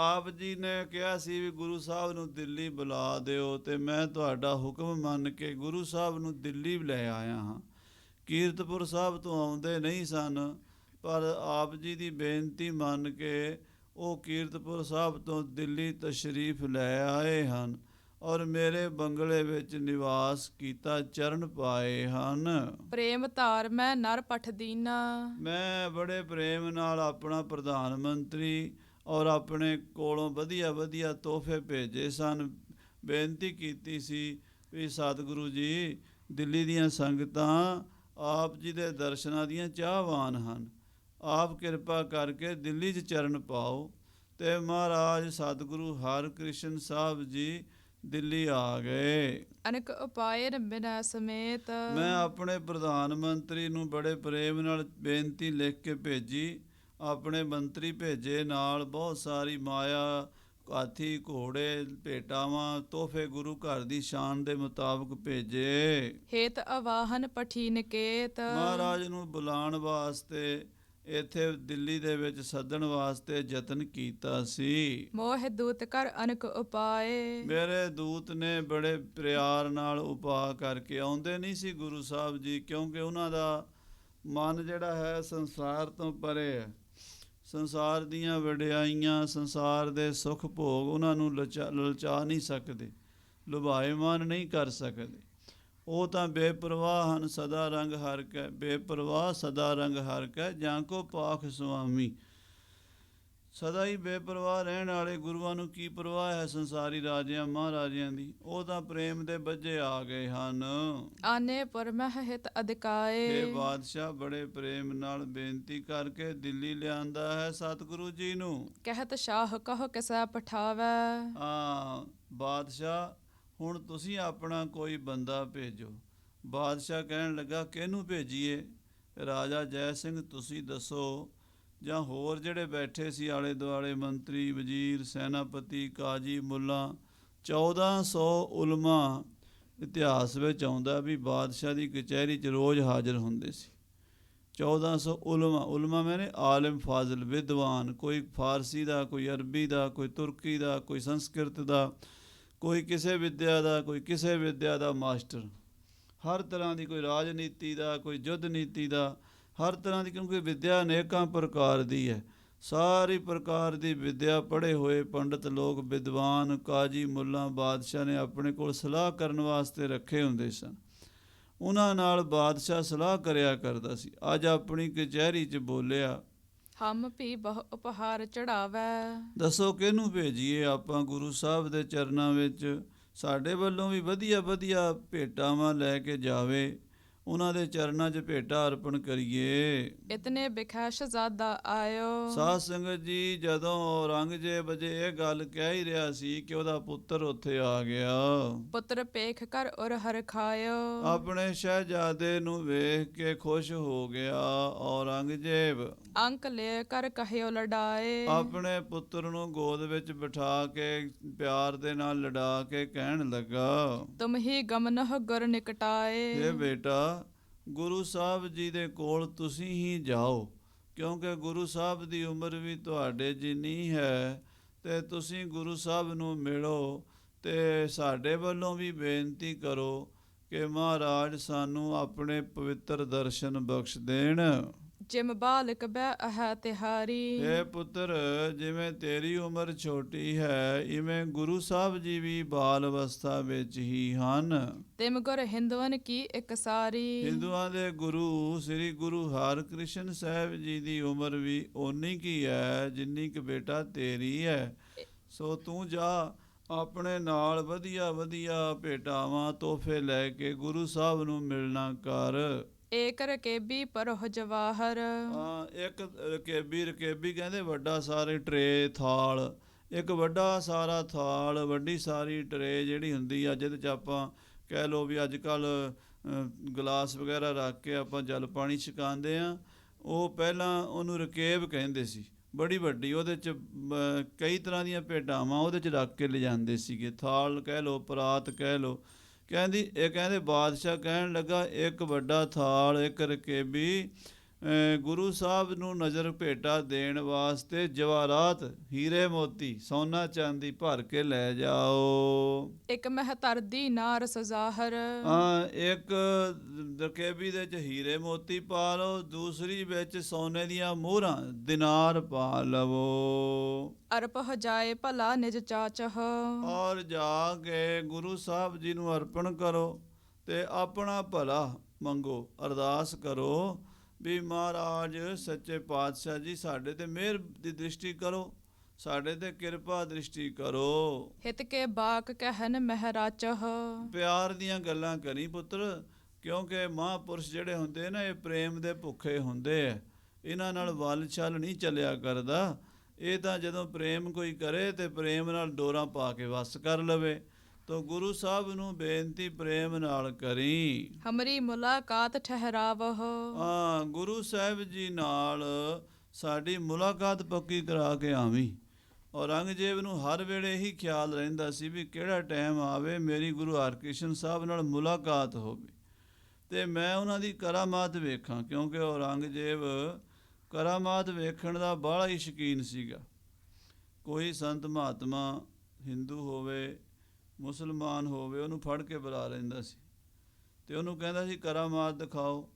ਆਪ ਜੀ ਨੇ ਕਿਹਾ ਸੀ ਵੀ ਗੁਰੂ ਸਾਹਿਬ ਨੂੰ ਦਿੱਲੀ ਬੁਲਾ ਦਿਓ ਤੇ ਮੈਂ ਤੁਹਾਡਾ ਹੁਕਮ ਮੰਨ ਕੇ ਗੁਰੂ ਸਾਹਿਬ ਨੂੰ ਦਿੱਲੀ ਲੈ ਆਇਆ ਹਾਂ। ਕੀਰਤਪੁਰ ਸਾਹਿਬ ਤੋਂ ਆਉਂਦੇ ਨਹੀਂ ਸਨ, ਪਰ ਆਪ ਜੀ ਦੀ ਬੇਨਤੀ ਮੰਨ ਕੇ ਉਹ ਕੀਰਤਪੁਰ ਸਾਹਿਬ ਤੋਂ ਦਿੱਲੀ ਤਸ਼ਰੀਫ ਲੈ ਆਏ ਹਨ ਔਰ ਮੇਰੇ ਬੰਗਲੇ ਵਿੱਚ ਨਿਵਾਸ ਕੀਤਾ, ਚਰਨ ਪਾਏ ਹਨ। ਪ੍ਰੇਮ ਧਾਰ ਮੈਂ ਨਰ ਪਠ ਦੀਨਾ ਮੈਂ ਬੜੇ ਪ੍ਰੇਮ ਨਾਲ ਆਪਣਾ ਪ੍ਰਧਾਨ ਮੰਤਰੀ ਔਰ ਆਪਣੇ ਕੋਲੋਂ ਵਧੀਆ ਵਧੀਆ ਤੋਹਫੇ ਭੇਜੇ ਸਨ। ਬੇਨਤੀ ਕੀਤੀ ਸੀ ਵੀ ਸਤਿਗੁਰੂ ਜੀ, ਦਿੱਲੀ ਦੀਆਂ ਸੰਗਤਾਂ ਆਪ ਜੀ ਦੇ ਦਰਸ਼ਨਾਂ ਦੀਆਂ ਚਾਹਵਾਨ ਹਨ, ਆਪ ਕਿਰਪਾ ਕਰਕੇ ਦਿੱਲੀ 'ਚ ਚਰਨ ਪਾਓ। ਤੇ ਮਹਾਰਾਜ ਸਤਿਗੁਰੂ ਹਰਿਕ੍ਰਿਸ਼ਨ ਸਾਹਿਬ ਜੀ ਦਿੱਲੀ ਆ ਗਏ। ਅਨਕ ਉਪਾਏ ਬਿਨਾ ਸਮੇਤ ਮੈਂ ਆਪਣੇ ਪ੍ਰਧਾਨ ਮੰਤਰੀ ਨੂੰ ਬੜੇ ਪ੍ਰੇਮ ਨਾਲ ਬੇਨਤੀ ਲਿਖ ਕੇ ਭੇਜੀ। ਆਪਣੇ ਮੰਤਰੀ ਭੇਜੇ, ਨਾਲ ਬਹੁਤ ਸਾਰੀ ਮਾਇਆ, ਹਾਥੀ ਘੋੜੇ, ਭੇਟਾਵਾਂ, ਤੋਹਫੇ ਗੁਰੂ ਘਰ ਦੀ ਸ਼ਾਨ ਦੇ ਮੁਤਾਬਕ ਭੇਜੇ। ਹੇਤ ਅਵਾਹਨ ਪਠੀ ਨਿਕੇਤ ਮਹਾਰਾਜ ਨੂੰ ਬੁਲਾਉਣ ਵਾਸਤੇ ਇੱਥੇ ਦਿੱਲੀ ਦੇ ਵਿੱਚ ਸੱਦਣ ਵਾਸਤੇ ਯਤਨ ਕੀਤਾ ਸੀ। ਮੋਹ ਦੂਤ ਕਰ ਅਨਕ ਉਪਾਏ ਮੇਰੇ ਦੂਤ ਨੇ ਬੜੇ ਪਿਆਰ ਨਾਲ ਉਪਾਅ ਕਰਕੇ ਆਉਂਦੇ ਨਹੀਂ ਸੀ ਗੁਰੂ ਸਾਹਿਬ ਜੀ, ਕਿਉਂਕਿ ਉਹਨਾਂ ਦਾ ਮਨ ਜਿਹੜਾ ਹੈ ਸੰਸਾਰ ਤੋਂ ਪਰੇ ਹੈ। ਸੰਸਾਰ ਦੀਆਂ ਵਡਿਆਈਆਂ, ਸੰਸਾਰ ਦੇ ਸੁੱਖ ਭੋਗ ਉਹਨਾਂ ਨੂੰ ਲਲਚਾ ਨਹੀਂ ਸਕਦੇ, ਲੁਭਾਏਮਾਨ ਨਹੀਂ ਕਰ ਸਕਦੇ। ਉਹ ਤਾਂ ਬੇਪਰਵਾਹ ਹਨ, ਸਦਾ ਰੰਗ ਹਰ ਕੈ ਬੇਪਰਵਾਹ, ਸਦਾ ਰੰਗ ਹਰ ਕੈ ਜਾਂ ਕੋ ਪਾਖ ਸੁਆਮੀ। ਸਦਾ ਹੀ ਬੇਪਰਵਾਹ ਰਹਿਣ ਵਾਲੇ ਗੁਰੂਆਂ ਨੂੰ ਕੀ ਪਰਵਾਹ ਹੈ ਸੰਸਾਰੀ ਰਾਜਿਆਂ ਮਹਾਰਾਜਿਆਂ ਦੀ। ਉਹ ਤਾਂ ਪ੍ਰੇਮ ਦੇ ਬੱਝੇ ਆ ਗਏ ਹਨ। ਆਨੇ ਪਰ ਮਹਿ ਹਿਤ ਅਧਿਕਾਏ ਇਹ ਬਾਦਸ਼ਾਹ ਬੜੇ ਪ੍ਰੇਮ ਨਾਲ ਬੇਨਤੀ ਕਰਕੇ ਦਿੱਲੀ ਲਿਆਂਦਾ ਹੈ ਸਤਿਗੁਰੂ ਜੀ ਨੂੰ। ਕਹਿਤ ਸ਼ਾਹ ਕਹ ਕਿਸੈ ਪਠਾਵੈ ਹਾਂ ਬਾਦਸ਼ਾਹ, ਹੁਣ ਤੁਸੀਂ ਆਪਣਾ ਕੋਈ ਬੰਦਾ ਭੇਜੋ। ਬਾਦਸ਼ਾਹ ਕਹਿਣ ਲੱਗਾ, ਕਿਹਨੂੰ ਭੇਜੀਏ? ਰਾਜਾ ਜੈ ਸਿੰਘ ਤੁਸੀਂ ਦੱਸੋ, ਜਾਂ ਹੋਰ ਜਿਹੜੇ ਬੈਠੇ ਸੀ ਆਲੇ ਦੁਆਲੇ ਮੰਤਰੀ, ਵਜ਼ੀਰ, ਸੈਨਾਪਤੀ, ਕਾਜੀ, ਮੁੱਲਾ, 1400 ਉਲਮਾ ਇਤਿਹਾਸ ਵਿੱਚ ਆਉਂਦਾ ਵੀ ਬਾਦਸ਼ਾਹ ਦੀ ਕਚਹਿਰੀ 'ਚ ਰੋਜ਼ ਹਾਜ਼ਰ ਹੁੰਦੇ ਸੀ। 1400 ਉਲਮਾ ਮੈਨੇ ਆਲਿਮ ਫਾਜ਼ਿਲ ਵਿਦਵਾਨ, ਕੋਈ ਫਾਰਸੀ ਦਾ, ਕੋਈ ਅਰਬੀ ਦਾ, ਕੋਈ ਤੁਰਕੀ ਦਾ, ਕੋਈ ਸੰਸਕ੍ਰਿਤ ਦਾ, ਕੋਈ ਕਿਸੇ ਵਿੱਦਿਆ ਦਾ, ਕੋਈ ਕਿਸੇ ਵਿੱਦਿਆ ਦਾ ਮਾਸਟਰ, ਹਰ ਤਰ੍ਹਾਂ ਦੀ, ਕੋਈ ਰਾਜਨੀਤੀ ਦਾ, ਕੋਈ ਯੁੱਧ ਨੀਤੀ ਦਾ, ਹਰ ਤਰ੍ਹਾਂ ਦੀ, ਕਿਉਂਕਿ ਵਿੱਦਿਆ ਅਨੇਕਾਂ ਪ੍ਰਕਾਰ ਦੀ ਹੈ। ਸਾਰੀ ਪ੍ਰਕਾਰ ਦੀ ਵਿੱਦਿਆ ਪੜ੍ਹੇ ਹੋਏ ਪੰਡਤ ਲੋਕ, ਵਿਦਵਾਨ, ਕਾਜੀ, ਮੁੱਲਾ ਬਾਦਸ਼ਾਹ ਨੇ ਆਪਣੇ ਕੋਲ ਸਲਾਹ ਕਰਨ ਵਾਸਤੇ ਰੱਖੇ ਹੁੰਦੇ ਸਨ। ਉਹਨਾਂ ਨਾਲ ਬਾਦਸ਼ਾਹ ਸਲਾਹ ਕਰਿਆ ਕਰਦਾ ਸੀ। ਅੱਜ ਆਪਣੀ ਕਚਹਿਰੀ 'ਚ ਬੋਲਿਆ, ਹਮ ਭੀ ਬਹੁ ਉਪਹਾਰ ਚੜਾਵੈ ਦੱਸੋ ਕਿਹਨੂੰ ਭੇਜੀਏ ਆਪਾਂ ਗੁਰੂ ਸਾਹਿਬ ਦੇ ਚਰਨਾਂ ਵਿੱਚ? ਸਾਡੇ ਵੱਲੋਂ ਵੀ ਵਧੀਆ ਵਧੀਆ ਭੇਟਾਵਾਂ ਲੈ ਕੇ ਜਾਵੇ, ਉਹਨਾਂ ਦੇ ਚਰਨਾਂ 'ਚ ਭੇਟਾ ਅਰਪਣ ਕਰੀਏ। ਇਤਨੇ ਬਿਖੈ ਸ਼ਹਜ਼ਾਦਾ ਆਇਓ। ਸਾਧ ਸੰਗਤ ਜੀ, ਜਦੋਂ ਔਰੰਗਜ਼ੇਬ ਅਜੇ ਇਹ ਗੱਲ ਕਹਿ ਹੀ ਰਿਹਾ ਸੀ ਕਿ ਉਹਦਾ ਪੁੱਤਰ ਉੱਥੇ ਆ ਗਿਆ। ਪੁੱਤਰ ਪੇਖ ਕਰ ਉਰ ਹਰ ਖਾਇਓ। ਆਪਣੇ ਸ਼ਹਿਜ਼ਾਦੇ ਨੂੰ ਵੇਖ ਕੇ ਖੁਸ਼ ਹੋ ਗਿਆ ਔਰੰਗਜ਼ੇਬ। ਅੰਕ ਲੈ ਕਰ ਕਹਿਓ ਲੜਾਏ। ਆਪਣੇ ਪੁੱਤਰ ਨੂੰ ਗੋਦ ਵਿੱਚ ਬਿਠਾ ਕੇ ਪਿਆਰ ਦੇ ਨਾਲ ਲੜਾ ਕੇ ਕਹਿਣ ਲੱਗਾ, ਤੁਮ ਹੀ ਗਮਨਹ ਗੁਰ ਨਿਕਟਾਏ। ਇਹ ਬੇਟਾ, ਗੁਰੂ ਸਾਹਿਬ ਜੀ ਦੇ ਕੋਲ ਤੁਸੀਂ ਹੀ ਜਾਓ, ਕਿਉਂਕਿ ਗੁਰੂ ਸਾਹਿਬ ਦੀ ਉਮਰ ਵੀ ਤੁਹਾਡੇ ਜਿੰਨੀ ਹੈ, ਤੇ ਤੁਸੀਂ ਗੁਰੂ ਸਾਹਿਬ ਨੂੰ ਮਿਲੋ ਤੇ ਸਾਡੇ ਵੱਲੋਂ ਵੀ ਬੇਨਤੀ ਕਰੋ ਕਿ ਮਹਾਰਾਜ ਸਾਨੂੰ ਆਪਣੇ ਪਵਿੱਤਰ ਦਰਸ਼ਨ ਬਖਸ਼ ਦੇਣ। ਜਿਮ ਬਾਲਕ ਬੈ ਅਹੈ ਤਿਹਾਰੀ। ਇਹ ਪੁੱਤਰ, ਜਿਵੇਂ ਤੇਰੀ ਉਮਰ ਛੋਟੀ ਹੈ, ਇਵੇਂ ਗੁਰੂ ਸਾਹਿਬ ਜੀ ਵੀ ਬਾਲ ਅਵਸਥਾ ਵਿੱਚ ਹੀ ਹਨ। ਤਿਮ ਗੁਰ ਹਿੰਦੂਆਂ ਕੀ ਇੱਕ ਸਾਰੀ। ਹਿੰਦੂਆਂ ਦੇ ਗੁਰੂ ਸ੍ਰੀ ਗੁਰੂ ਹਰਿਕ੍ਰਿਸ਼ਨ ਸਾਹਿਬ ਜੀ ਦੀ ਉਮਰ ਵੀ ਓਨੀ ਕੀ ਹੈ ਜਿੰਨੀ ਕਿ ਬੇਟਾ ਤੇਰੀ ਹੈ। ਸੋ ਤੂੰ ਜਾ, ਆਪਣੇ ਨਾਲ ਵਧੀਆ ਵਧੀਆ ਭੇਟਾਵਾਂ ਤੋਹਫੇ ਲੈ ਕੇ ਗੁਰੂ ਸਾਹਿਬ ਨੂੰ ਮਿਲਣਾ ਕਰ। ਏਕ ਰਕੇਬੀ ਪਰੋਹ ਜਵਾਹਰ। ਇੱਕ ਰਕੇਬੀ ਕਹਿੰਦੇ ਵੱਡਾ ਸਾਰੇ ਟਰੇ ਥਾਲ, ਇੱਕ ਵੱਡਾ ਸਾਰਾ ਥਾਲ, ਵੱਡੀ ਸਾਰੀ ਟਰੇ ਜਿਹੜੀ ਹੁੰਦੀ ਆ, ਜਿਹਦੇ 'ਚ ਆਪਾਂ ਕਹਿ ਲਓ ਵੀ ਅੱਜ ਕੱਲ੍ਹ ਗਲਾਸ ਵਗੈਰਾ ਰੱਖ ਕੇ ਆਪਾਂ ਜਲ ਪਾਣੀ ਛਕਾਉਂਦੇ ਹਾਂ, ਉਹ ਪਹਿਲਾਂ ਉਹਨੂੰ ਰਕੇਬ ਕਹਿੰਦੇ ਸੀ। ਬੜੀ ਵੱਡੀ, ਉਹਦੇ 'ਚ ਕਈ ਤਰ੍ਹਾਂ ਦੀਆਂ ਭੇਟਾਵਾਂ ਉਹਦੇ 'ਚ ਰੱਖ ਕੇ ਲਿਜਾਂਦੇ ਸੀਗੇ। ਥਾਲ ਕਹਿ ਲਓ, ਪਰਾਤ ਕਹਿ ਲਓ। ਕਹਿੰਦੇ ਬਾਦਸ਼ਾਹ ਕਹਿਣ ਲੱਗਾ, ਇੱਕ ਵੱਡਾ ਥਾਲ, ਇੱਕ ਰਕੇਬੀ ਗੁਰੂ ਸਾਹਿਬ ਨੂੰ ਨਜ਼ਰ ਭੇਟਾ ਦੇਣ ਵਾਸਤੇ ਜਵਾਹਰਾਤ, ਹੀਰੇ ਮੋਤੀ, ਸੋਨਾ ਚਾਂਦੀ ਭਰ ਕੇ ਲੈ ਜਾਓ। ਇੱਕ ਮਹਿ ਧਰਦੀ ਨਾਰ ਸਜ਼ਾਹਰ। ਇੱਕ ਰਕੇਬੀ ਦੇ 'ਚ ਹੀਰੇ ਮੋਤੀ ਪਾ ਲਓ, ਦੂਸਰੀ ਵਿੱਚ ਸੋਨੇ ਦੀਆਂ ਮੋਹਰਾਂ ਦਿਨਾਰ ਪਾ ਲਵੋ। ਅਰਪਹ ਜਾਏ ਭਲਾ ਨਿਜ ਚਾਚਹ। ਔਰ ਜਾ ਕੇ ਗੁਰੂ ਸਾਹਿਬ ਜੀ ਨੂੰ ਅਰਪਣ ਕਰੋ ਤੇ ਆਪਣਾ ਭਲਾ ਮੰਗੋ, ਅਰਦਾਸ ਕਰੋ ਵੀ ਮਹਾਰਾਜ ਸੱਚੇ ਪਾਤਸ਼ਾਹ ਜੀ, ਸਾਡੇ ਤੇ ਮਿਹਰ ਦੀ ਦ੍ਰਿਸ਼ਟੀ ਕਰੋ, ਸਾਡੇ ਤੇ ਕਿਰਪਾ ਦ੍ਰਿਸ਼ਟੀ ਕਰੋ। ਹਿਤ ਕੇ ਬਾਕ ਕਹਿਨ ਮਹਿਰਾਚਹ। ਪਿਆਰ ਦੀਆਂ ਗੱਲਾਂ ਕਰੀ ਪੁੱਤਰ, ਕਿਉਂਕਿ ਮਹਾਂਪੁਰਸ਼ ਜਿਹੜੇ ਹੁੰਦੇ ਨਾ, ਇਹ ਪ੍ਰੇਮ ਦੇ ਭੁੱਖੇ ਹੁੰਦੇ ਆ। ਇਹਨਾਂ ਨਾਲ ਵੱਲ ਛਲ ਨਹੀਂ ਚੱਲਿਆ ਕਰਦਾ। ਇਹ ਤਾਂ ਜਦੋਂ ਪ੍ਰੇਮ ਕੋਈ ਕਰੇ ਤੇ ਪ੍ਰੇਮ ਨਾਲ ਡੋਰਾਂ ਪਾ ਕੇ ਵਸ ਕਰ ਲਵੇ। ਤੋ ਗੁਰੂ ਸਾਹਿਬ ਨੂੰ ਬੇਨਤੀ ਪ੍ਰੇਮ ਨਾਲ ਕਰੀ। ਹਮਰੀ ਮੁਲਾਕਾਤ ਠਹਿਰਾਵਹ। ਗੁਰੂ ਸਾਹਿਬ ਜੀ ਨਾਲ ਸਾਡੀ ਮੁਲਾਕਾਤ ਪੱਕੀ ਕਰਾ ਕੇ ਆਵੀਂ। ਔਰੰਗਜ਼ੇਬ ਨੂੰ ਹਰ ਵੇਲੇ ਹੀ ਖਿਆਲ ਰਹਿੰਦਾ ਸੀ ਵੀ ਕਿਹੜਾ ਟਾਈਮ ਆਵੇ ਮੇਰੀ ਗੁਰੂ ਹਰਿਕ੍ਰਿਸ਼ਨ ਸਾਹਿਬ ਨਾਲ ਮੁਲਾਕਾਤ ਹੋਵੇ ਤੇ ਮੈਂ ਉਹਨਾਂ ਦੀ ਕਰਾਮਾਤ ਵੇਖਾਂ, ਕਿਉਂਕਿ ਔਰੰਗਜ਼ੇਬ ਕਰਾਮਾਤ ਵੇਖਣ ਦਾ ਬਾਹਲਾ ਹੀ ਸ਼ੌਕੀਨ ਸੀਗਾ। ਕੋਈ ਸੰਤ ਮਹਾਤਮਾ, ਹਿੰਦੂ ਹੋਵੇ ਮੁਸਲਮਾਨ ਹੋਵੇ, ਉਹਨੂੰ ਫੜ ਕੇ ਬੁਲਾ ਲੈਂਦਾ ਸੀ ਤੇ ਉਹਨੂੰ ਕਹਿੰਦਾ ਸੀ ਕਰਾਮਾਤ ਦਿਖਾਓ।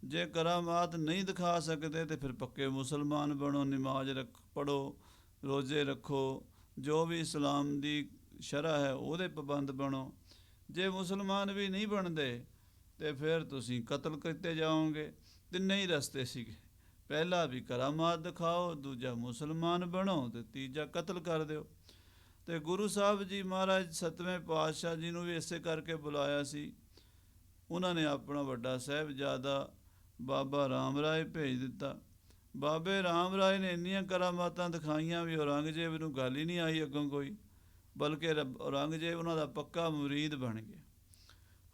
ਜੇ ਕਰਾਮਾਤ ਨਹੀਂ ਦਿਖਾ ਸਕਦੇ ਤੇ ਫਿਰ ਪੱਕੇ ਮੁਸਲਮਾਨ ਬਣੋ, ਨਮਾਜ਼ ਪੜ੍ਹੋ, ਰੋਜ਼ੇ ਰੱਖੋ, ਜੋ ਵੀ ਇਸਲਾਮ ਦੀ ਸ਼ਰ੍ਹਾ ਹੈ ਉਹਦੇ ਪਾਬੰਦ ਬਣੋ। ਜੇ ਮੁਸਲਮਾਨ ਵੀ ਨਹੀਂ ਬਣਦੇ ਤੇ ਫਿਰ ਤੁਸੀਂ ਕਤਲ ਕੀਤੇ ਜਾਓਗੇ। ਤਿੰਨੇ ਹੀ ਰਸਤੇ ਸੀਗੇ, ਪਹਿਲਾ ਵੀ ਕਰਾਮਾਤ ਦਿਖਾਓ, ਦੂਜਾ ਮੁਸਲਮਾਨ ਬਣੋ ਤੇ ਤੀਜਾ ਕਤਲ ਕਰ ਦਿਓ। ਤੇ ਗੁਰੂ ਸਾਹਿਬ ਜੀ ਮਹਾਰਾਜ ਸੱਤਵੇਂ ਪਾਤਸ਼ਾਹ ਜੀ ਨੂੰ ਵੀ ਇਸੇ ਕਰਕੇ ਬੁਲਾਇਆ ਸੀ। ਉਹਨਾਂ ਨੇ ਆਪਣਾ ਵੱਡਾ ਸਾਹਿਬਜ਼ਾਦਾ ਬਾਬਾ ਰਾਮ ਰਾਏ ਭੇਜ ਦਿੱਤਾ। ਬਾਬੇ ਰਾਮ ਰਾਏ ਨੇ ਇੰਨੀਆਂ ਕਰਾਮਾਤਾਂ ਦਿਖਾਈਆਂ ਵੀ ਔਰੰਗਜ਼ੇਬ ਨੂੰ ਗੱਲ ਹੀ ਨਹੀਂ ਆਈ ਅੱਗੋਂ ਕੋਈ, ਬਲਕਿ ਔਰੰਗਜ਼ੇਬ ਉਹਨਾਂ ਦਾ ਪੱਕਾ ਮੁਰੀਦ ਬਣ ਗਿਆ।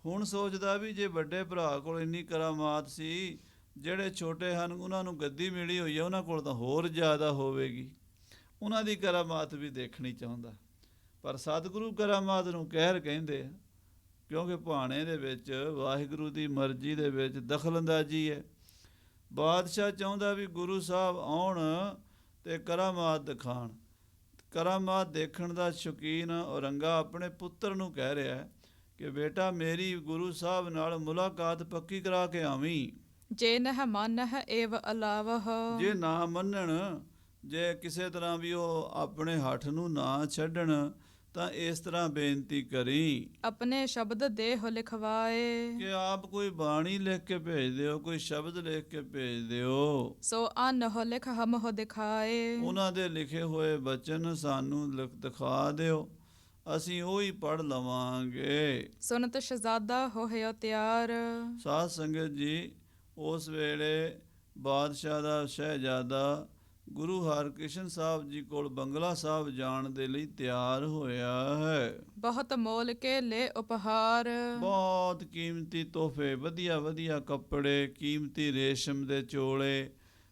ਹੁਣ ਸੋਚਦਾ ਵੀ ਜੇ ਵੱਡੇ ਭਰਾ ਕੋਲ ਇੰਨੀ ਕਰਾਮਾਤ ਸੀ, ਜਿਹੜੇ ਛੋਟੇ ਹਨ ਉਹਨਾਂ ਨੂੰ ਗੱਦੀ ਮਿਲੀ ਹੋਈ ਹੈ, ਉਹਨਾਂ ਕੋਲ ਤਾਂ ਹੋਰ ਜ਼ਿਆਦਾ ਹੋਵੇਗੀ। ਉਹਨਾਂ ਦੀ ਕਰਾਮਾਤ ਵੀ ਦੇਖਣੀ ਚਾਹੁੰਦਾ, ਪਰ ਸਤਿਗੁਰੂ ਕਰਾਮਾਤ ਨੂੰ ਕਹਿਰ ਕਹਿੰਦੇ ਆ, ਕਿਉਂਕਿ ਭਾਣੇ ਦੇ ਵਿੱਚ ਵਾਹਿਗੁਰੂ ਦੀ ਮਰਜ਼ੀ ਦੇ ਵਿੱਚ ਦਖਲਅੰਦਾਜ਼ੀ ਹੈ। ਬਾਦਸ਼ਾਹ ਚਾਹੁੰਦਾ ਵੀ ਗੁਰੂ ਸਾਹਿਬ ਆਉਣ ਤੇ ਕਰਾਮਾਤ ਦਿਖਾਣ। ਕਰਾਮਾਤ ਦੇਖਣ ਦਾ ਸ਼ੌਕੀਨ ਔਰੰਗਾ ਆਪਣੇ ਪੁੱਤਰ ਨੂੰ ਕਹਿ ਰਿਹਾ ਕਿ ਬੇਟਾ, ਮੇਰੀ ਗੁਰੂ ਸਾਹਿਬ ਨਾਲ ਮੁਲਾਕਾਤ ਪੱਕੀ ਕਰਾ ਕੇ ਆਵੀਂ। ਜੇ ਨਹ ਮਾਨਹ ਏਵ ਅਲਾਵਹ। ਜੇ ਨਾ ਮੰਨਣ, ਜੇ ਕਿਸੇ ਤਰ੍ਹਾਂ ਵੀ ਉਹ ਆਪਣੇ ਹੱਠ ਨੂੰ ਨਾ ਛੱਡਣ, ਤਾਂ ਇਸ ਤਰ੍ਹਾਂ ਬੇਨਤੀ ਕਰੀ। ਆਪਣੇ ਸ਼ਬਦ ਦੇਹ ਲਿਖਵਾਏ। ਕਿ ਆਪ ਕੋਈ ਬਾਣੀ ਲਿਖ ਕੇ ਭੇਜ ਦਿਓ, ਕੋਈ ਸ਼ਬਦ ਲਿਖ ਕੇ ਭੇਜ ਦਿਓ। ਸੋ ਅਨਹੁ ਲਿਖ ਹਮਹੁ ਦਿਖਾਏ। ਉਹਨਾਂ ਦੇ ਲਿਖੇ ਹੋਏ ਬਚਨ ਸਾਨੂੰ ਦਿਖਾ ਦਿਓ, ਅਸੀਂ ਉਹੀ ਪੜ੍ਹ ਲਵਾਂਗੇ। ਸੁਨਤ ਸ਼ਹਜ਼ਾਦਾ ਹੋਇਓ ਤਿਆਰ। ਸਾਧ ਸੰਗਤ ਜੀ, ਉਸ ਵੇਲੇ ਬਾਦਸ਼ਾਹ ਦਾ ਸ਼ਹਿਜ਼ਾਦਾ ਗੁਰੂ ਹਰਕ੍ਰਿਸ਼ਨ ਸਾਹਿਬ ਜੀ ਕੋਲ ਬੰਗਲਾ ਸਾਹਿਬ ਜਾਣ ਦੇ ਲਈ ਤਿਆਰ ਹੋਇਆ ਹੈ। ਬਹੁਤ ਮੋਲ ਕੇ ਲੈ ਉਪਹਾਰ। ਬਹੁਤ ਕੀਮਤੀ ਤੋਹਫੇ, ਵਧੀਆ ਵਧੀਆ ਕੱਪੜੇ, ਕੀਮਤੀ ਰੇਸ਼ਮ ਦੇ ਚੋਲੇ,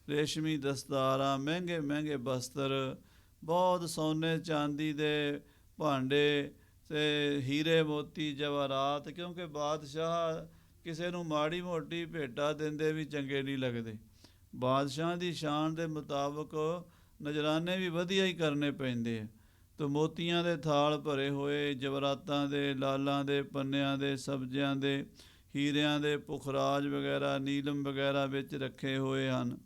ਰੇਸ਼ਮੀ ਦਸਤਾਰਾਂ, ਮਹਿੰਗੇ ਮਹਿੰਗੇ ਬਸਤਰ, ਬਹੁਤ ਸੋਨੇ ਚਾਂਦੀ ਦੇ ਭਾਂਡੇ ਤੇ ਹੀਰੇ ਮੋਤੀ ਜਵਾਹਰਾਤ, ਕਿਉਂਕਿ ਬਾਦਸ਼ਾਹ ਕਿਸੇ ਨੂੰ ਮਾੜੀ ਮੋਟੀ ਭੇਟਾ ਦਿੰਦੇ ਵੀ ਚੰਗੇ ਨਹੀਂ ਲੱਗਦੇ। ਬਾਦਸ਼ਾਹ ਦੀ ਸ਼ਾਨ ਦੇ ਮੁਤਾਬਕ ਨਜ਼ਰਾਨੇ ਵੀ ਵਧੀਆ ਹੀ ਕਰਨੇ ਪੈਂਦੇ ਆ। ਤੇ ਮੋਤੀਆਂ ਦੇ ਥਾਲ ਭਰੇ ਹੋਏ, ਜਵਾਹਰਾਤਾਂ ਦੇ, ਲਾਲਾਂ ਦੇ ਪੰਨਿਆਂ ਦੇ, ਸਬਜ਼ਿਆਂ ਦੇ, ਹੀਰਿਆਂ ਦੇ ਪੁਖਰਾਜ ਵਗੈਰਾ, ਨੀਲਮ ਵਗੈਰਾ ਵਿੱਚ ਰੱਖੇ ਹੋਏ ਹਨ।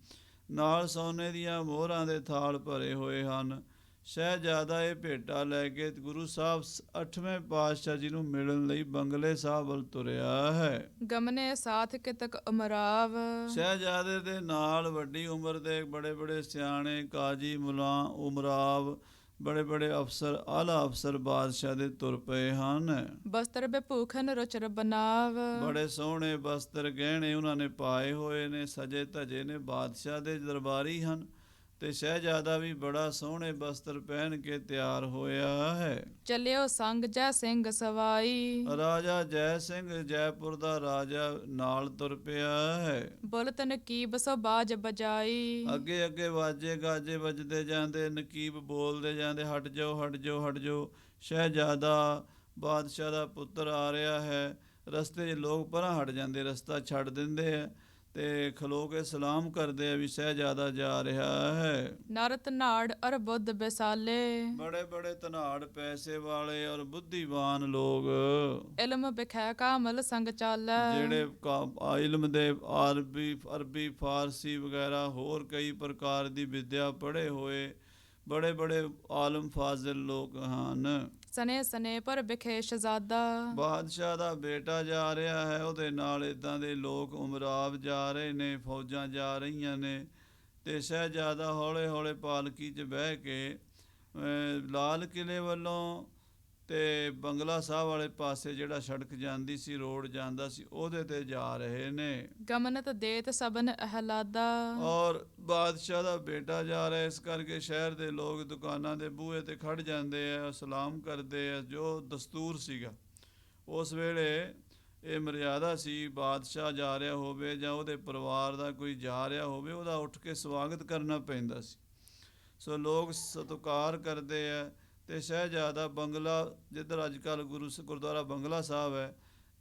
ਨਾਲ ਸੋਨੇ ਦੀਆਂ ਮੋਹਰਾਂ ਦੇ ਥਾਲ ਭਰੇ ਹੋਏ ਹਨ। ਸ਼ਹਿਜ਼ਾਦਾ ਇਹ ਭੇਟਾ ਲੈ ਕੇ ਗੁਰੂ ਸਾਹਿਬ 8ਵੇਂ ਪਾਤਸ਼ਾਹ ਜੀ ਨੂੰ ਮਿਲਣ ਲਈ ਬੰਗਲੇ ਸਾਹਿਬ ਵੱਲ ਤੁਰਿਆ ਹੈ। ਗਮਨੇ ਸਾਥ ਕਿਤਕ ਉਮਰਾਵ। ਸ਼ਹਿਜ਼ਾਦੇ ਦੇ ਨਾਲ ਵੱਡੀ ਉਮਰ ਦੇ ਬੜੇ ਬੜੇ ਸਿਆਣੇ, ਕਾਜੀ, ਮੁਲਾ, ਉਮਰਾਵ, ਬੜੇ ਬੜੇ ਅਫਸਰ, ਆਲਾ ਅਫਸਰ ਬਾਦਸ਼ਾਹ ਦੇ ਤੁਰ ਪਏ ਹਨ। ਬਸਤਰ ਬਭੂਖਨ ਰੁਚਰ ਬਨਾਵ। ਬੜੇ ਸੋਹਣੇ ਬਸਤਰ ਗਹਿਣੇ ਉਹਨਾਂ ਨੇ ਪਾਏ ਹੋਏ ਨੇ, ਸਜੇ ਧਜੇ ਨੇ, ਬਾਦਸ਼ਾਹ ਦੇ ਦਰਬਾਰੀ ਹਨ। ਤੇ ਸ਼ਹਿਜ਼ਾਦਾ ਵੀ ਬੜਾ ਸੋਹਣੇ ਬਸਤਰ ਪਹਿਨ ਕੇ ਤਿਆਰ ਹੋਇਆ ਹੈ। ਚੱਲਿਓ ਸੰਗ ਜੈ ਸਿੰਘ ਸਵਾਈ। ਰਾਜਾ ਜੈ ਸਿੰਘ ਜੈਪੁਰ ਦਾ ਰਾਜਾ ਨਾਲ ਤੁਰ ਪਿਆ ਹੈ। ਬੁਲਤ ਨਕੀਬ ਸੋ ਬਾਜ ਬਜਾਈ। ਅੱਗੇ ਅੱਗੇ ਵਾਜੇ ਗਾਜੇ ਵੱਜਦੇ ਜਾਂਦੇ, ਨਕੀਬ ਬੋਲਦੇ ਜਾਂਦੇ, ਹਟ ਜਾਓ ਹਟ ਜਾਓ ਹਟ ਜਾਓ। ਸ਼ਹਿਜ਼ਾਦਾ ਬਾਦਸ਼ਾਹ ਦਾ ਪੁੱਤਰ ਆ ਰਿਹਾ ਹੈ। ਰਸਤੇ 'ਚ ਲੋਕ ਪਰਾਂ ਹਟ ਜਾਂਦੇ, ਰਸਤਾ ਛੱਡ ਦਿੰਦੇ ਆ ਤੇ ਖਲੋ ਕੇ ਸਲਾਮ ਕਰਦੇ ਆ ਵੀ ਸ਼ਹਿਜ਼ਾਦਾ ਜਾ ਰਿਹਾ ਹੈ। ਨਰਤ ਨਾੜ ਅਰ ਬੁੱਧ ਬਿਸਾਲੇ। ਬੜੇ ਬੜੇ ਧਨਾੜ, ਪੈਸੇ ਵਾਲੇ ਔਰ ਬੁੱਧੀਵਾਨ ਲੋਕ, ਇਲਮ ਬਿਖੈ ਕਾਮਲ ਸੰਗ ਚਾਲੈ। ਜਿਹੜੇ ਇਲਮ ਦੇ ਅਰਬੀ ਫਾਰਸੀ ਵਗੈਰਾ ਹੋਰ ਕਈ ਪ੍ਰਕਾਰ ਦੀ ਵਿਦਿਆ ਪੜ੍ਹੇ ਹੋਏ ਬੜੇ ਬੜੇ ਆਲਮ ਫਾਜ਼ਿਲ ਲੋਕ ਹਨ। ਸਨੇ ਸਨੇ ਪਰ ਬਿਖੇ ਸ਼ਹਜ਼ਾਦਾ। ਬਾਦਸ਼ਾਹ ਦਾ ਬੇਟਾ ਜਾ ਰਿਹਾ ਹੈ, ਉਹਦੇ ਨਾਲ ਇਦਾਂ ਦੇ ਲੋਕ ਉਮਰਾਵ ਜਾ ਰਹੇ ਨੇ, ਫੌਜਾਂ ਜਾ ਰਹੀਆਂ ਨੇ। ਤੇ ਸ਼ਹਿਜ਼ਾਦਾ ਹੌਲੇ ਹੌਲੇ ਪਾਲਕੀ 'ਚ ਬਹਿ ਕੇ ਲਾਲ ਕਿਲੇ ਵੱਲੋਂ ਤੇ ਬੰਗਲਾ ਸਾਹਿਬ ਵਾਲੇ ਪਾਸੇ ਜਿਹੜਾ ਸੜਕ ਜਾਂਦੀ ਸੀ, ਰੋਡ ਜਾਂਦਾ ਸੀ, ਉਹਦੇ ਤੇ ਜਾ ਰਹੇ ਨੇ। ਗਮਨਤ ਦੇਤ ਸਬਨ ਅਹਲਾਦਾ। ਔਰ ਬਾਦਸ਼ਾਹ ਦਾ ਬੇਟਾ ਜਾ ਰਿਹਾ, ਇਸ ਕਰਕੇ ਸ਼ਹਿਰ ਦੇ ਲੋਕ ਦੁਕਾਨਾਂ ਦੇ ਬੂਹੇ ਤੇ ਖੜ ਜਾਂਦੇ ਆ, ਸਲਾਮ ਕਰਦੇ ਆ, ਜੋ ਦਸਤੂਰ ਸੀਗਾ ਉਸ ਵੇਲੇ। ਇਹ ਮਰਿਆਦਾ ਸੀ, ਬਾਦਸ਼ਾਹ ਜਾ ਰਿਹਾ ਹੋਵੇ ਜਾਂ ਉਹਦੇ ਪਰਿਵਾਰ ਦਾ ਕੋਈ ਜਾ ਰਿਹਾ ਹੋਵੇ, ਉਹਦਾ ਉੱਠ ਕੇ ਸਵਾਗਤ ਕਰਨਾ ਪੈਂਦਾ ਸੀ। ਸੋ ਲੋਕ ਸਤਿਕਾਰ ਕਰਦੇ ਆ। ਤੇ ਸ਼ਹਿਜ਼ਾਦਾ ਬੰਗਲਾ, ਜਿੱਧਰ ਅੱਜ ਕੱਲ੍ਹ ਗੁਰਦੁਆਰਾ ਬੰਗਲਾ ਸਾਹਿਬ ਹੈ,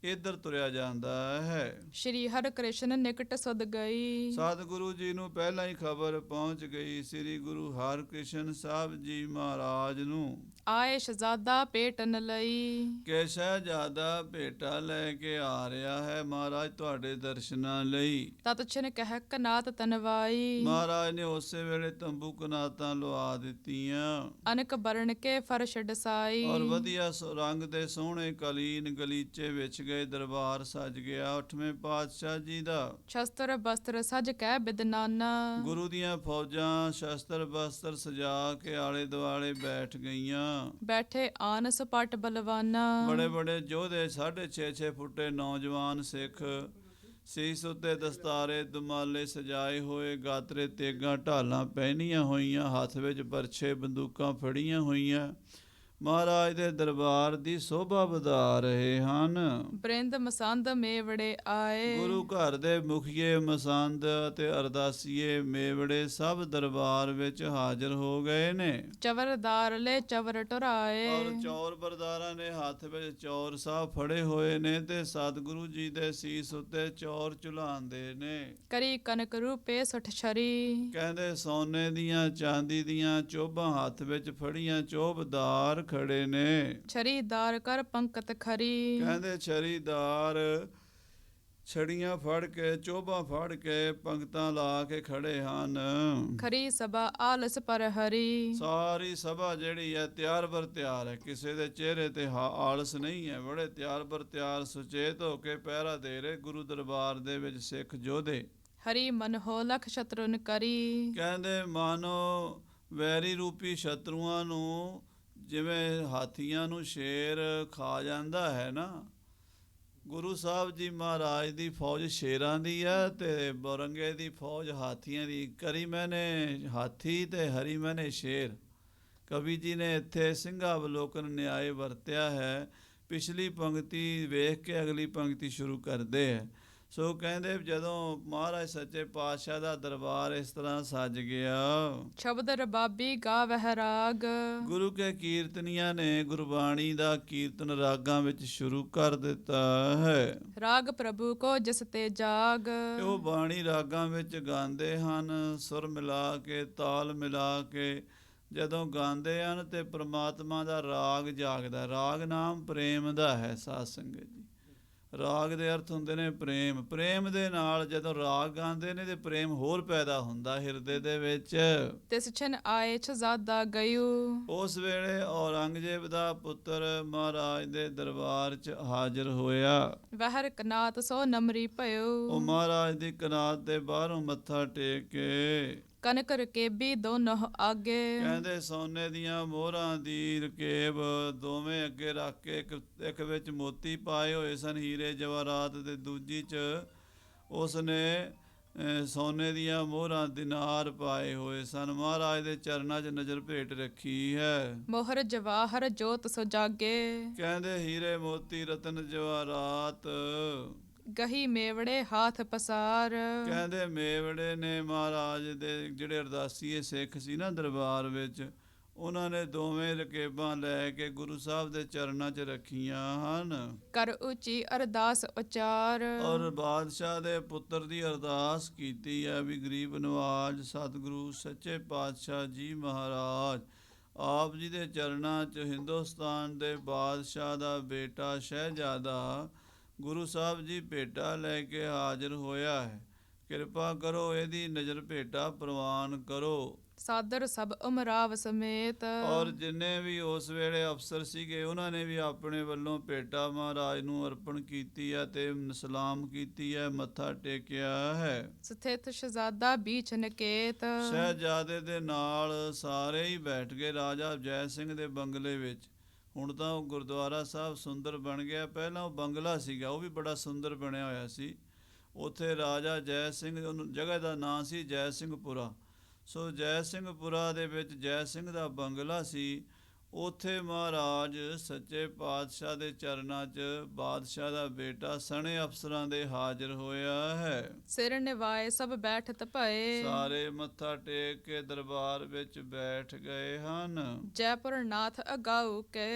ਇੱਧਰ ਤੁਰਿਆ ਜਾਂਦਾ ਹੈ। ਸ਼੍ਰੀ ਹਰਿਕ੍ਰਿਸ਼ਨ ਨਿਕਟ ਸੁਧ ਗਈ। ਸਤਿਗੁਰੂ ਜੀ ਨੂੰ ਪਹਿਲਾਂ ਹੀ ਖਬਰ ਪਹੁੰਚ ਗਈ, ਸ੍ਰੀ ਗੁਰੂ ਹਰਕ੍ਰਿਸ਼ਨ ਸਾਹਿਬ ਜੀ ਮਹਾਰਾਜ ਨੂੰ। ਆਏ ਸ਼ਹਜ਼ਾਦਾ ਭੇਟਨ ਲਈ। ਕਿ ਸ਼ਹਿਜ਼ਾਦਾ ਭੇਟਾ ਲੈ ਕੇ ਆ ਰਿਹਾ ਹੈ ਮਹਾਰਾਜ ਤੁਹਾਡੇ ਦਰਸ਼ਨਾਂ ਲਈ। ਤਤ ਛਿਨ ਕਹਿ ਕਨਾਤ ਤਨਵਾਈ। ਮਹਾਰਾਜ ਨੇ ਉਸੇ ਵੇਲੇ ਤੰਬੂ ਕਨਾਤਾਂ ਲਵਾ ਦਿੱਤੀਆਂ। ਅਨਕ ਬਰਨ ਕੇ ਫਰਸ਼ ਡਸਾਈ। ਔਰ ਵਧੀਆ ਰੰਗ ਦੇ ਸੋਹਣੇ ਕਲੀਨ ਗਲੀਚੇ ਵਿੱਚ ਗਏ, ਦਰਬਾਰ ਸਜ ਗਿਆ 8ਵੇਂ ਪਾਤਸ਼ਾਹ ਜੀ ਦਾ। ਸ਼ਸਤਰ ਬਸਤਰ ਸਜ ਕਹਿ ਬਿਦਨਾਨਾ। ਗੁਰੂ ਦੀਆਂ ਫੌਜਾਂ ਸ਼ਸਤਰ ਬਸਤਰ ਸਜਾ ਕੇ ਆਲੇ ਦੁਆਲੇ ਬੈਠ ਗਈਆਂ। ਬੈਠੇ ਆਨ ਸਪਟ ਬਲਵਾਨਾ। ਬੜੇ ਬੜੇ ਯੋਧੇ 6.5 ਫੁੱਟੇ ਨੌਜਵਾਨ ਸਿੱਖ, ਸੀਸ ਉੱਤੇ ਦਸਤਾਰੇ ਦੁਮਾਲੇ ਸਜਾਏ ਹੋਏ, ਗਾਤਰੇ ਤੇਗਾਂ ਢਾਲਾਂ ਪਹਿਨੀਆਂ ਹੋਈਆਂ, ਹੱਥ ਵਿੱਚ ਬਰਛੇ ਬੰਦੂਕਾਂ ਫੜੀਆਂ ਹੋਈਆਂ, ਮਹਾਰਾਜ ਦੇ ਦਰਬਾਰ ਦੀ ਸ਼ੋਭਾ ਵਧਾ ਰਹੇ ਹਨ। ਬ੍ਰਿੰਦ ਮਸੰਦ ਮੇਵੜੇ ਆਏ। ਗੁਰੂ ਘਰ ਦੇ ਮੁਖੀਏ, ਮਸੰਦ ਅਤੇ ਅਰਦਾਸੀਏ, ਮੇਵੜੇ ਸਭ ਦਰਬਾਰ ਵਿੱਚ ਹਾਜ਼ਰ ਹੋ ਗਏ ਨੇ। ਚਵਰਦਾਰ ਲੈ ਚਵਰ ਟੁਰਾਏ। ਔਰ ਚੌਰ ਬਰਦਾਰਾਂ ਨੇ ਹੱਥ ਵਿੱਚ ਚੌਰ ਸਾਹਿਬ ਫੜੇ ਹੋਏ ਨੇ ਤੇ ਸਤਿਗੁਰੂ ਜੀ ਦੇ ਸੀਸ ਉੱਤੇ ਚੌਰ ਝੁਲਾਉਂਦੇ ਨੇ। ਕਰੀ ਕਨਕ ਰੂਪੇ ਸੁਠ ਛਰੀ। ਕਹਿੰਦੇ ਸੋਨੇ ਦੀਆਂ ਚਾਂਦੀ ਦੀਆਂ ਚੋਭਾਂ ਹੱਥ ਵਿੱਚ ਫੜੀਆਂ ਚੋਭਦਾਰ ਖੜੇ ਨੇ। ਛਰੀਦਾਰ ਕਰ ਪੰਕਤ ਖਰੀ। ਕਹਿੰਦੇ ਛਰੀਦਾਰ ਛੜੀਆਂ ਫੜ ਕੇ, ਚੋਭਾਂ ਫੜ ਕੇ ਪੰਕਤਾਂ ਲਾ ਕੇ ਖੜੇ ਹਨ। ਖਰੀ ਸਭਾ ਆਲਸ ਪਰ ਹਰੀ। ਸਾਰੀ ਸਭਾ ਜਿਹੜੀ ਹੈ ਤਿਆਰ ਬਰ ਤਿਆਰ ਹੈ, ਕਿਸੇ ਦੇ ਚਿਹਰੇ ਤੇ ਆਲਸ ਨਹੀਂ ਹੈ। ਬੜੇ ਤਿਆਰ ਬਰ ਤਿਆਰ ਸੁਚੇਤ ਹੋ ਕੇ ਪਹਿਰਾ ਦੇ ਰਹੇ ਗੁਰੂ ਦਰਬਾਰ ਦੇ ਵਿੱਚ ਸਿੱਖ ਯੋਧੇ। ਹਰੀ ਮਨ ਹੋ ਲਖ ਸ਼ਤਰੁਨ ਕਰੀ। ਕਹਿੰਦੇ ਮਾਨੋ ਵੈਰੀ ਰੂਪੀ ਸ਼ਤਰੂਆਂ ਨੂੰ ਜਿਵੇਂ ਹਾਥੀਆਂ ਨੂੰ ਸ਼ੇਰ ਖਾ ਜਾਂਦਾ ਹੈ ਨਾ, ਗੁਰੂ ਸਾਹਿਬ ਜੀ ਮਹਾਰਾਜ ਦੀ ਫੌਜ ਸ਼ੇਰਾਂ ਦੀ ਹੈ ਤੇ ਬੌਰੰਗੇ ਦੀ ਫੌਜ ਹਾਥੀਆਂ ਦੀ। ਕਰੀ ਮੈਨੇ ਹਾਥੀ ਤੇ ਹਰੀ ਮੈਨੇ ਸ਼ੇਰ। ਕਵੀ ਜੀ ਨੇ ਇੱਥੇ ਸਿੰਘਾਵਲੋਕਨ ਨਿਆਏ ਵਰਤਿਆ ਹੈ। ਪਿਛਲੀ ਪੰਕਤੀ ਵੇਖ ਕੇ ਅਗਲੀ ਪੰਕਤੀ ਸ਼ੁਰੂ ਕਰਦੇ ਹੈ। ਸੋ ਕਹਿੰਦੇ ਜਦੋਂ ਮਹਾਰਾਜ ਸੱਚੇ ਪਾਤਸ਼ਾਹ ਦਾ ਦਰਬਾਰ ਇਸ ਤਰ੍ਹਾਂ ਸੱਜ ਗਿਆ, ਸ਼ਬਦ ਰਬਾਬੀ ਗਾਵਹਿ ਰਾਗ। ਗੁਰੂ ਕੇ ਕੀਰਤਨੀਆਂ ਨੇ ਗੁਰਬਾਣੀ ਦਾ ਕੀਰਤਨ ਰਾਗਾਂ ਵਿੱਚ ਸ਼ੁਰੂ ਕਰ ਦਿੱਤਾ ਹੈ। ਰਾਗ ਪ੍ਰਭੂ ਕੋ ਜਿਸ ਤੇ ਜਾਗ। ਉਹ ਬਾਣੀ ਰਾਗਾਂ ਵਿੱਚ ਗਾਉਂਦੇ ਹਨ, ਸੁਰ ਮਿਲਾ ਕੇ, ਤਾਲ ਮਿਲਾ ਕੇ ਜਦੋਂ ਗਾਉਂਦੇ ਹਨ ਤੇ ਪ੍ਰਮਾਤਮਾ ਦਾ ਰਾਗ ਜਾਗਦਾ। ਰਾਗ ਨਾਮ ਪ੍ਰੇਮ ਦਾ ਹੈ ਸਾਧ ਸੰਗਤ ਜੀ। ਰਾਗ ਦੇ ਅਰਥ ਹੁੰਦੇ ਨੇ ਪ੍ਰੇਮ। ਪ੍ਰੇਮ ਦੇ ਨਾਲ ਜਦੋਂ ਰਾਗ ਗਾਉਂਦੇ ਨੇ ਤੇ ਪ੍ਰੇਮ ਹੋਰ ਪੈਦਾ ਹੁੰਦਾ ਹਿਰਦੇ ਦੇ ਵਿੱਚ। ਤਿਸ ਛਿਨ ਆਏ ਸ਼ਹਜ਼ਾਦਾ ਗਯੂ। ਉਸ ਵੇਲੇ ਔਰੰਗਜ਼ੇਬ ਦਾ ਪੁੱਤਰ ਮਹਾਰਾਜ ਦੇ ਦਰਬਾਰ 'ਚ ਹਾਜ਼ਰ ਹੋਇਆ। ਵਹਿਰ ਕਨਾਤ ਸੋ ਨਮਰੀ ਉਹ ਭਇਓ। ਮਹਾਰਾਜ ਦੀ ਕਨਾਤ ਦੇ ਬਾਹਰੋਂ ਮੱਥਾ ਟੇਕ ਕੇ ਕਨਕ ਰਕੇਬੀ ਦੋਨੋਂ ਆਗੇ। ਕਹਿੰਦੇ ਸੋਨੇ ਦੀਆਂ ਮੋਹਰਾਂ ਦੀ ਰਕੇਬ ਦੋਵੇਂ ਅੱਗੇ ਰੱਖ ਕੇ ਇੱਕ ਵਿੱਚ ਮੋਤੀ ਪਾਏ ਹੋਏ ਸਨ ਹੀਰੇ ਜਵਾਹਰਾਤ ਤੇ ਦੂਜੀ 'ਚ ਉਸ ਨੇ ਸੋਨੇ ਦੀਆਂ ਮੋਹਰਾਂ ਦਿਨਾਰ ਪਾਏ ਹੋਏ ਸਨ। ਮਹਾਰਾਜ ਦੇ ਚਰਨਾਂ 'ਚ ਨਜ਼ਰ ਭੇਟ ਰੱਖੀ ਹੈ। ਮੋਹਰ ਜਵਾਹਰ ਜੋਤ ਸੋ ਜਾਗੇ। ਕਹਿੰਦੇ ਹੀਰੇ ਮੋਤੀ ਰਤਨ ਜਵਾਹਰਾਤ ਗਹੀ ਮੇਵੜੇ ਹਾਥ ਪਸਾਰ। ਕਹਿੰਦੇ ਮੇਵੜੇ ਨੇ ਮਹਾਰਾਜ ਦੇ ਜਿਹੜੇ ਅਰਦਾਸੀਏ ਸਿੱਖ ਸੀ ਨਾ ਦਰਬਾਰ ਵਿੱਚ, ਉਹਨਾਂ ਨੇ ਦੋਵੇਂ ਰਕੇਬਾਂ ਲੈ ਕੇ ਗੁਰੂ ਸਾਹਿਬ ਦੇ ਚਰਨਾਂ 'ਚ ਰੱਖੀਆਂ ਹਨ। ਕਰ ਉੱਚੀ ਅਰਦਾਸ ਉਚਾਰ। ਔਰ ਬਾਦਸ਼ਾਹ ਦੇ ਪੁੱਤਰ ਦੀ ਅਰਦਾਸ ਕੀਤੀ ਹੈ ਵੀ ਗਰੀਬ ਨਵਾਜ ਸਤਿਗੁਰੂ ਸੱਚੇ ਪਾਤਸ਼ਾਹ ਜੀ ਮਹਾਰਾਜ ਆਪ ਜੀ ਦੇ ਚਰਨਾਂ 'ਚ ਹਿੰਦੁਸਤਾਨ ਦੇ ਬਾਦਸ਼ਾਹ ਦਾ ਬੇਟਾ ਸ਼ਹਿਜ਼ਾਦਾ ਗੁਰੂ ਸਾਹਿਬ ਜੀ ਭੇਟਾ ਲੈ ਕੇ ਹਾਜ਼ਰ ਹੋਇਆ ਹੈ। ਕਿਰਪਾ ਕਰੋ ਇਹਦੀ ਨਜ਼ਰ ਭੇਟਾ ਪ੍ਰਵਾਨ ਕਰੋ। ਸਾਦਰ ਸਭ ਉਮਰਾਵ ਸਮੇਤ। ਔਰ ਜਿੰਨੇ ਵੀ ਉਸ ਵੇਲੇ ਅਫਸਰ ਸੀਗੇ ਉਹਨਾਂ ਨੇ ਵੀ ਆਪਣੇ ਵੱਲੋਂ ਭੇਟਾ ਮਹਾਰਾਜ ਨੂੰ ਅਰਪਣ ਕੀਤੀ ਹੈ ਤੇ ਸਲਾਮ ਕੀਤੀ ਹੈ, ਮੱਥਾ ਟੇਕਿਆ ਹੈ। ਸਥਿਤ ਸ਼ਹਜ਼ਾਦਾ ਬੀਚ ਨਕੇਤ। ਸ਼ਹਿਜ਼ਾਦੇ ਦੇ ਨਾਲ ਸਾਰੇ ਹੀ ਬੈਠ ਗਏ ਰਾਜਾ ਜੈ ਸਿੰਘ ਦੇ ਬੰਗਲੇ ਵਿੱਚ। ਹੁਣ ਤਾਂ ਉਹ ਗੁਰਦੁਆਰਾ ਸਾਹਿਬ ਸੁੰਦਰ ਬਣ ਗਿਆ। ਪਹਿਲਾਂ ਉਹ ਬੰਗਲਾ ਸੀਗਾ, ਉਹ ਵੀ ਬੜਾ ਸੁੰਦਰ ਬਣਿਆ ਹੋਇਆ ਸੀ। ਉੱਥੇ ਰਾਜਾ ਜੈ ਸਿੰਘ, ਉਹਨੂੰ ਜਗ੍ਹਾ ਦਾ ਨਾਂ ਸੀ ਜੈ ਸਿੰਘਪੁਰਾ। ਸੋ ਜੈ ਸਿੰਘਪੁਰਾ ਦੇ ਵਿੱਚ ਜੈ ਸਿੰਘ ਦਾ ਬੰਗਲਾ ਸੀ। ਉੱਥੇ ਮਹਾਰਾਜ ਸੱਚੇ ਪਾਤਸ਼ਾਹ ਦੇ ਚਰਨਾਂ 'ਚ ਬਾਦਸ਼ਾਹ ਦਾ ਬੇਟਾ ਸਣੇ ਅਫਸਰਾਂ ਦੇ ਹਾਜ਼ਰ ਹੋਇਆ ਹੈ। ਸਿਰ ਨਿਵਾਏ ਸਭ ਬੈਠਤ ਭਏ। ਸਾਰੇ ਮੱਥਾ ਟੇਕ ਕੇ ਦਰਬਾਰ ਵਿੱਚ ਬੈਠ ਗਏ ਹਨ। ਜੈਪੁਰ ਨਾਥ ਅਗਾਊ ਕੇ।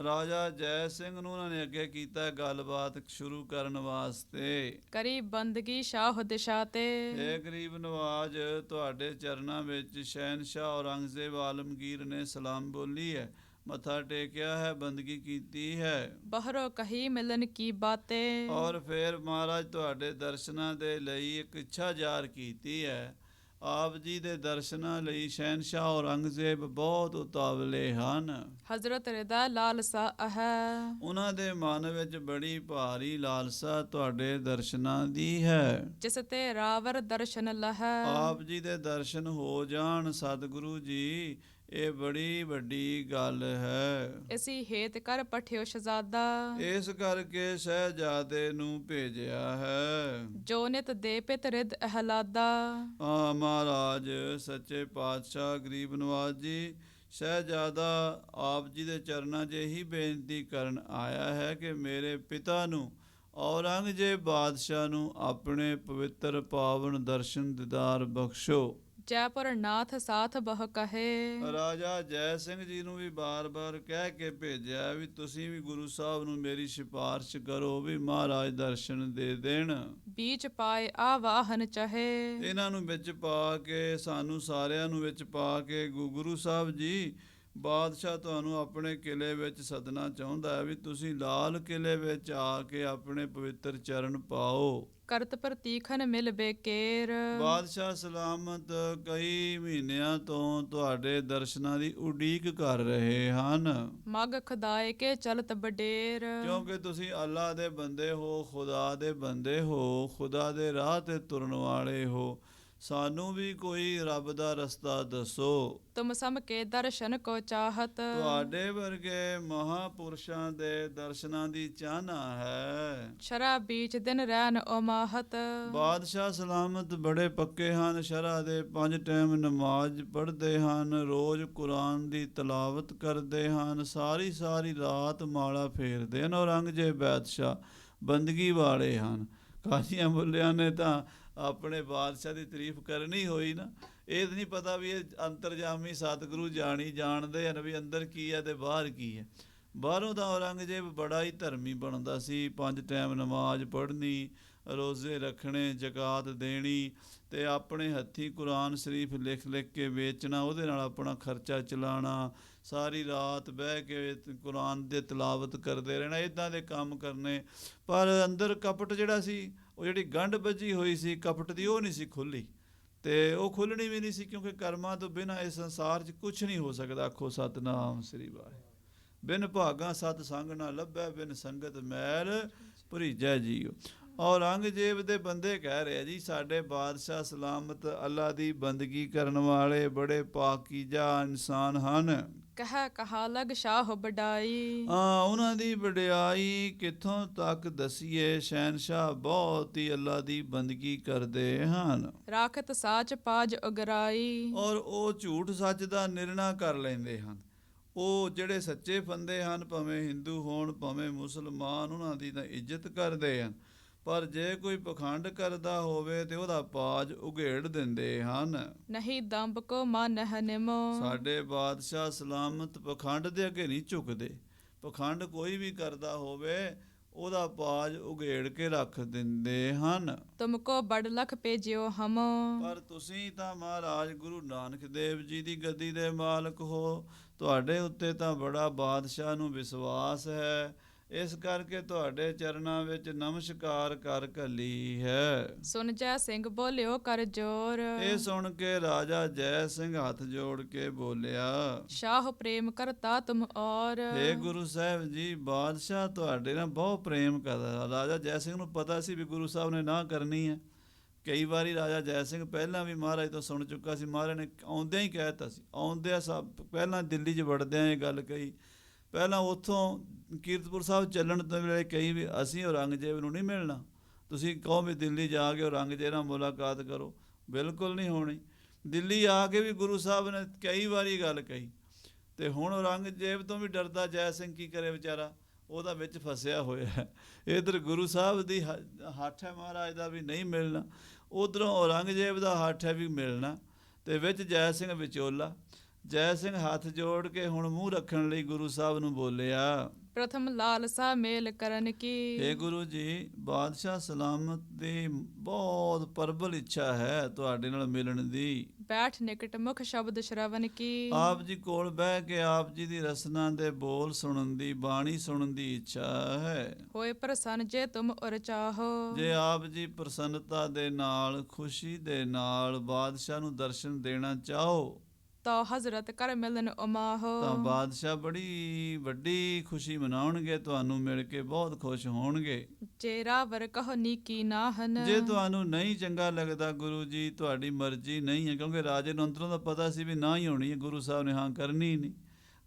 ਰਾਜਾ ਜੈ ਸਿੰਘ ਨੂੰ ਉਹਨਾਂ ਨੇ ਅੱਗੇ ਕੀਤਾ ਗੱਲਬਾਤ ਸ਼ੁਰੂ ਕਰਨ ਵਾਸਤੇ। ਕਰੀ ਬੰਦਗੀ ਸ਼ਾਹ ਦਿਸ਼ਾ ਤੇ। ਇਹ ਗਰੀਬ ਨਵਾਜ ਤੁਹਾਡੇ ਚਰਨਾਂ ਵਿੱਚ ਸ਼ਹਿਨਸ਼ਾਹ ਔਰੰਗਜ਼ੇਬ ਆਲਮਗੀਰ ਨੇ ਸਲਾਮ ਬੋਲੀ ਹੈ, ਮੱਥਾ ਟੇਕਿਆ ਹੈ, ਬੰਦਗੀ ਕੀਤੀ ਹੈ। ਬਹਰੋ ਕਹੀ ਮਿਲਨ ਕੀ ਬਾਤੇ। ਔਰ ਫਿਰ ਮਹਾਰਾਜ ਤੁਹਾਡੇ ਦਰਸ਼ਨਾਂ ਦੇ ਲਈ ਇੱਕ ਇੱਛਾ ਜ਼ਾਹਰ ਕੀਤੀ ਹੈ। ਆਪ ਜੀ ਦੇ ਦਰਸ਼ਨਾਂ ਲਈ ਸ਼ਹਿਨਸ਼ਾਹ ਔਰੰਗਜ਼ੇਬ ਬਹੁਤ ਉਤਾਵਲੇ ਹਨ। ਹਜ਼ਰਤ ਰਿਦਾ ਲਾਲਸਾ ਹੈ। ਉਹਨਾਂ ਦੇ ਮਨ ਵਿੱਚ ਬੜੀ ਭਾਰੀ ਲਾਲਸਾ ਤੁਹਾਡੇ ਦਰਸ਼ਨਾਂ ਦੀ ਹੈ। ਜਿਸ ਤੇ ਰਾਵਰ ਦਰਸ਼ਨ ਲਹੈ। ਆਪ ਜੀ ਦੇ ਦਰਸ਼ਨ ਹੋ ਜਾਣ ਸਤਿਗੁਰੂ ਜੀ, ਇਹ ਬੜੀ ਵੱਡੀ ਗੱਲ ਹੈ। ਇਸੀ ਹੇਤ ਕਰ ਪਠਿਓ ਸ਼ਹਜ਼ਾਦਾ। ਇਸ ਕਰਕੇ ਸ਼ਹਿਜ਼ਾਦੇ ਨੂੰ ਭੇਜਿਆ ਹੈ। ਜੋ ਨਿਤ ਦੇ ਪਿਤ ਰਿਦ ਅਹਲਾਦਾ। ਆ ਮਹਾਰਾਜ ਸੱਚੇ ਪਾਤਸ਼ਾਹ ਗਰੀਬ ਨਵਾਜ ਜੀ ਸ਼ਹਿਜ਼ਾਦਾ ਆਪ ਜੀ ਦੇ ਚਰਨਾਂ 'ਚ ਇਹੀ ਬੇਨਤੀ ਕਰਨ ਆਇਆ ਹੈ ਕਿ ਮੇਰੇ ਪਿਤਾ ਨੂੰ ਔਰੰਗਜ਼ੇਬ ਬਾਦਸ਼ਾਹ ਨੂੰ ਆਪਣੇ ਪਵਿੱਤਰ ਪਾਵਨ ਦਰਸ਼ਨ ਦੀਦਾਰ ਬਖਸ਼ੋ। ਜੈਪੁਰ ਨਾਥ ਸਾਥ ਬਹ ਕਹੇ। ਰਾਜਾ ਜੈ ਸਿੰਘ ਜੀ ਨੂੰ ਵੀ ਬਾਰ-ਬਾਰ ਕਹਿ ਕੇ ਭੇਜਿਆ ਵੀ ਤੁਸੀਂ ਵੀ ਗੁਰੂ ਸਾਹਿਬ ਨੂੰ ਮੇਰੀ ਸਿਫਾਰਿਸ਼ ਕਰੋ ਵੀ ਮਹਾਰਾਜ ਦਰਸ਼ਨ ਦੇ ਦੇਣ। ਬੀਚ ਪਾਏ ਆਵਾਹਨ ਚਹੇ। ਇਹਨਾਂ ਨੂੰ ਵਿੱਚ ਪਾ ਕੇ, ਸਾਨੂੰ ਸਾਰਿਆਂ ਨੂੰ ਵਿੱਚ ਪਾ ਕੇ ਗੁਰੂ ਸਾਹਿਬ ਜੀ ਬਾਦਸ਼ਾਹ ਤੁਹਾਨੂੰ ਆਪਣੇ ਕਿਲੇ ਵਿੱਚ ਸੱਦਣਾ ਚਾਹੁੰਦਾ ਹੈ ਵੀ ਤੁਸੀਂ ਲਾਲ ਕਿਲੇ ਵਿੱਚ ਆ ਕੇ ਆਪਣੇ ਪਵਿੱਤਰ ਚਰਨ ਪਾਓ। ਕਰਤ ਪ੍ਰਤੀਖਨ ਮਿਲ ਬੇਕੇਰ। ਬਾਦਸ਼ਾਹ ਸਲਾਮਤ ਕਈ ਮਹੀਨਿਆਂ ਤੋਂ ਤੁਹਾਡੇ ਦਰਸ਼ਨਾਂ ਦੀ ਉਡੀਕ ਕਰ ਰਹੇ ਹਨ। ਮਗ ਖੁਦਾਏ ਕੇ ਚਲਤ ਬਡੇਰ। ਕਿਉਂਕਿ ਤੁਸੀਂ ਅੱਲਾ ਦੇ ਬੰਦੇ ਹੋ, ਖੁਦਾ ਦੇ ਬੰਦੇ ਹੋ, ਖੁਦਾ ਦੇ ਰਾਹ ਤੇ ਤੁਰਨ ਵਾਲੇ ਹੋ। ਸਾਨੂੰ ਵੀ ਕੋਈ ਰੱਬ ਦਾ ਰਸਤਾ ਦੱਸੋ। ਤੁਮ ਸਮ ਕੇ ਦਰਸ਼ਨ ਕੋ ਚਾਹਤ, ਤੁਹਾਡੇ ਵਰਗੇ ਮਹਾਪੁਰਸ਼ਾਂ ਦੇ ਦਰਸ਼ਨਾਂ ਦੀ ਚਾਹਨਾ ਹੈ। ਸ਼ਰਾ ਬੀਚ ਦਿਨ ਰਹਿਨ ਉਮਾਹਤ, ਬਾਦਸ਼ਾਹ ਸਲਾਮਤ ਬੜੇ ਪੱਕੇ ਹਨ, ਸ਼ਰ੍ਹਾ ਦੇ 5 ਟਾਈਮ ਨਮਾਜ਼ ਪੜ੍ਹਦੇ ਹਨ, ਰੋਜ਼ ਕੁਰਾਨ ਦੀ ਤਲਾਵਤ ਕਰਦੇ ਹਨ, ਸਾਰੀ ਸਾਰੀ ਰਾਤ ਮਾਲਾ ਫੇਰਦੇ ਹਨ। ਔਰੰਗਜ਼ੇਬ ਬਾਦਸ਼ਾਹ ਬੰਦਗੀ ਵਾਲੇ ਹਨ। ਕਾਜ਼ੀਆਂ ਬੁੱਲਿਆਂ ਨੇ ਤਾਂ ਆਪਣੇ ਬਾਦਸ਼ਾਹ ਦੀ ਤਾਰੀਫ ਕਰਨੀ ਹੋਈ ਨਾ। ਇਹ ਨਹੀਂ ਪਤਾ ਵੀ ਇਹ ਅੰਤਰਜਾਮੀ ਸਤਿਗੁਰੂ ਜਾਣਦੇ ਹਨ ਵੀ ਅੰਦਰ ਕੀ ਹੈ ਤੇ ਬਾਹਰ ਕੀ ਹੈ। ਬਾਹਰੋਂ ਤਾਂ ਔਰੰਗਜ਼ੇਬ ਬੜਾ ਹੀ ਧਰਮੀ ਬਣਦਾ ਸੀ। 5 ਟਾਈਮ ਨਮਾਜ਼ ਪੜ੍ਹਨੀ, ਰੋਜ਼ੇ ਰੱਖਣੇ, ਜ਼ਕਾਤ ਦੇਣੀ ਅਤੇ ਆਪਣੇ ਹੱਥੀਂ ਕੁਰਾਨ ਸ਼ਰੀਫ ਲਿਖ ਲਿਖ ਕੇ ਵੇਚਣਾ, ਉਹਦੇ ਨਾਲ ਆਪਣਾ ਖਰਚਾ ਚਲਾਉਣਾ, ਸਾਰੀ ਰਾਤ ਬਹਿ ਕੇ ਕੁਰਾਨ ਦੇ ਤਿਲਾਵਤ ਕਰਦੇ ਰਹਿਣਾ, ਇੱਦਾਂ ਦੇ ਕੰਮ ਕਰਨੇ। ਪਰ ਅੰਦਰ ਕਪਟ ਜਿਹੜਾ ਸੀ, ਉਹ ਜਿਹੜੀ ਗੰਢ ਵੱਜੀ ਹੋਈ ਸੀ ਕਪਟ ਦੀ, ਉਹ ਨਹੀਂ ਸੀ ਖੁੱਲ੍ਹੀ ਅਤੇ ਉਹ ਖੁੱਲ੍ਹਣੀ ਵੀ ਨਹੀਂ ਸੀ, ਕਿਉਂਕਿ ਕਰਮਾਂ ਤੋਂ ਬਿਨਾਂ ਇਸ ਸੰਸਾਰ 'ਚ ਕੁਛ ਨਹੀਂ ਹੋ ਸਕਦਾ। ਆਖੋ ਸਤਿਨਾਮ ਸ੍ਰੀ ਵਾਹਿਗੁਰੂ। ਬਿਨ ਭਾਗਾਂ ਸਤ ਸੰਗ ਨਾ ਲੱਭੈ, ਬਿਨ ਸੰਗਤ ਮੈਲ ਭਰੀਜੈ ਜੀਓ। ਔਰੰਗਜ਼ੇਬ ਦੇ ਬੰਦੇ ਕਹਿ ਰਹੇ ਜੀ ਸਾਡੇ ਬਾਦਸ਼ਾਹ ਸਲਾਮਤ ਅੱਲਾ ਦੀ ਬੰਦਗੀ ਕਰਨ ਵਾਲੇ ਬੜੇ ਪਾਕੀਜ਼ਾ ਇਨਸਾਨ ਹਨ। ਕਹਿ ਕਹਾ ਲਗ ਸ਼ਾਹ ਬਡਾਈ, ਉਹਨਾਂ ਦੀ ਵਡਿਆਈ ਕਿੱਥੋਂ ਤੱਕ ਦਸੀਏ। ਸ਼ਹਿਨਸ਼ਾਹ ਬਹੁਤ ਹੀ ਅੱਲਾ ਦੀ ਬੰਦਗੀ ਕਰਦੇ ਹਨ। ਰਾਖਤ ਸਾਚ ਪਾਜ ਉਗਰਾਈ, ਔਰ ਉਹ ਝੂਠ ਸੱਚ ਦਾ ਨਿਰਣਾ ਕਰ ਲੈਂਦੇ ਹਨ। ਉਹ ਜਿਹੜੇ ਸੱਚੇ ਬੰਦੇ ਹਨ, ਭਾਵੇਂ ਹਿੰਦੂ ਹੋਣ ਭਾਵੇਂ ਮੁਸਲਮਾਨ, ਉਹਨਾਂ ਦੀ ਤਾਂ ਇੱਜ਼ਤ ਕਰਦੇ ਹਨ। ਪਰ ਜੇ ਕੋਈ ਪਖੰਡ ਕਰਦਾ ਹੋਵੇ ਤੇ ਉਹਦਾ ਪਾਜ ਉਘੇੜ ਦਿੰਦੇ ਹਨ। ਨਹੀਂ ਦੰਬ ਕੋ ਮਨ ਹੈ ਨਿਮੋ, ਸਾਡੇ ਬਾਦਸ਼ਾਹ ਸਲਾਮਤ ਪਖੰਡ ਦੇ ਅੱਗੇ ਨਹੀਂ ਝੁਕਦੇ। ਪਖੰਡ ਕੋਈ ਵੀ ਕਰਦਾ ਹੋਵੇ ਉਹਦਾ ਪਾਜ ਉਘੇੜ ਕੇ ਰੱਖ ਦਿੰਦੇ ਹਨ। ਤੁਮ ਕੋ ਬੜ ਲਖ ਭੇਜਿਓ ਹਮ, ਪਰ ਤੁਸੀਂ ਤਾਂ ਮਹਾਰਾਜ ਗੁਰੂ ਨਾਨਕ ਦੇਵ ਜੀ ਦੀ ਗੱਦੀ ਦੇ ਮਾਲਕ ਹੋ। ਤੁਹਾਡੇ ਉੱਤੇ ਤਾਂ ਬੜਾ ਬਾਦਸ਼ਾਹ ਨੂੰ ਵਿਸ਼ਵਾਸ ਹੈ, ਇਸ ਕਰਕੇ ਤੁਹਾਡੇ ਚਰਨਾਂ ਵਿੱਚ ਨਮਸਕਾਰ ਕਰ ਘੱਲੀ ਹੈ। ਸੁਨ ਜੈ ਸਿੰਘ ਬੋਲਿਓ ਕਰ ਜੋਰ, ਇਹ ਸੁਣ ਕੇ ਰਾਜਾ ਜੈ ਸਿੰਘ ਹੱਥ ਜੋੜ ਕੇ ਬੋਲਿਆ, ਸ਼ਾਹ ਪ੍ਰੇਮ ਕਰਤਾ ਤੁਮ ਔਰ। ਹੇ ਗੁਰੂ ਸਾਹਿਬ ਜੀ, ਬਾਦਸ਼ਾਹ ਤੁਹਾਡੇ ਨਾਲ ਬਹੁਤ ਪ੍ਰੇਮ ਕਰਦਾ। ਰਾਜਾ ਜੈ ਸਿੰਘ ਨੂੰ ਪਤਾ ਸੀ ਵੀ ਗੁਰੂ ਸਾਹਿਬ ਨੇ ਨਾ ਕਰਨੀ ਹੈ। ਕਈ ਵਾਰੀ ਰਾਜਾ ਜੈ ਸਿੰਘ ਪਹਿਲਾਂ ਵੀ ਮਹਾਰਾਜ ਤੋਂ ਸੁਣ ਚੁੱਕਾ ਸੀ। ਮਹਾਰਾਜ ਨੇ ਆਉਂਦਿਆਂ ਹੀ ਕਹਿ ਦਿੱਤਾ ਸੀ, ਆਉਂਦਿਆਂ ਸਭ ਪਹਿਲਾਂ ਦਿੱਲੀ 'ਚ ਵੜਦਿਆਂ ਇਹ ਗੱਲ ਕਹੀ। ਪਹਿਲਾਂ ਉੱਥੋਂ ਕੀਰਤਪੁਰ ਸਾਹਿਬ ਚੱਲਣ ਤੋਂ ਵੇਲੇ ਕਹੀ ਵੀ ਅਸੀਂ ਔਰੰਗਜ਼ੇਬ ਨੂੰ ਨਹੀਂ ਮਿਲਣਾ। ਤੁਸੀਂ ਕਹੋ ਵੀ ਦਿੱਲੀ ਜਾ ਕੇ ਔਰੰਗਜ਼ੇਬ ਨਾਲ ਮੁਲਾਕਾਤ ਕਰੋ, ਬਿਲਕੁਲ ਨਹੀਂ ਹੋਣੀ। ਦਿੱਲੀ ਆ ਕੇ ਵੀ ਗੁਰੂ ਸਾਹਿਬ ਨੇ ਕਈ ਵਾਰੀ ਗੱਲ ਕਹੀ। ਅਤੇ ਹੁਣ ਔਰੰਗਜ਼ੇਬ ਤੋਂ ਵੀ ਡਰਦਾ ਜੈ ਸਿੰਘ ਕੀ ਕਰੇ ਵਿਚਾਰਾ, ਉਹਦਾ ਵਿੱਚ ਫਸਿਆ ਹੋਇਆ। ਇੱਧਰ ਗੁਰੂ ਸਾਹਿਬ ਦੀ ਹੱਥ ਹੈ ਮਹਾਰਾਜ ਦਾ ਵੀ ਨਹੀਂ ਮਿਲਣਾ, ਉੱਧਰੋਂ ਔਰੰਗਜ਼ੇਬ ਦਾ ਹੱਥ ਹੈ ਵੀ ਮਿਲਣਾ, ਅਤੇ ਵਿੱਚ ਜੈ ਸਿੰਘ ਵਿਚੋਲਾ। ਜੈ ਸਿੰਘ ਹੱਥ ਜੋੜ ਕੇ ਹੁਣ ਮੂੰਹ ਰੱਖਣ ਲਈ ਗੁਰੂ ਸਾਹਿਬ ਨੂੰ ਬੋਲਿਆ, ਪ੍ਰਥਮ ਲਾਲਸਾ ਮੇਲ ਕਰਨ ਕੀ, ਹੇ ਗੁਰੂ ਜੀ, ਬਾਦਸ਼ਾਹ ਸਲਾਮਤ ਦੀ ਬਹੁਤ ਪ੍ਰਬਲ ਇੱਛਾ ਹੈ ਤੁਹਾਡੇ ਨਾਲ ਮਿਲਣ ਦੀ। ਬੈਠ ਨਿਕਟ ਮੁਖ ਸ਼ਬਦ ਸ਼ਰਵਨ ਕੀ, ਆਪ ਜੀ ਕੋਲ ਬਹਿ ਕੇ ਆਪ ਜੀ ਦੀ ਰਸਨਾ ਦੇ ਬੋਲ ਸੁਣਨ ਦੀ, ਬਾਣੀ ਸੁਣਨ ਦੀ ਇੱਛਾ ਹੈ। ਹੋਏ ਪ੍ਰਸੰਨ ਜੇ ਤੁਮ ਉਰ ਚਾਹੋ, ਜੇ ਆਪ ਜੀ ਪ੍ਰਸੰਨਤਾ ਦੇ ਨਾਲ, ਖੁਸ਼ੀ ਦੇ ਨਾਲ ਬਾਦਸ਼ਾਹ ਨੂੰ ਦਰਸ਼ਨ ਦੇਣਾ ਚਾਹੋ ਤੋ ਹਜ਼ਰਤ ਕਰ ਮਿਲਨ ਉਮਾਹੋ, ਤਾਂ ਬਾਦਸ਼ਾਹ ਬੜੀ ਵੱਡੀ ਖੁਸ਼ੀ ਮਨਾਉਣਗੇ, ਤੁਹਾਨੂੰ ਮਿਲ ਕੇ ਬਹੁਤ ਖੁਸ਼ ਹੋਣਗੇ। ਜੇ ਰਾਵਰ ਕਹੋ ਨੀਕੀ ਨਾਹਨ, ਜੇ ਤੁਹਾਨੂੰ ਨਹੀਂ ਚੰਗਾ ਲੱਗਦਾ ਗੁਰੂ ਜੀ, ਤੁਹਾਡੀ ਮਰਜ਼ੀ ਨਹੀਂ ਹੈ, ਕਿਉਂਕਿ ਰਾਜੇ ਨੂੰ ਅੰਦਰੋਂ ਦਾ ਪਤਾ ਸੀ ਵੀ ਨਾ ਹੀ ਹੋਣੀ ਹੈ, ਗੁਰੂ ਸਾਹਿਬ ਨੇ ਹਾਂ ਕਰਨੀ ਨਹੀਂ।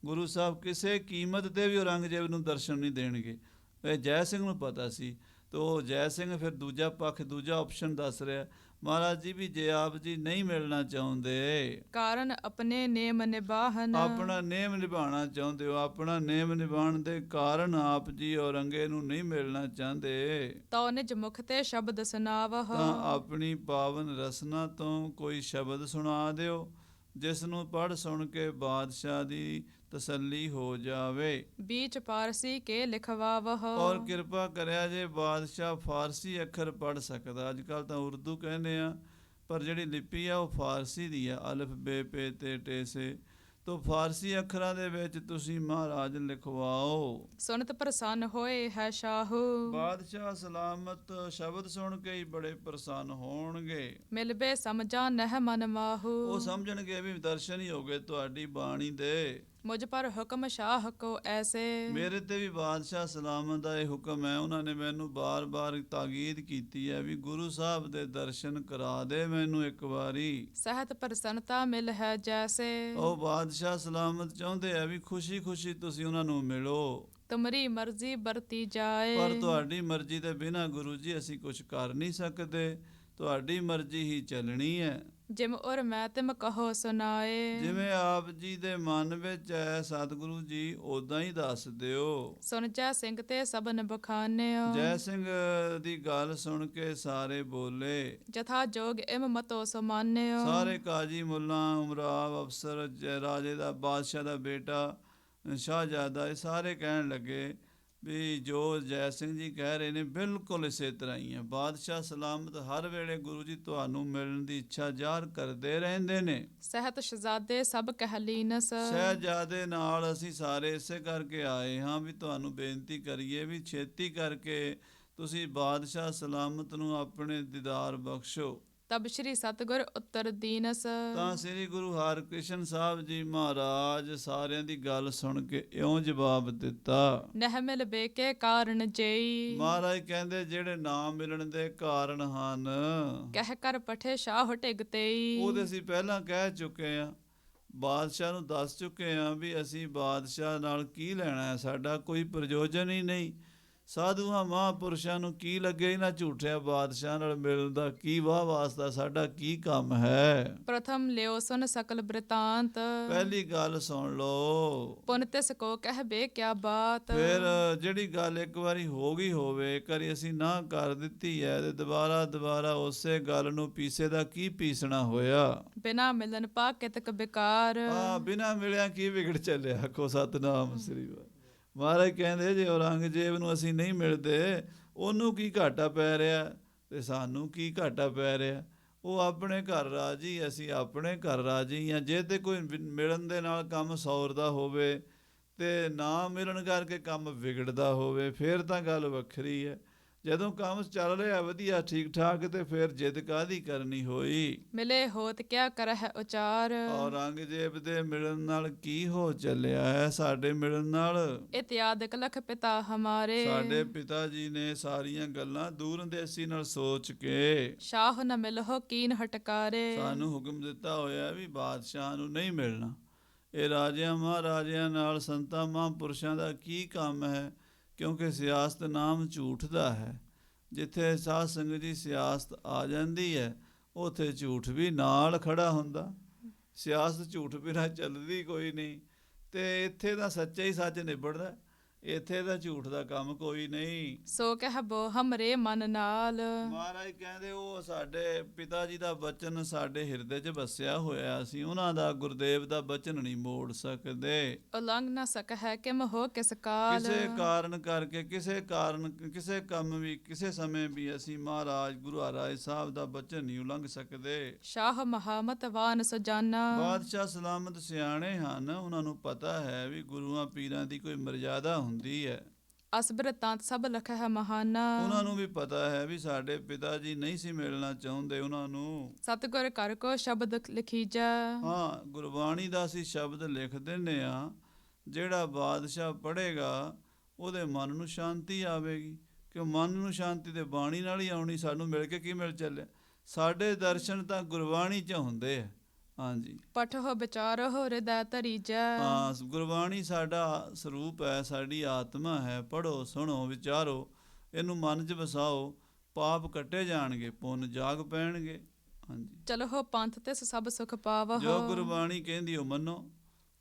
ਗੁਰੂ ਸਾਹਿਬ ਕਿਸੇ ਕੀਮਤ 'ਤੇ ਵੀ ਔਰੰਗਜ਼ੇਬ ਨੂੰ ਦਰਸ਼ਨ ਨਹੀਂ ਦੇਣਗੇ। ਇਹ ਜੈ ਸਿੰਘ ਨੂੰ ਪਤਾ ਸੀ। ਤੋ ਜੈ ਸਿੰਘ ਫਿਰ ਦੂਜਾ ਪੱਖ, ਦੂਜਾ ਆਪਸ਼ਨ ਦੱਸ ਰਿਹਾ, ਮਹਾਰਾਜ ਜੀ ਵੀ ਜੇ ਆਪ ਜੀ ਨਹੀਂ ਮਿਲਣਾ ਚਾਹੁੰਦੇ, ਕਾਰਨ ਆਪਣੇ ਨੇਮ ਨਿਬਾਹਨ, ਆਪਣਾ ਨੇਮ ਨਿਭਾਉਣਾ ਚਾਹੁੰਦੇ ਹੋ, ਆਪਣਾ ਨੇਮ ਨਿਭਾਉਣ ਦੇ ਕਾਰਨ ਆਪ ਜੀ ਔਰੰਗੇ ਨੂੰ ਨਹੀਂ ਮਿਲਣਾ ਚਾਹੁੰਦੇ, ਤੋ ਨਿਜ ਮੁਖ ਤੇ ਸ਼ਬਦ ਸੁਨਾਵਹ, ਤਾਂ ਆਪਣੀ ਪਾਵਨ ਰਸਨਾ ਤੋਂ ਕੋਈ ਸ਼ਬਦ ਸੁਣਾ ਦਿਓ, ਜਿਸ ਨੂੰ ਪੜ੍ਹ ਸੁਣ ਕੇ ਬਾਦਸ਼ਾਹ ਦੀ ਤਸੱਲੀ ਹੋ ਜਾਵੇ। ਬੀਚ ਪਾਰਸੀ ਕੇ ਲਿਖਵਾਵਹ, ਔਰ ਕਿਰਪਾ ਕਰਿਆ ਜੇ ਬਾਦਸ਼ਾਹ ਫਾਰਸੀ ਅੱਖਰ ਪੜ੍ਹ ਸਕਦਾ। ਅੱਜ ਕੱਲ੍ਹ ਤਾਂ ਉਰਦੂ ਕਹਿੰਦੇ ਆ, ਪਰ ਜਿਹੜੀ ਲਿਪੀ ਆ ਉਹ ਫਾਰਸੀ ਦੀ ਆ, ਅਲਫ ਬੇ ਪੇ ਤੇ ਟੇ ਸੇ। ਤੋ ਫਾਰਸੀ ਅੱਖਰਾਂ ਦੇ ਵਿੱਚ ਤੁਸੀਂ ਮਹਾਰਾਜ ਲਿਖਵਾਓ। ਸੁਨਤ ਪ੍ਰਸੰਨ ਹੋਏ ਹੈ ਸ਼ਾਹੂ, ਬਾਦਸ਼ਾਹ ਸਲਾਮਤ ਸ਼ਬਦ ਸੁਣ ਕੇ ਹੀ ਬੜੇ ਪ੍ਰਸੰਨ ਹੋਣਗੇ। ਮਿਲਬੇ ਸਮਝਾ ਨਹਿ ਮਨ ਮਾਹੂ, ਉਹ ਸਮਝਣਗੇ ਵੀ ਦਰਸ਼ਨ ਹੀ ਹੋ ਗਏ ਤੁਹਾਡੀ ਬਾਣੀ ਦੇ। ਮੁਝ ਪਰ ਹੁਕਮ ਸ਼ਾਹ ਕੋ ਐਸੇ। ਮੇਰੇ ਤੇ ਵੀ ਬਾਦਸ਼ਾਹ ਸਲਾਮਤ ਦਾ ਇਹ ਹੁਕਮ ਹੈ। ਉਹਨਾਂ ਨੇ ਮੈਨੂੰ ਬਾਰ-ਬਾਰ ਤਾਕੀਦ ਕੀਤੀ ਹੈ ਵੀ ਗੁਰੂ ਸਾਹਿਬ ਦੇ ਦਰਸ਼ਨ ਕਰਾ ਦੇ ਮੈਨੂੰ ਇੱਕ ਵਾਰੀ। ਸਹਿਤ ਪ੍ਰਸੰਨਤਾ ਮਿਲ ਹੈ ਜੈਸੇ। ਉਹ ਬਾਦਸ਼ਾਹ ਸਲਾਮਤ ਚਾਹੁੰਦੇ ਆ ਵੀ ਖੁਸ਼ੀ-ਖੁਸ਼ੀ ਤੁਸੀਂ ਉਹਨਾਂ ਨੂੰ ਮਿਲੋ, ਤੁਮਰੀ ਮਰਜ਼ੀ ਵਰਤੀ ਜਾਏ। ਪਰ ਤੁਹਾਡੀ ਮਰਜ਼ੀ ਦੇ ਬਿਨਾਂ ਗੁਰੂ ਜੀ ਅਸੀਂ ਕੁਝ ਕਰ ਨਹੀਂ ਸਕਦੇ, ਤੁਹਾਡੀ ਮਰਜ਼ੀ ਹੀ ਚੱਲਣੀ ਹੈ। ਜਿਮ ਔਰ ਮੈਂ ਤਿਮ ਕਹੋ ਸੁਨਾਏ। ਜਿਵੇਂ ਆਪ ਜੀ ਦੇ ਮਨ ਵਿੱਚ ਹੈ ਸਤਿਗੁਰੂ ਜੀ ਉਦਾਂ ਹੀ ਦੱਸ ਦਿਓ। ਸੁਣ ਜੈ ਸਿੰਘ ਤੇ ਸਭਨ ਬਖਾਨਿਓ। ਜੈ ਸਿੰਘ ਦੀ ਗੱਲ ਸੁਣ ਕੇ ਸਾਰੇ ਬੋਲੇ। ਜਥਾ ਜੋਗ ਇਮ ਮਤੋ ਸਮਾਨਿਓ। ਸਾਰੇ ਕਾਜੀ ਮੁੱਲਾ ਉਮਰਾਵ ਅਫਸਰ ਰਾਜੇ ਦਾ ਬਾਦਸ਼ਾਹ ਦਾ ਬੇਟਾ ਸ਼ਾਹਜ਼ਾਦਾ ਇਹ ਸਾਰੇ ਕਹਿਣ ਲੱਗੇ ਵੀ ਜੋ ਜੈ ਸਿੰਘ ਜੀ ਕਹਿ ਰਹੇ ਨੇ ਬਿਲਕੁਲ ਇਸੇ ਤਰ੍ਹਾਂ ਹੀ ਹੈ। ਬਾਦਸ਼ਾਹ ਸਲਾਮਤ ਹਰ ਵੇਲੇ ਗੁਰੂ ਜੀ ਤੁਹਾਨੂੰ ਮਿਲਣ ਦੀ ਇੱਛਾ ਜ਼ਾਹਰ ਕਰਦੇ ਰਹਿੰਦੇ ਨੇ। ਸਹਿਤ ਸ਼ਹਜ਼ਾਦੇ ਸਭ ਕਹਿਲੀਨਸ। ਸ਼ਹਿਜ਼ਾਦੇ ਨਾਲ ਅਸੀਂ ਸਾਰੇ ਇਸੇ ਕਰਕੇ ਆਏ ਹਾਂ ਵੀ ਤੁਹਾਨੂੰ ਬੇਨਤੀ ਕਰੀਏ ਵੀ ਛੇਤੀ ਕਰਕੇ ਤੁਸੀਂ ਬਾਦਸ਼ਾਹ ਸਲਾਮਤ ਨੂੰ ਆਪਣੇ ਦੀਦਾਰ ਬਖਸ਼ੋ। ਤਬ ਸ਼੍ਰੀ ਸਤਿਗੁਰ ਉੱਤਰ ਦੀਨਸ। ਤਾਂ ਸ੍ਰੀ ਗੁਰੂ ਹਰਿਕ੍ਰਿਸ਼ਨ ਸਾਹਿਬ ਜੀ ਮਹਾਰਾਜ ਸਾਰਿਆਂ ਦੀ ਗੱਲ ਸੁਣ ਕੇ ਇਉਂ ਜਵਾਬ ਦਿੱਤਾ। ਨਹਿ ਮਿਲ ਬੇਕੇ ਕਾਰਨ ਜਈ। ਮਹਾਰਾਜ ਕਹਿੰਦੇ ਜਿਹੜੇ ਨਾ ਮਿਲਣ ਦੇ ਕਾਰਨ ਹਨ ਕਹਿ ਕਰ ਪਠੇ ਸ਼ਾਹ ਟਿਗ ਤੇਈ। ਉਹਦੇ ਅਸੀਂ ਪਹਿਲਾਂ ਕਹਿ ਚੁੱਕੇ ਆ, ਬਾਦਸ਼ਾਹ ਨੂੰ ਦੱਸ ਚੁੱਕੇ ਆ ਵੀ ਅਸੀਂ ਬਾਦਸ਼ਾਹ ਨਾਲ ਕੀ ਲੈਣਾ ਹੈ, ਸਾਡਾ ਕੋਈ ਪ੍ਰਯੋਜਨ ਹੀ ਨਹੀਂ। ਸਾਧੂਆਂ ਮਹਾਂਪੁਰਸ਼ਾਂ ਨੂੰ ਕੀ ਲੱਗੇ ਇਹਨਾਂ ਝੂਠਿਆਂ ਬਾਦਸ਼ਾਹ ਨਾਲ ਮਿਲਣ ਦਾ ਕੀ ਵਾਹ ਵਾਸਤਾ, ਸਾਡਾ ਕੀ ਕੰਮ ਹੈ। ਪ੍ਰਥਮ ਲਿਓ ਸੁਨ ਸਕਲ ਬ੍ਰਿਤਾਂਤ। ਪਹਿਲੀ ਗੱਲ ਸੁਣ ਲਓ, ਪੁਨ ਤਿਸ ਕੋ ਕਹਿ ਬੇ ਕਿਆ ਬਾਤ। ਫਿਰ ਜਿਹੜੀ ਗੱਲ ਇੱਕ ਵਾਰੀ ਹੋ ਗਈ ਹੋਵੇ, ਇੱਕ ਵਾਰੀ ਅਸੀਂ ਨਾ ਕਰ ਦਿੱਤੀ ਹੈ ਤੇ ਦੁਬਾਰਾ ਉਸੇ ਗੱਲ ਨੂੰ ਪੀਸੇ ਦਾ ਕੀ ਪੀਸਣਾ ਹੋਇਆ। ਬਿਨਾ ਮਿਲਨ ਪਾ ਕਿਤਕ ਬਿਕਾਰ। ਬਿਨਾਂ ਮਿਲਿਆ ਕੀ ਵਿਗੜ ਚੱਲਿਆ, ਆਖੋ ਸਤਿਨਾਮ ਸ੍ਰੀ ਵਾਹਿਗੁਰੂ। ਮਹਾਰਾਜ ਕਹਿੰਦੇ ਜੇ ਔਰੰਗਜ਼ੇਬ ਨੂੰ ਅਸੀਂ ਨਹੀਂ ਮਿਲਦੇ ਉਹਨੂੰ ਕੀ ਘਾਟਾ ਪੈ ਰਿਹਾ ਤੇ ਸਾਨੂੰ ਕੀ ਘਾਟਾ ਪੈ ਰਿਹਾ। ਉਹ ਆਪਣੇ ਘਰ ਰਾਜੀ, ਅਸੀਂ ਆਪਣੇ ਘਰ ਰਾਜੀ ਹਾਂ। ਜੇ ਤੇ ਕੋਈ ਮਿਲਣ ਦੇ ਨਾਲ ਕੰਮ ਸੌਰਦਾ ਹੋਵੇ ਤੇ ਨਾ ਮਿਲਣ ਕਰਕੇ ਕੰਮ ਵਿਗੜਦਾ ਹੋਵੇ ਫਿਰ ਤਾਂ ਗੱਲ ਵੱਖਰੀ ਹੈ। ਜਦੋਂ ਕੰਮ ਚੱਲ ਰਿਹਾ ਵਧੀਆ ਠੀਕ ਠਾਕ ਤੇ ਫਿਰ ਜਿੱਦ ਕਾਹਦੀ ਕਰਨੀ ਹੋਈ। ਮਿਲੇ ਹੋਤ ਕਿਆ ਕਰਹਿ ਉਚਾਰ। ਔਰੰਗਜ਼ੇਬ ਦੇ ਮਿਲਣ ਨਾਲ ਕੀ ਹੋ ਚੱਲਿਆ ਹੈ, ਸਾਡੇ ਮਿਲਣ ਨਾਲ। ਇਤਿਆਦਿਕ ਲਖ ਪਿਤਾ ਹਮਾਰੇ। ਸਾਡੇ ਪਿਤਾ ਜੀ ਨੇ ਸਾਰੀਆਂ ਗੱਲਾਂ ਦੂਰ ਅੰਦੇਸੀ ਨਾਲ ਸੋਚ ਕੇ ਸ਼ਾਹ ਨ ਮਿਲਹੁ ਕੀਨ ਹਟਕਾਰੇ। ਸਾਨੂੰ ਹੁਕਮ ਦਿੱਤਾ ਹੋਇਆ ਵੀ ਬਾਦਸ਼ਾਹ ਨੂੰ ਨਹੀਂ ਮਿਲਣਾ। ਇਹ ਰਾਜਿਆਂ ਮਹਾਰਾਜਿਆਂ ਨਾਲ ਸੰਤਾਂ ਮਹਾਂਪੁਰਸ਼ਾਂ ਦਾ ਕੀ ਕੰਮ ਹੈ, ਕਿਉਂਕਿ ਸਿਆਸਤ ਨਾਮ ਝੂਠ ਦਾ ਹੈ। ਜਿੱਥੇ ਸਾਧ ਸੰਗਤ ਦੀ ਸਿਆਸਤ ਆ ਜਾਂਦੀ ਹੈ ਉੱਥੇ ਝੂਠ ਵੀ ਨਾਲ ਖੜਾ ਹੁੰਦਾ। ਸਿਆਸਤ ਝੂਠ ਬਿਨਾਂ ਚੱਲਦੀ ਕੋਈ ਨਹੀਂ ਤੇ ਇੱਥੇ ਤਾਂ ਸੱਚਾ ਹੀ ਸੱਚ ਨਿਬੜਦਾ, ਇੱਥੇ ਤਾਂ ਝੂਠ ਦਾ ਕੰਮ ਕੋਈ ਨਹੀਂ। ਸੋ ਕਹਿ ਬੋ ਹਮਰੇ ਮਨ ਨਾਲ। ਮਹਾਰਾਜ ਕਹਿੰਦੇ ਉਹ ਸਾਡੇ ਪਿਤਾ ਜੀ ਦਾ ਬਚਨ ਸਾਡੇ ਹਿਰਦੇ 'ਚ ਵਸਿਆ ਹੋਇਆ, ਅਸੀਂ ਉਹਨਾਂ ਦਾ ਗੁਰਦੇਵ ਦਾ ਬਚਨ ਨਹੀਂ ਮੋੜ ਸਕਦੇ। ਉਲੰਘ ਨਾ ਸਕਹਿ ਕਿਮ ਹੋ ਕਿਸ ਕਾਲ। ਕਿਸੇ ਕਾਰਨ ਕਰਕੇ ਕਿਸੇ ਕੰਮ ਵੀ ਕਿਸੇ ਸਮੇਂ ਵੀ ਅਸੀਂ ਮਹਾਰਾਜ ਗੁਰੂ ਹਰਿਰਾਏ ਸਾਹਿਬ ਦਾ ਬਚਨ ਨਹੀਂ ਉਲੰਘ ਸਕਦੇ। ਸ਼ਾਹ ਮਹਾਮਤਵਾਨ ਸੁਜਾਨਾ। ਬਾਦਸ਼ਾਹ ਸਲਾਮਤ ਸਿਆਣੇ ਹਨ, ਉਹਨਾਂ ਨੂੰ ਪਤਾ ਹੈ ਵੀ ਗੁਰੂਆਂ ਪੀਰਾਂ ਦੀ ਕੋਈ ਮਰਜ਼ਾਦਾ ਹੁੰਦੀ ਹੈ। ਅਸਬਰਤਾਂਤ ਸਭ ਲਖਹਿ ਮਹਾਨਾ। ਉਹਨਾਂ ਨੂੰ ਵੀ ਪਤਾ ਹੈ ਵੀ ਸਾਡੇ ਪਿਤਾ ਜੀ ਨਹੀਂ ਸੀ ਮਿਲਣਾ ਚਾਹੁੰਦੇ ਉਹਨਾਂ ਨੂੰ। ਸਤਿਗੁਰ ਕਰ ਕੋ ਸ਼ਬਦ ਲਿਖੀਜੈ। ਹਾਂ, ਗੁਰਬਾਣੀ ਦਾ ਅਸੀਂ ਸ਼ਬਦ ਲਿਖ ਦਿੰਦੇ ਆ, ਜਿਹੜਾ ਬਾਦਸ਼ਾਹ ਪੜ੍ਹੇਗਾ ਉਹਦੇ ਮਨ ਨੂੰ ਸ਼ਾਂਤੀ ਆਵੇਗੀ। ਕਿ ਮਨ ਨੂੰ ਸ਼ਾਂਤੀ ਤੇ ਬਾਣੀ ਨਾਲ ਹੀ ਆਉਣੀ। ਸਾਨੂੰ ਮਿਲ ਕੇ ਕੀ ਮਿਲ ਚੱਲਿਆ, ਸਾਡੇ ਦਰਸ਼ਨ ਤਾਂ ਗੁਰਬਾਣੀ 'ਚ ਹੁੰਦੇ ਆ। ਹਾਂਜੀ, ਪਠੋ ਵਿਚਾਰੋ ਹਿਰਦੈ ਧਰੀਜੈ। ਹਾਂ, ਗੁਰਬਾਣੀ ਸਾਡਾ ਸਰੂਪ ਹੈ, ਸਾਡੀ ਆਤਮਾ ਹੈ। ਪੜ੍ਹੋ ਸੁਣੋ ਵਿਚਾਰੋ, ਇਹਨੂੰ ਮਨ 'ਚ ਵਸਾਓ, ਪਾਪ ਕੱਟੇ ਜਾਣਗੇ, ਪੁੰਨ ਜਾਗ ਪੈਣਗੇ। ਹਾਂਜੀ, ਚਲੋ ਪੰਥ ਤਿਸ ਸਭ ਸੁਖ ਪਾਵਹੁ। ਜੋ ਗੁਰਬਾਣੀ ਕਹਿੰਦੀ ਉਹ ਮੰਨੋ,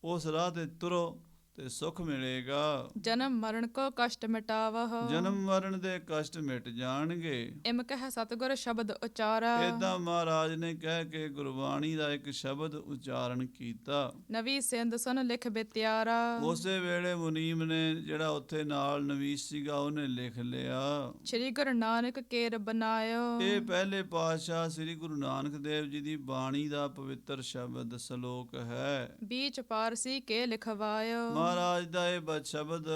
ਉਸ ਰਾਹ ਤੇ ਤੁਰੋ ਤੇ ਸੁਖ ਮਿਲੇਗਾ। ਜਨਮ ਮਰਨ ਕੋ ਕਸ਼ਟ ਮਿਟਾਵਹੁ। ਜਨਮ ਮਰਨ ਦੇ ਕਸ਼ਟ ਮਿਟ ਜਾਣਗੇ। ਇਮ ਕਹਿ ਸਤਿਗੁਰ ਸ਼ਬਦ ਉਚਾਰਾ। ਏਦਾਂ ਮਹਾਰਾਜ ਨੇ ਕਹਿ ਕੇ ਗੁਰਬਾਣੀ ਦਾ ਇੱਕ ਸ਼ਬਦ ਉਚਾਰਨ ਕੀਤਾ। ਨਵੀ ਸਿੰਧ ਸੁਨ ਲਿਖ ਬਿਤਿਆਰਾ। ਉਸੇ ਵੇਲੇ ਮੁਨੀਮ ਨੇ ਜਿਹੜਾ ਉੱਥੇ ਨਾਲ ਨਵੀਸ ਸੀਗਾ ਉਹਨੇ ਲਿਖ ਲਿਆ। ਸ੍ਰੀ ਗੁਰੂ ਨਾਨਕ ਕੇਰ ਬਨਾਇਓ। ਇਹ ਪਹਿਲੇ ਪਾਤਸ਼ਾਹ ਸ੍ਰੀ ਗੁਰੂ ਨਾਨਕ ਦੇਵ ਜੀ ਦੀ ਬਾਣੀ ਦਾ ਪਵਿੱਤਰ ਸ਼ਬਦ ਸ਼ਲੋਕ ਹੈ। ਬੀਚ ਪਾਰਸੀ ਕੇ ਲਿਖਵਾਇਓ। ਮਹਾਰਾਜ ਦਾ ਇਹ ਸ਼ਬਦ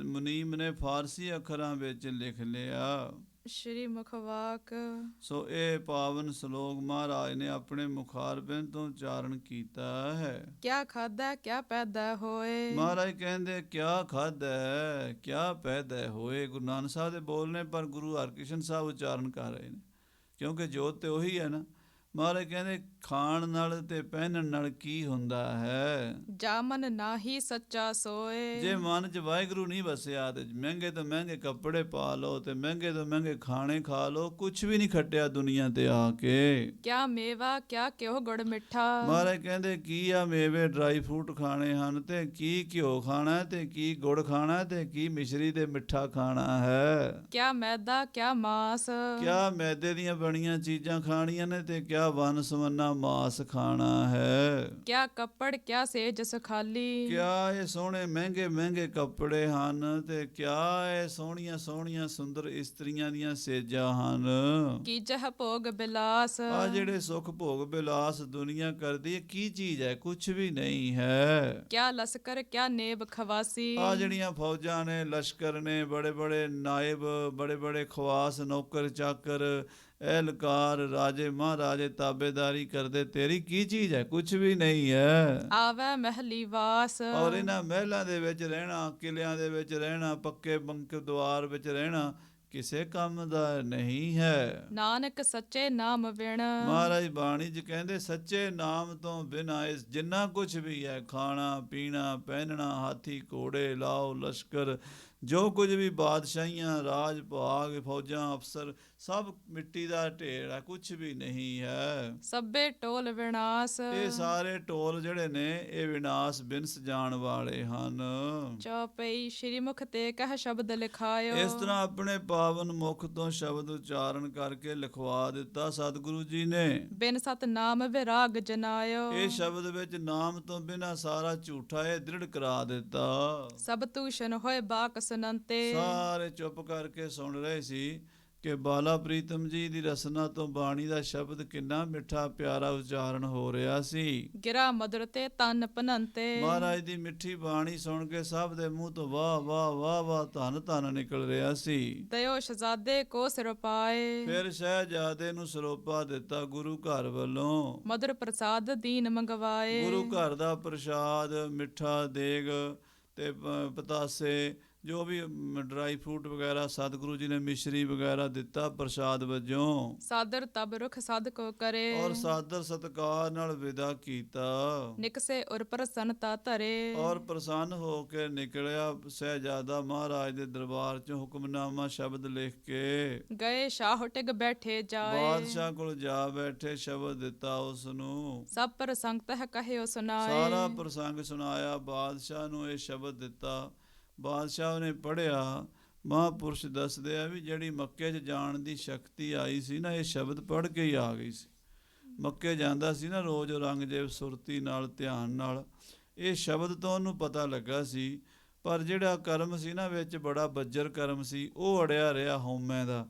ਮੁਨੀਮ ਨੇ ਫਾਰਸੀ ਅੱਖਰਾਂ ਵਿੱਚ ਲਿਖ ਲਿਆ। ਸ਼੍ਰੀ ਮੁਖਵਾਕ। ਸੋ ਇਹ ਪਾਵਨ ਸ਼ਲੋਕ ਮਹਾਰਾਜ ਨੇ ਆਪਣੇ ਮੁਖਾਰਬਿੰਦ ਤੋਂ ਉਚਾਰਨ ਕੀਤਾ ਹੈ। ਕਿਆ ਖਾਧਾ ਕਿਆ ਪੈਦਾ ਹੋਏ। ਮਹਾਰਾਜ ਕਹਿੰਦੇ ਕਿਆ ਖਾਧਾ ਕਿਆ ਪੈਦਾ ਹੋਏ। ਗੁਰੂ ਨਾਨਕ ਸਾਹਿਬ ਦੇ ਬੋਲਨੇ ਪਰ ਗੁਰੂ ਹਰਕ੍ਰਿਸ਼ਨ ਸਾਹਿਬ ਉਚਾਰਨ ਕਰ ਰਹੇ ਨੇ, ਕਿਉਂਕਿ ਜੋਤ ਤੇ ਉਹੀ ਹੈ ਨਾ। ਮਹਾਰਾਜ ਕਹਿੰਦੇ ਖਾਣ ਨਾਲ ਤੇ ਪਹਿਨਣ ਨਾਲ ਕੀ ਹੁੰਦਾ ਹੈ। ਜਾ ਮਨ ਨਾਹੀ ਸੱਚਾ ਸੋਏ। ਜੇ ਮਨ 'ਚ ਵਾਹਿਗੁਰੂ ਨਹੀਂ ਵਸਿਆ ਤੇ ਮਹਿੰਗੇ ਤੋਂ ਮਹਿੰਗੇ ਕੱਪੜੇ ਪਾ ਲਓ ਤੇ ਮਹਿੰਗੇ ਤੋਂ ਮਹਿੰਗੇ ਖਾਣੇ ਖਾ ਲਓ, ਕੁਛ ਵੀ ਨਹੀਂ ਖੱਟਿਆ ਦੁਨੀਆ ਤੇ ਆ ਕੇ। ਕਿਆ ਮੇਵਾ ਕਿਆ ਘਿਓ ਗੁੜ ਮਿੱਠਾ। ਮਹਾਰਾਜ ਕਹਿੰਦੇ ਕੀ ਆ ਮੇਵੇ ਡਰਾਈ ਫਰੂਟ ਖਾਣੇ ਹਨ ਤੇ ਕੀ ਘਿਓ ਖਾਣਾ ਤੇ ਕੀ ਗੁੜ ਖਾਣਾ ਤੇ ਕੀ ਮਿਸ਼ਰੀ ਤੇ ਮਿੱਠਾ ਖਾਣਾ ਹੈ। ਕਿਆ ਮੈਦਾ ਕਿਆ ਮਾਸ। ਕਿਆ ਮੈਦੇ ਦੀਆਂ ਬਣੀਆਂ ਚੀਜ਼ਾਂ ਖਾਣੀਆਂ ਨੇ ਤੇ ਕਿਆ ਵਨ ਸਵੰਨਾ ਮਾਸ ਖਾਣਾ ਹੈ। ਕਿਆ ਕੱਪੜ ਕਿਆ ਸੇਜ ਸਖਾਲੀ। ਕਿਆ ਇਹ ਸੋਹਣੇ ਮਹਿੰਗੇ ਮਹਿੰਗੇ ਕੱਪੜੇ ਹਨ ਤੇ ਕਿਆ ਇਹ ਸੋਹਣੀਆਂ ਸੋਹਣੀਆਂ ਸੁੰਦਰ ਇਸਤਰੀਆਂ ਦੀਆਂ ਸੇਜਾਂ ਹਨ। ਕੀ ਜਹ ਭੋਗ ਬਿਲਾਸ। ਆ ਜਿਹੜੇ ਸੁਖ ਭੋਗ ਬਿਲਾਸ ਦੁਨੀਆ ਕਰਦੀ ਹੈ, ਕੀ ਚੀਜ਼ ਹੈ? ਕੁਛ ਵੀ ਨਹੀਂ ਹੈ। ਕਿਆ ਲਸਕਰ ਕਿਆ ਨੇਬ ਖਵਾਸੀ। ਆ ਜਿਹੜੀਆਂ ਫੌਜਾਂ ਨੇ, ਲਸ਼ਕਰ ਨੇ, ਬੜੇ ਬੜੇ ਨਾਇਬ, ਬੜੇ ਬੜੇ ਖਵਾਸ, ਨੌਕਰ ਚਾਕਰ, ਅਹਿਲਕਾਰ, ਰਾਜੇ ਮਹਾਰਾਜੇ ਤਾਬੇਦਾਰੀ ਕਰਦੇ, ਤੇਰੀ ਕੀ ਚੀਜ਼ ਹੈ? ਕੁਛ ਵੀ ਨਹੀਂ ਹੈ। ਆਵੈ ਮਹਿਲੀ ਵਾਸ। ਔਰ ਇਹਨਾਂ ਮਹਿਲਾਂ ਦੇ ਵਿੱਚ ਰਹਿਣਾ, ਕਿਲਿਆਂ ਦੇ ਵਿੱਚ ਰਹਿਣਾ, ਪੱਕੇ ਬੰਕ ਦੁਆਰ ਵਿੱਚ ਰਹਿਣਾ ਕਿਸੇ ਕੰਮ ਦਾ ਨਹੀਂ ਹੈ। ਨਾਨਕ ਸੱਚੇ ਨਾਮ ਵਿਣ। ਮਹਾਰਾਜ ਬਾਣੀ 'ਚ ਕਹਿੰਦੇ ਸੱਚੇ ਨਾਮ ਤੋਂ ਬਿਨਾਂ ਇਸ ਜਿੰਨਾ ਕੁਝ ਵੀ ਹੈ, ਖਾਣਾ ਪੀਣਾ ਪਹਿਨਣਾ, ਹਾਥੀ ਘੋੜੇ ਲਾਓ ਲਸ਼ਕਰ, ਜੋ ਕੁਝ ਵੀ ਬਾਦਸ਼ਾਹੀਆਂ, ਰਾਜ ਭਾਗ, ਫੌਜਾਂ, ਅਫਸਰ, ਸਭ ਮਿੱਟੀ ਦਾ ਢੇਰ ਹੈ, ਕੁਝ ਵੀ ਨਹੀਂ ਹੈ। ਸਭੇ ਟੋਲ ਵਿਨਾਸ਼। ਇਹ ਸਾਰੇ ਟੋਲ ਜਿਹੜੇ ਨੇ ਇਹ ਵਿਨਾਸ਼ ਬਿਨਸ ਜਾਣ ਵਾਲੇ ਹਨ। ਚੌਪਈ ਸ਼੍ਰੀ ਮੁਖ ਤੇ ਕਹਿ ਸ਼ਬਦ ਲਿਖਾਇਓ। ਇਸ ਤਰ੍ਹਾਂ ਆਪਣੇ ਪਾਵਨ ਮੁਖ ਤੋਂ ਸ਼ਬਦ ਉਚਾਰਨ ਕਰਕੇ ਲਿਖਵਾ ਦਿੱਤਾ ਸਤਿਗੁਰੂ ਜੀ ਨੇ। ਬਿਨ ਸਤ ਨਾਮ ਵਿਰਾਗ ਜਨਾਇਓ। ਇਹ ਸ਼ਬਦ ਵਿੱਚ ਨਾਮ ਤੋਂ ਬਿਨਾਂ ਸਾਰਾ ਝੂਠਾ ਇਹ ਦ੍ਰਿੜ ਕਰਾ ਦਿੱਤਾ। ਸਭ ਤੂਸ਼ਨ ਹੋਏ ਬਾਕ ਸੁਨੰਤੇ। ਸਾਰੇ ਚੁੱਪ ਕਰਕੇ ਸੁਣ ਰਹੇ ਸੀ ਕਿ ਬਾਲਾ ਪ੍ਰੀਤਮ ਜੀ ਦੀ ਰਸਨਾ ਤੋਂ ਬਾਣੀ ਦਾ ਸ਼ਬਦ ਕਿੰਨਾ ਮਿੱਠਾ ਪਿਆਰਾ ਉਚਾਰਨ ਹੋ ਰਿਹਾ ਸੀ। ਗਿਰਾ ਮధుਰ ਤੇ ਤਨ ਪਨੰਤੇ। ਮਹਾਰਾਜ ਦੀ ਮਿੱਠੀ ਬਾਣੀ ਸੁਣ ਕੇ ਸਭ ਦੇ ਮੂੰਹ ਤੋਂ ਵਾਹ ਵਾਹ ਵਾਹ ਵਾਹ ਧੰਨ ਧੰਨ ਨਿਕਲ ਰਿਹਾ ਸੀ। ਦਇਓ ਸ਼ਹਜ਼ਾਦੇ ਕੋ ਸਿਰ ਪਾਏ। ਫਿਰ ਸ਼ਹਿਜ਼ਾਦੇ ਨੂੰ ਸਰੋਪਾ ਦਿੱਤਾ ਗੁਰੂ ਘਰ ਵੱਲੋਂ। ਮధుਰ ਪ੍ਰਸਾਦ ਦੀਨ ਮੰਗਵਾਏ। ਗੁਰੂ ਘਰ ਦਾ ਪ੍ਰਸ਼ਾਦ, ਮਿੱਠਾ ਦੇਗ ਤੇ ਪਤਾਸੇ, ਜੋ ਵੀ ਡਰਾਈ ਫਰੂਟ ਵਗੈਰਾ ਸਤਿਗੁਰੂ ਜੀ ਨੇ ਮਿਸ਼ਰੀ ਵਗੈਰਾ ਦਿੱਤਾ ਪ੍ਰਸ਼ਾਦ ਵਜੋਂ। ਸਾਦਰ ਤਬ ਰੁਖ ਸਦ ਕੋ ਕਰੇ। ਔਰ ਸਾਦਰ ਸਤਿਕਾਰ ਨਾਲ ਵਿਦਾ ਕੀਤਾ। ਨਿਕਸੇ ਉਰ ਪ੍ਰਸੰਨਤਾ ਧਰੇ। ਔਰ ਪ੍ਰਸੰਨ ਹੋ ਕੇ ਨਿਕਲਿਆ ਸਹਿਜਾਦਾ ਮਹਾਰਾਜ ਦੇ ਦਰਬਾਰ 'ਚ ਹੁਕਮਨਾਮਾ ਸ਼ਬਦ ਲਿਖ ਕੇ। ਗਏ ਸ਼ਾਹ ਟਿਗ ਬੈਠੇ ਜਾਏ। ਬਾਦਸ਼ਾਹ ਕੋਲ ਜਾ ਬੈਠੇ, ਸ਼ਬਦ ਦਿੱਤਾ ਉਸ ਨੂੰ। ਸਭ ਪ੍ਰਸੰਗ ਤਹ ਕਹਿਓ ਸੁਨਾਏ। ਸਾਰਾ ਪ੍ਰਸੰਗ ਸੁਣਾਇਆ, ਬਾਦਸ਼ਾਹ ਨੂੰ ਇਹ ਸ਼ਬਦ ਦਿੱਤਾ। ਬਾਦਸ਼ਾਹ ਨੇ ਪੜ੍ਹਿਆ। ਮਹਾਂਪੁਰਸ਼ ਦੱਸਦੇ ਆ ਵੀ ਜਿਹੜੀ ਮੱਕੇ 'ਚ ਜਾਣ ਦੀ ਸ਼ਕਤੀ ਆਈ ਸੀ ਨਾ, ਇਹ ਸ਼ਬਦ ਪੜ੍ਹ ਕੇ ਹੀ ਆ ਗਈ ਸੀ। ਮੱਕੇ ਜਾਂਦਾ ਸੀ ਨਾ ਰੋਜ਼ ਔਰੰਗਜ਼ੇਬ ਸੁਰਤੀ ਨਾਲ, ਧਿਆਨ ਨਾਲ, ਇਹ ਸ਼ਬਦ ਤੋਂ ਉਹਨੂੰ ਪਤਾ ਲੱਗਾ ਸੀ। ਪਰ ਜਿਹੜਾ ਕਰਮ ਸੀ ਨਾ ਵਿੱਚ, ਬੜਾ ਬੱਜਰ ਕਰਮ ਸੀ, ਉਹ ਅੜਿਆ ਰਿਹਾ ਹਉਮੈ ਦਾ।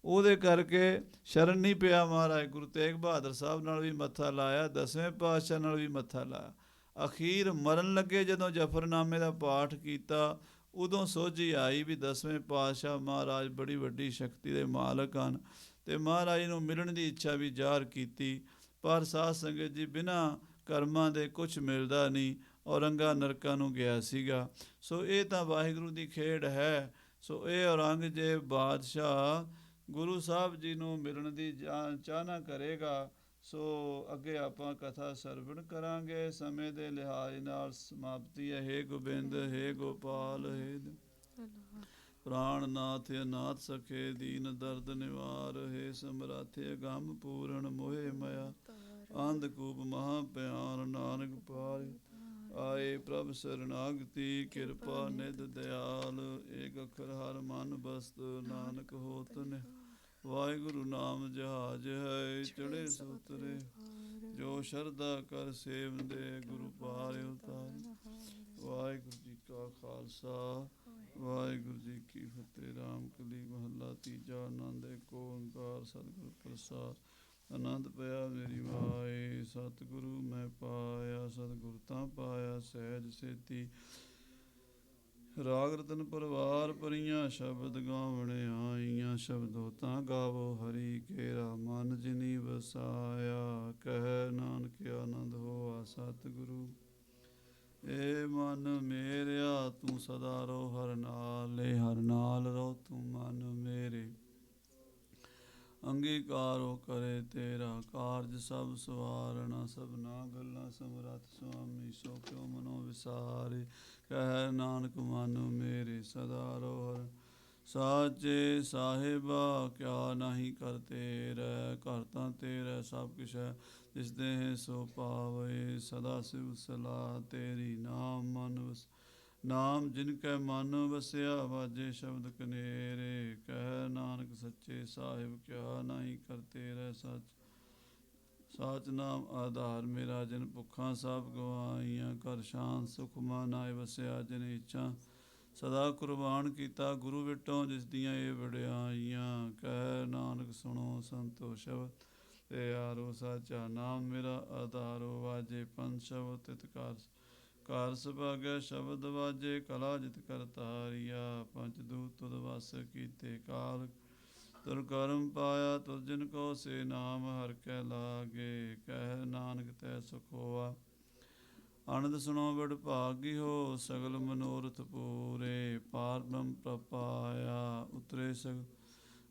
ਉਹਦੇ ਕਰਕੇ ਸ਼ਰਨ ਨਹੀਂ ਪਿਆ ਮਹਾਰਾਜ। ਗੁਰੂ ਤੇਗ ਬਹਾਦਰ ਸਾਹਿਬ ਨਾਲ ਵੀ ਮੱਥਾ ਲਾਇਆ, 10ਵੇਂ ਪਾਤਸ਼ਾਹ ਨਾਲ ਵੀ ਮੱਥਾ ਲਾਇਆ। ਅਖੀਰ ਮਰਨ ਲੱਗੇ ਜਦੋਂ ਜ਼ਫਰਨਾਮੇ ਦਾ ਪਾਠ ਕੀਤਾ, ਉਦੋਂ ਸੋਝੀ ਆਈ ਵੀ 10ਵੇਂ ਪਾਤਸ਼ਾਹ ਮਹਾਰਾਜ ਬੜੀ ਵੱਡੀ ਸ਼ਕਤੀ ਦੇ ਮਾਲਕ ਹਨ ਤੇ ਮਹਾਰਾਜ ਨੂੰ ਮਿਲਣ ਦੀ ਇੱਛਾ ਵੀ ਜ਼ਾਹਰ ਕੀਤੀ। ਪਰ ਸਾਧ ਸੰਗਤ ਜੀ, ਬਿਨਾਂ ਕਰਮਾਂ ਦੇ ਕੁਝ ਮਿਲਦਾ ਨਹੀਂ। ਔਰੰਗਾ ਨਰਕਾਂ ਨੂੰ ਗਿਆ ਸੀਗਾ। ਸੋ ਇਹ ਤਾਂ ਵਾਹਿਗੁਰੂ ਦੀ ਖੇਡ ਹੈ। ਸੋ ਇਹ ਔਰੰਗਜ਼ੇਬ ਬਾਦਸ਼ਾਹ ਗੁਰੂ ਸਾਹਿਬ ਜੀ ਨੂੰ ਮਿਲਣ ਦੀ ਚਾਹਨਾ ਕਰੇਗਾ। ਸੋ ਅੱਗੇ ਆਪਾਂ ਕਥਾ ਸਰਵਣ ਕਰਾਂਗੇ। ਸਮੇਂ ਦੇ ਲਿਹਾਜ਼ ਨਾਲ ਸਮਾਪਤੀ ਹੈ। ਹੇ ਗੋਬਿੰਦ, ਹੇ ਗੋਪਾਲ, ਹੇ ਪ੍ਰਾਣਨਾਥ ਅਨਾਥ ਸਖੇ, ਦੀਨ ਦਰਦ ਨਿਵਾਰ, ਹੇ ਸਮਰਾਥੇ ਅਗੰਮ ਪੂਰਨ, ਮੋਹਿ ਮਇਆ ਅੰਧਕੂਪ ਮਹਾ ਪਿਆਰ, ਨਾਨਕ ਪਾਰਿ ਆਏ ਪ੍ਰਭ ਸਰਨਾਗਤੀ, ਕਿਰਪਾ ਨਿਧ ਦਿਆਲ, ਏਕ ਅੱਖਰ ਹਰ ਮਨ ਬਸਤ, ਨਾਨਕ ਹੋਤ ਨੇ ਵਾਹਿਗੁਰੂ ਨਾਮ ਜਹਾਜ ਹੈ, ਚੜੇ ਸੋਤਰੇ ਜੋ ਸ਼ਰਧਾ ਕਰ ਸੇਵੰਦੇ, ਗੁਰੂ ਪਾਰ ਉਤਾਰੇ। ਵਾਹਿਗੁਰੂ ਜੀ ਕਾ ਖਾਲਸਾ, ਵਾਹਿਗੁਰੂ ਜੀ ਕੀ ਫਤਿਹ। ਰਾਮ ਕਲੀ ਮਹੱਲਾ ਤੀਜਾ। ਆਨੰਦ ਏਕ ਓੰਕਾਰ ਸਤਿਗੁਰ ਪ੍ਰਸਾਦ। ਆਨੰਦ ਪਿਆ ਮੇਰੀ ਮਾਏ, ਸਤਿਗੁਰੂ ਮੈਂ ਪਾਇਆ, ਸਤਿਗੁਰ ਤਾਂ ਪਾਇਆ ਸਹਿਜ ਸੇਤੀ। ਰਾਗ ਰਤਨ ਪਰਵਾਰ ਪਰੀਆਂ ਸ਼ਬਦ ਗਾਵਣ ਆਈਆਂ ਸ਼ਬਦੋ ਤਾਂ ਗਾਵੋ ਹਰੀ ਕੇਰਾ ਮਨ ਜਿਨੀ ਵਸਾਇਆ ਕਹਿ ਨਾਨਕ ਆਨੰਦ ਹੋਆ ਸਤਿਗੁਰੂ ਏ ਮਨ ਮੇਰਿਆ ਤੂੰ ਸਦਾ ਰੋ ਹਰ ਨਾਲੇ ਹਰ ਨਾਲ ਰੋ ਤੂੰ ਮਨ ਮੇਰੇ ਅੰਗੀਕਾਰੋ ਕਰੇ ਤੇਰਾ ਕਾਰਜ ਸਭ ਸਵਾਰਣਾ ਸਭਨਾ ਗੱਲਾਂ ਸਮਰੱਥ ਸੁਆਮੀ ਸੋ ਕਿਉ ਮਨੋ ਵਿਸਾਰੇ ਕਹਿ ਨਾਨਕ ਮਨ ਮੇਰੇ ਸਦਾ ਰੋ ਹਰ ਸਾਚੇ ਸਾਹਿਬਾ ਕਿਆ ਨਹੀਂ ਕਰ ਤੇਰੇ ਘਰ ਤਾਂ ਤੇਰਾ ਸਭ ਕੁਛ ਹੈ ਜਿਸ ਦੇ ਸੋ ਪਾਵੇ ਸਦਾ ਸਿਵ ਸਲਾਹ ਤੇਰੀ ਨਾਮ ਮਨ ਵਸ ਨਾਮ ਜਿਨ ਕੈ ਮਨ ਵਸਿਆ ਵਾਜੇ ਸ਼ਬਦ ਕਨੇਰੇ ਕਹਿ ਨਾਨਕ ਸੱਚੇ ਸਾਹਿਬ ਕਿਆ ਨਹੀਂ ਕਰਤੇ ਰਹਿ ਸਾਚ ਨਾਮ ਆਧਾਰ ਮੇਰਾ ਜਿਨ ਭੁੱਖਾਂ ਸਭ ਗਵਾਈਆਂ ਘਰ ਸ਼ਾਂਤ ਸੁਖ ਮਨ ਆਏ ਵਸਿਆ ਜਿਨ ਇੱਛਾ ਸਦਾ ਕੁਰਬਾਨ ਕੀਤਾ ਗੁਰੂ ਵਿਟੋਂ ਜਿਸ ਦੀਆਂ ਇਹ ਵਡਿਆਈਆਂ ਕਹਿ ਨਾਨਕ ਸੁਣੋ ਸੰਤੋ ਸ਼ਬਦ ਤੇ ਯਾਰੋ ਸਾਚਾ ਨਾਮ ਮੇਰਾ ਆਧਾਰੋ ਵਾਜੇ ਪੰਜ ਸ਼ਬਦ ਤਿਤਕਾਰ ਕਾਰ ਸੁਭਾਗਿਆ ਸ਼ਬਦ ਵਾਜੇ ਕਲਾ ਜਿਤ ਕਰਤਾਰੀਆ ਪੰਜ ਦੂਤ ਤੁਧ ਵਸ ਕੀਤੇ ਕਾਲ ਤੁਰ ਕਰਮ ਪਾਇਆ ਤੁਰ ਜਿਨ ਕੋ ਸੇ ਨਾਮ ਹਰ ਕੈ ਲਾਗੇ ਕਹਿ ਨਾਨਕ ਤੈ ਸੁਖ ਹੋਆ ਆਨੰਦ ਸੁਣੋ ਬੜ ਭਾਗੀ ਹੋ ਸਗਲ ਮਨੋਰਥ ਪੂਰੇ ਪਾਰ ਬ੍ਰਹਮ ਪ੍ਰਪਾਇਆ ਉਤਰੇ ਸਗਲ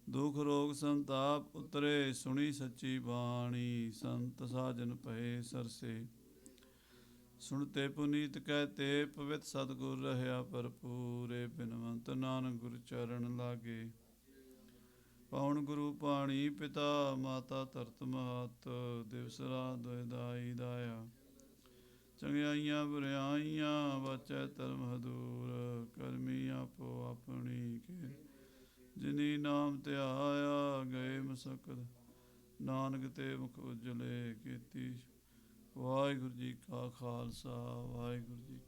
ਦੁਖ ਰੋਗ ਸੰਤਾਪ ਉਤਰੇ ਸੁਣੀ ਸੱਚੀ ਬਾਣੀ ਸੰਤ ਸਾਜਨ ਭਏ ਸਰਸੇ ਸੁਣਤੇ ਪੁਨੀਤ ਕਹਤੇ ਪਵਿੱਤ ਸਤਿਗੁਰ ਰਹਿਆ ਭਰਪੂਰੇ ਬਿਨਵੰਤ ਨਾਨਕ ਗੁਰ ਚਰਨ ਲਾਗੇ ਪਉਣ ਗੁਰੂ ਪਾਣੀ ਪਿਤਾ ਮਾਤਾ ਧਰਤ ਮਹਤ ਦਿਵਸ ਰਾਤ ਦੁਇਦਾਈ ਦਾਇਆ ਚੰਗਿਆਈਆਂ ਬੁਰਿਆਈਆਂ ਵਾਚੈ ਧਰਮ ਹਦੂਰ ਕਰਮੀ ਆਪੋ ਆਪਣੀ ਕੇ ਜਿਨੀ ਨਾਮ ਧਿਆਇਆ ਗਏ ਮਸਕਤ ਨਾਨਕ ਤੇ ਮੁਖ ਉਜਲੇ ਕੀਤੀ ਵਾਹਿਗੁਰੂ ਜੀ ਕਾ ਖਾਲਸਾ ਵਾਹਿਗੁਰੂ ਜੀ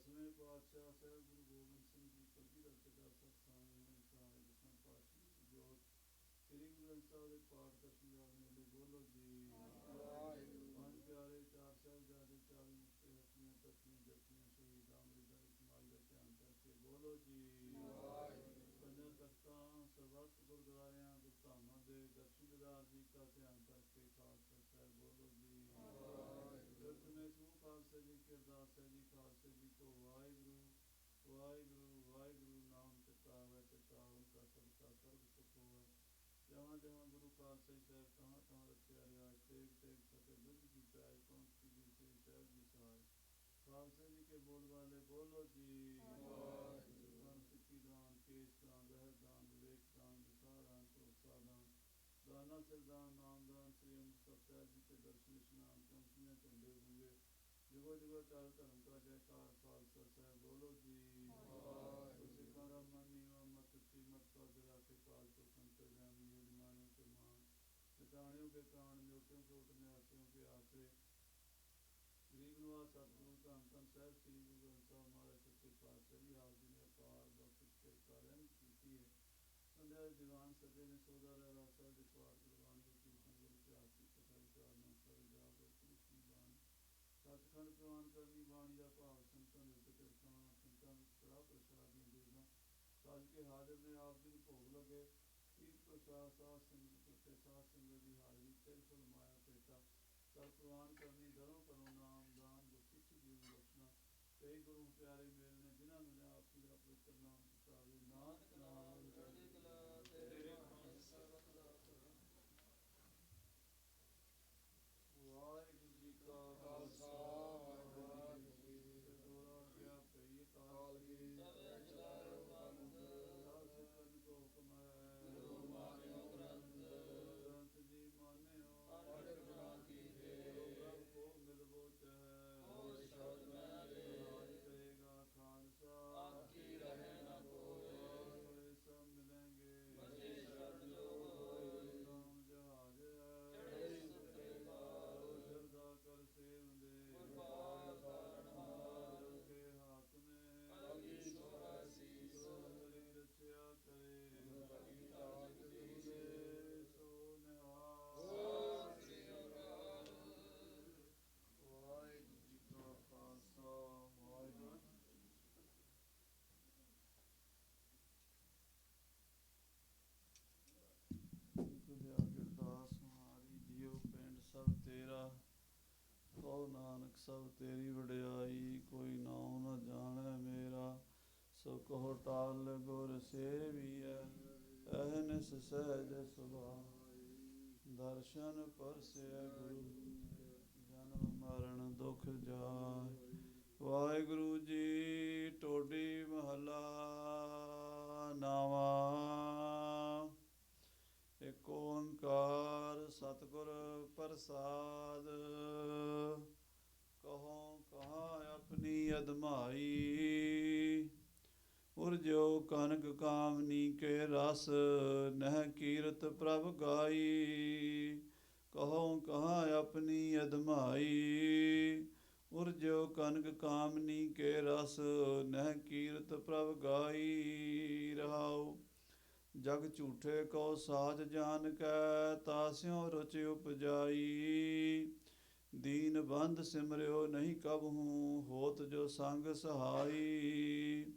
ਦਸਵੇਂ ਪਾਤਸ਼ਾਹ ਸਾਹਿਬ ਗੁਰੂ ਗੋਬਿੰਦ ਸਿੰਘ ਜੀ ਕਲਗੀਧਰ ਪਿਤਾ ਸਤਿਸੰਗ ਮਹਿ ਸਹਾਇ ਦਸਵੇਂ ਪਾਤਸ਼ਾਹ ਜੋਤ ਸ੍ਰੀ ਗੁਰੂ ਗ੍ਰੰਥ ਸਾਹਿਬ ਦੇ ਪਾਠ ਦਰਸ਼ਨ ਮੇਲੇ ਬੋਲੋ ਜੀ ਪੰਜ ਪਿਆਰੇ ਚਾਰ ਸਾਹਿਬਜ਼ਾਦੇ 40 ਮੁਕਤੇ ਹੱਥੀਆਂ ਤੱਕੀਆਂ ਜੱਟੀਆਂ ਸ਼ਹੀਦਾਂ ਅਮਰੀਦਾਂ ਦੀ ਕਮਾਈ ਦਾ ਧਿਆਨ ਕਰਕੇ ਬੋਲੋ ਜੀ ਪੰਜਾਂ ਤਖਤਾਂ ਸਰਬੱਤ ਗੁਰਦੁਆਰਿਆਂ ਗੁਰਧਾਮਾਂ ਦੇ ਦਰਸ਼ਨ ਦਿਦਾਰ ਜੀ ਦਾ ਧਿਆਨ ਕਰਕੇ ਖਾਲਸਾ ਸਾਹਿਬ ਬੋਲੋ ਜੀ ਗੁਰਤ ਮੇ ਸਮੂਹ ਖਾਲਸਾ ਜੀ ਕੀ ਅਰਦਾਸ ਹੈ ਜੀ ਖਾਲਸੇ ਜੀ ਕੋ ਵਾਹਿਗੁਰੂ ਵਾਹਿਗੁਰੂ ਵਾਹਿਗੁਰੂ ਨਾਮ ਚਿਤਾਵੈ ਚਿਤਾਵਨ ਕਾ ਸਦਕਾ ਸਰਬ ਸੁਖ ਹੋਵੈ ਜਹਾਂ ਜਹਾਂ ਗੁਰੂ ਖਾਲਸਾ ਜੀ ਸਾਹਿਬ ਤਹਾਂ ਤਹਾਂ ਰਖਿਆ ਰਿਹਾ ਤੇਗ ਤੇਗ ਫਤਿਹ ਬੁੱਧ ਕੀ ਪੈਜ ਪਹੁੰਚ ਕੀ ਗੁਰੂ ਸ੍ਰੀ ਸਾਹਿਬ ਜੀ ਸਹਾਇ ਖਾਲਸੇ ਜੀ ਕੇ ਬੋਲ ਵਾਲੇ ਬੋਲੋ ਜੀ ਦਾਨ ਸਿੱਖੀ ਦਾਨ ਕੇਸ ਦਾਨ ਰਹਿ ਦਾਨ ਵਿਵੇਕ ਦਾਨ ਵਿਸਾਰ ਦਾਨ ਭਰੋਸਾ ਦਾਨ ਦਾਨਾ ਸਰਦਾਨ ਨਾਮਦਾਨ ਸ੍ਰੀ ਅੰਮ੍ਰਿਤਸਰ ਸਾਹਿਬ ਜੀ ਕੇ ਦਰਸ਼ਨ ਇਸ਼ਨਾਨ ਚੌਂਕੀਆਂ ਝੰਡੇ ਬੁੰਗੇ ਜੁਗੋ ਜੁਗੋ ਟਲ ਧਰਮ ਕਾ ਜੈਕਾਰ ਖਾਲਸਾ ਸਾਹਿਬ ਬੋਲੋ ਜੀ ਸਿੱਖਾਂ ਦਾ ਮਨ ਨੀਵਾ ਮਤ ਉੱਚੀ ਮਤ ਪਦ ਰਾਖੇ ਕਾਲ ਪੁਰਖ ਅੰਤਰਜਾਮੀ ਯਜਮਾਨਿਓ ਕੇ ਮਾਨ ਨਿਤਾਣਿਓ ਕੇ ਕਾਣ ਨਿਉਟਿਓ ਕੇ ਉਠ ਨਿਆਸਿਓ ਕੇ ਆਸਰੇ ਗਰੀਬ ਨਿਵਾਸ ਸਤਿਗੁਰੂ ਧੰਨ ਧੰਨ ਸਾਹਿਬ ਸ੍ਰੀ ਗੁਰੂ ਗ੍ਰੰਥ ਸਾਹਿਬ ਮਹਾਰਾਜ ਸੱਚੇ ਪਾਤਸ਼ਾਹ ਜੀ ਆਪ ਜੀ ਨੇ ਅਪਾਰ ਬਖਸ਼ਿਸ਼ ਕਿਰਪਾ ਰਹਿਮਤ ਕੀਤੀ ਹੈ ਸੰਧਿਆ ਦੇ ਦੀਵਾਨ ਸੱਜੇ ਨੇ ਸੋਦਾ ਰਹਿ ਸਾਹਿਬ ਦੇ ਪਾਠ ਗੁਰਬਾਣੀ ਦੇ ਕੀਰਤਨ ਗੁਰੂ ਇਤਿਹਾਸ ਦੀ ਕਥਾ ਵਿਚਾਰਨਾ ਸਾਰੇ ਜਾਪ ਗੁਰੂ ਦੀ ਬਾਣੀ ਸੱਚਖੰਡ ਪ੍ਰਵਾਨ ਕਰਨੀ ਬਾਣੀ ਦਾ ਭਾਵ ਸੰਤਾਂ ਦੇ ਉੱਤੇ ਟਿਕਾਣਾ ਸੰਤਾਂ ਵਿੱਚ ਕੜਾ ਪ੍ਰਸ਼ਾਦ ਦੀਆਂ ਦੇਣਾ ਸੱਜ ਕੇ ਹਾਜ਼ਰ ਨੇ ਆਪ ਜੀ ਨੂੰ ਭੋਗ ਲੱਗੇ ਤੀਰਥ ਪ੍ਰਸ਼ਾਦ ਸਾਧ ਸੰਗਤ ਉੱਤੇ ਸਾਧ ਸੰਗਤ ਦੀ ਹਾਜ਼ਰੀ ਤਿਲ ਫੁਲ ਮਾਇਆ ਭੇਟਾ ਸਰ ਪ੍ਰਵਾਨ ਕਰਨੀ ਦਰੋਂ ਕਰੋ ਨਾਮ ਦਾਨ ਗੁਰਸਿੱਖੀ ਜੀਵਨ ਬਖਸ਼ਣਾ ਕਈ ਗੁਰੂ ਪਿਆਰੇ ਮੇਲ ਨੇ ਜਿਨ੍ਹਾਂ ਨੂੰ ਆਪ ਜੀ ਦਾ ਪਵਿੱਤਰ ਨਾਮ ਚਿਤਾਵੇ ਨਾਮ ਕਹੋ ਨਾਨਕ ਸਭ ਤੇਰੀ ਵਡਿਆਈ, ਕੋਈ ਨਾਉ ਨ ਜਾਣੈ ਮੇਰਾ, ਸੋ ਕਹੋ ਟਾਲ ਗੁਰ ਸੇਵੀਐ, ਅਹਨਿਸ ਸਹਿਜ ਸੁਭਾਈ। ਦਰਸ਼ਨ ਪਰਸੈ ਗੁਰੂ, ਜਨਮ ਮਰਨ ਦੁਖ ਜਾਇ। ਵਾਹਿਗੁਰੂ ਜੀ। ਟੋਡੀ ਮਹੱਲਾ ਨਾਵਾਂ। ਏਕ ਓੰਕਾਰ ਸਤਿਗੁਰ ਪ੍ਰਸਾਦ, ਕਹੋ ਕਹਾ ਆਪਣੀ ਅਦਮਾਈ। ਉਰਜੋ ਕਨਕ ਕਾਮਨੀ ਕੇ ਰਸ, ਨਹਿ ਕੀਰਤ ਪ੍ਰਭ ਗਾਈ। ਕਹੋ ਕਹਾ ਆਪਣੀ ਅਦਮਾਈ, ਉਰਜੋ ਕਨਕ ਕਾਮਨੀ ਕੇ ਰਸ, ਨਹਿ ਕੀਰਤ ਪ੍ਰਭ ਗਾਈ। ਰਹਾਉ ਜਗ ਝੂਠੇ ਕੋ ਸਾਚ ਜਾਨ ਕੈ, ਤਾਸਿਉ ਰੁਚ ਉਪਜਾਈ। ਦੀਨ ਬੰਧ ਸਿਮਰਿਓ ਨਹੀਂ ਕਬਹੂ, ਹੋਤ ਜੋ ਸੰਗ ਸਹਾਈ।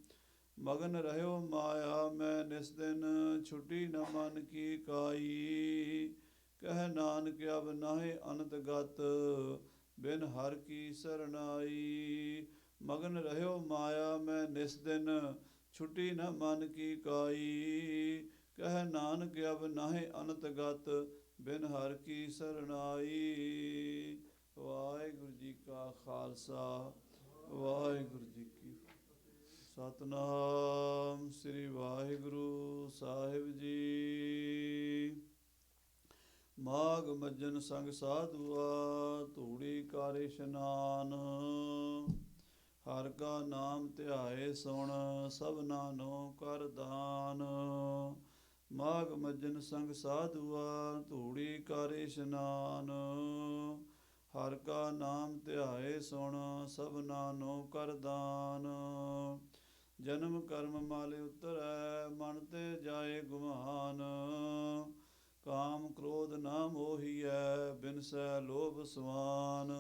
ਮਗਨ ਰਹਿਓ ਮਾਇਆ ਮੈਂ ਨਿਸ ਦਿਨ, ਛੁਟੀ ਨ ਮਨ ਕੀ ਕਾਈ। ਕਹਿ ਨਾਨਕ ਅਬ ਨਾਹਿ ਅਨੰਤ ਗਤ, ਬਿਨ ਹਰ ਕੀ ਸਰਨਾਈ। ਮਗਨ ਰਹਿਓ ਮਾਇਆ ਮੈਂ ਨਿਸ ਦਿਨ, ਛੁਟੀ ਨ ਮਨ ਕੀ ਕਾਈ। ਕਹਿ ਨਾਨਕ ਅਬ ਨਾਹਿ ਅਨੰਤ ਗਤ, ਬਿਨ ਹਰ ਕੀ ਸਰਨਾਈ। ਵਾਹਿਗੁਰੂ ਜੀ ਕਾ ਖਾਲਸਾ, ਵਾਹਿਗੁਰੂ ਜੀ ਕੀ ਫਤਿਹ। ਸਤਿਨਾਮ ਸ੍ਰੀ ਵਾਹਿਗੁਰੂ ਸਾਹਿਬ ਜੀ। ਮਾਘ ਮੱਜਨ ਸੰਗ ਸਾਧੂਆ, ਧੂੜੀ ਕਰ ਇਸ਼ਨਾਨ। ਹਰ ਕਾ ਨਾਮ ਧਿਆਏ ਸੁਣ, ਸਭਨਾ ਨੋ ਕਰ ਦਾਨ। ਮਾਘ ਮੱਜਨ ਸੰਗ ਸਾਧੂਆ, ਧੂੜੀ ਕਰ ਇਸ਼ਨਾਨ। ਹਰ ਕਾ ਨਾਮ ਧਿਆਏ ਸੁਣ, ਸਭਨਾ ਨੋ ਕਰ ਦਾਨ। ਜਨਮ ਕਰਮ ਮਲ ਉਤਰੈ, ਮਨ ਤੇ ਜਾਏ ਗੁਮਾਨ। ਕਾਮ ਕ੍ਰੋਧ ਨਾ ਮੋਹੀਐ, ਬਿਨਸੈ ਲੋਭ ਸਵਾਨ।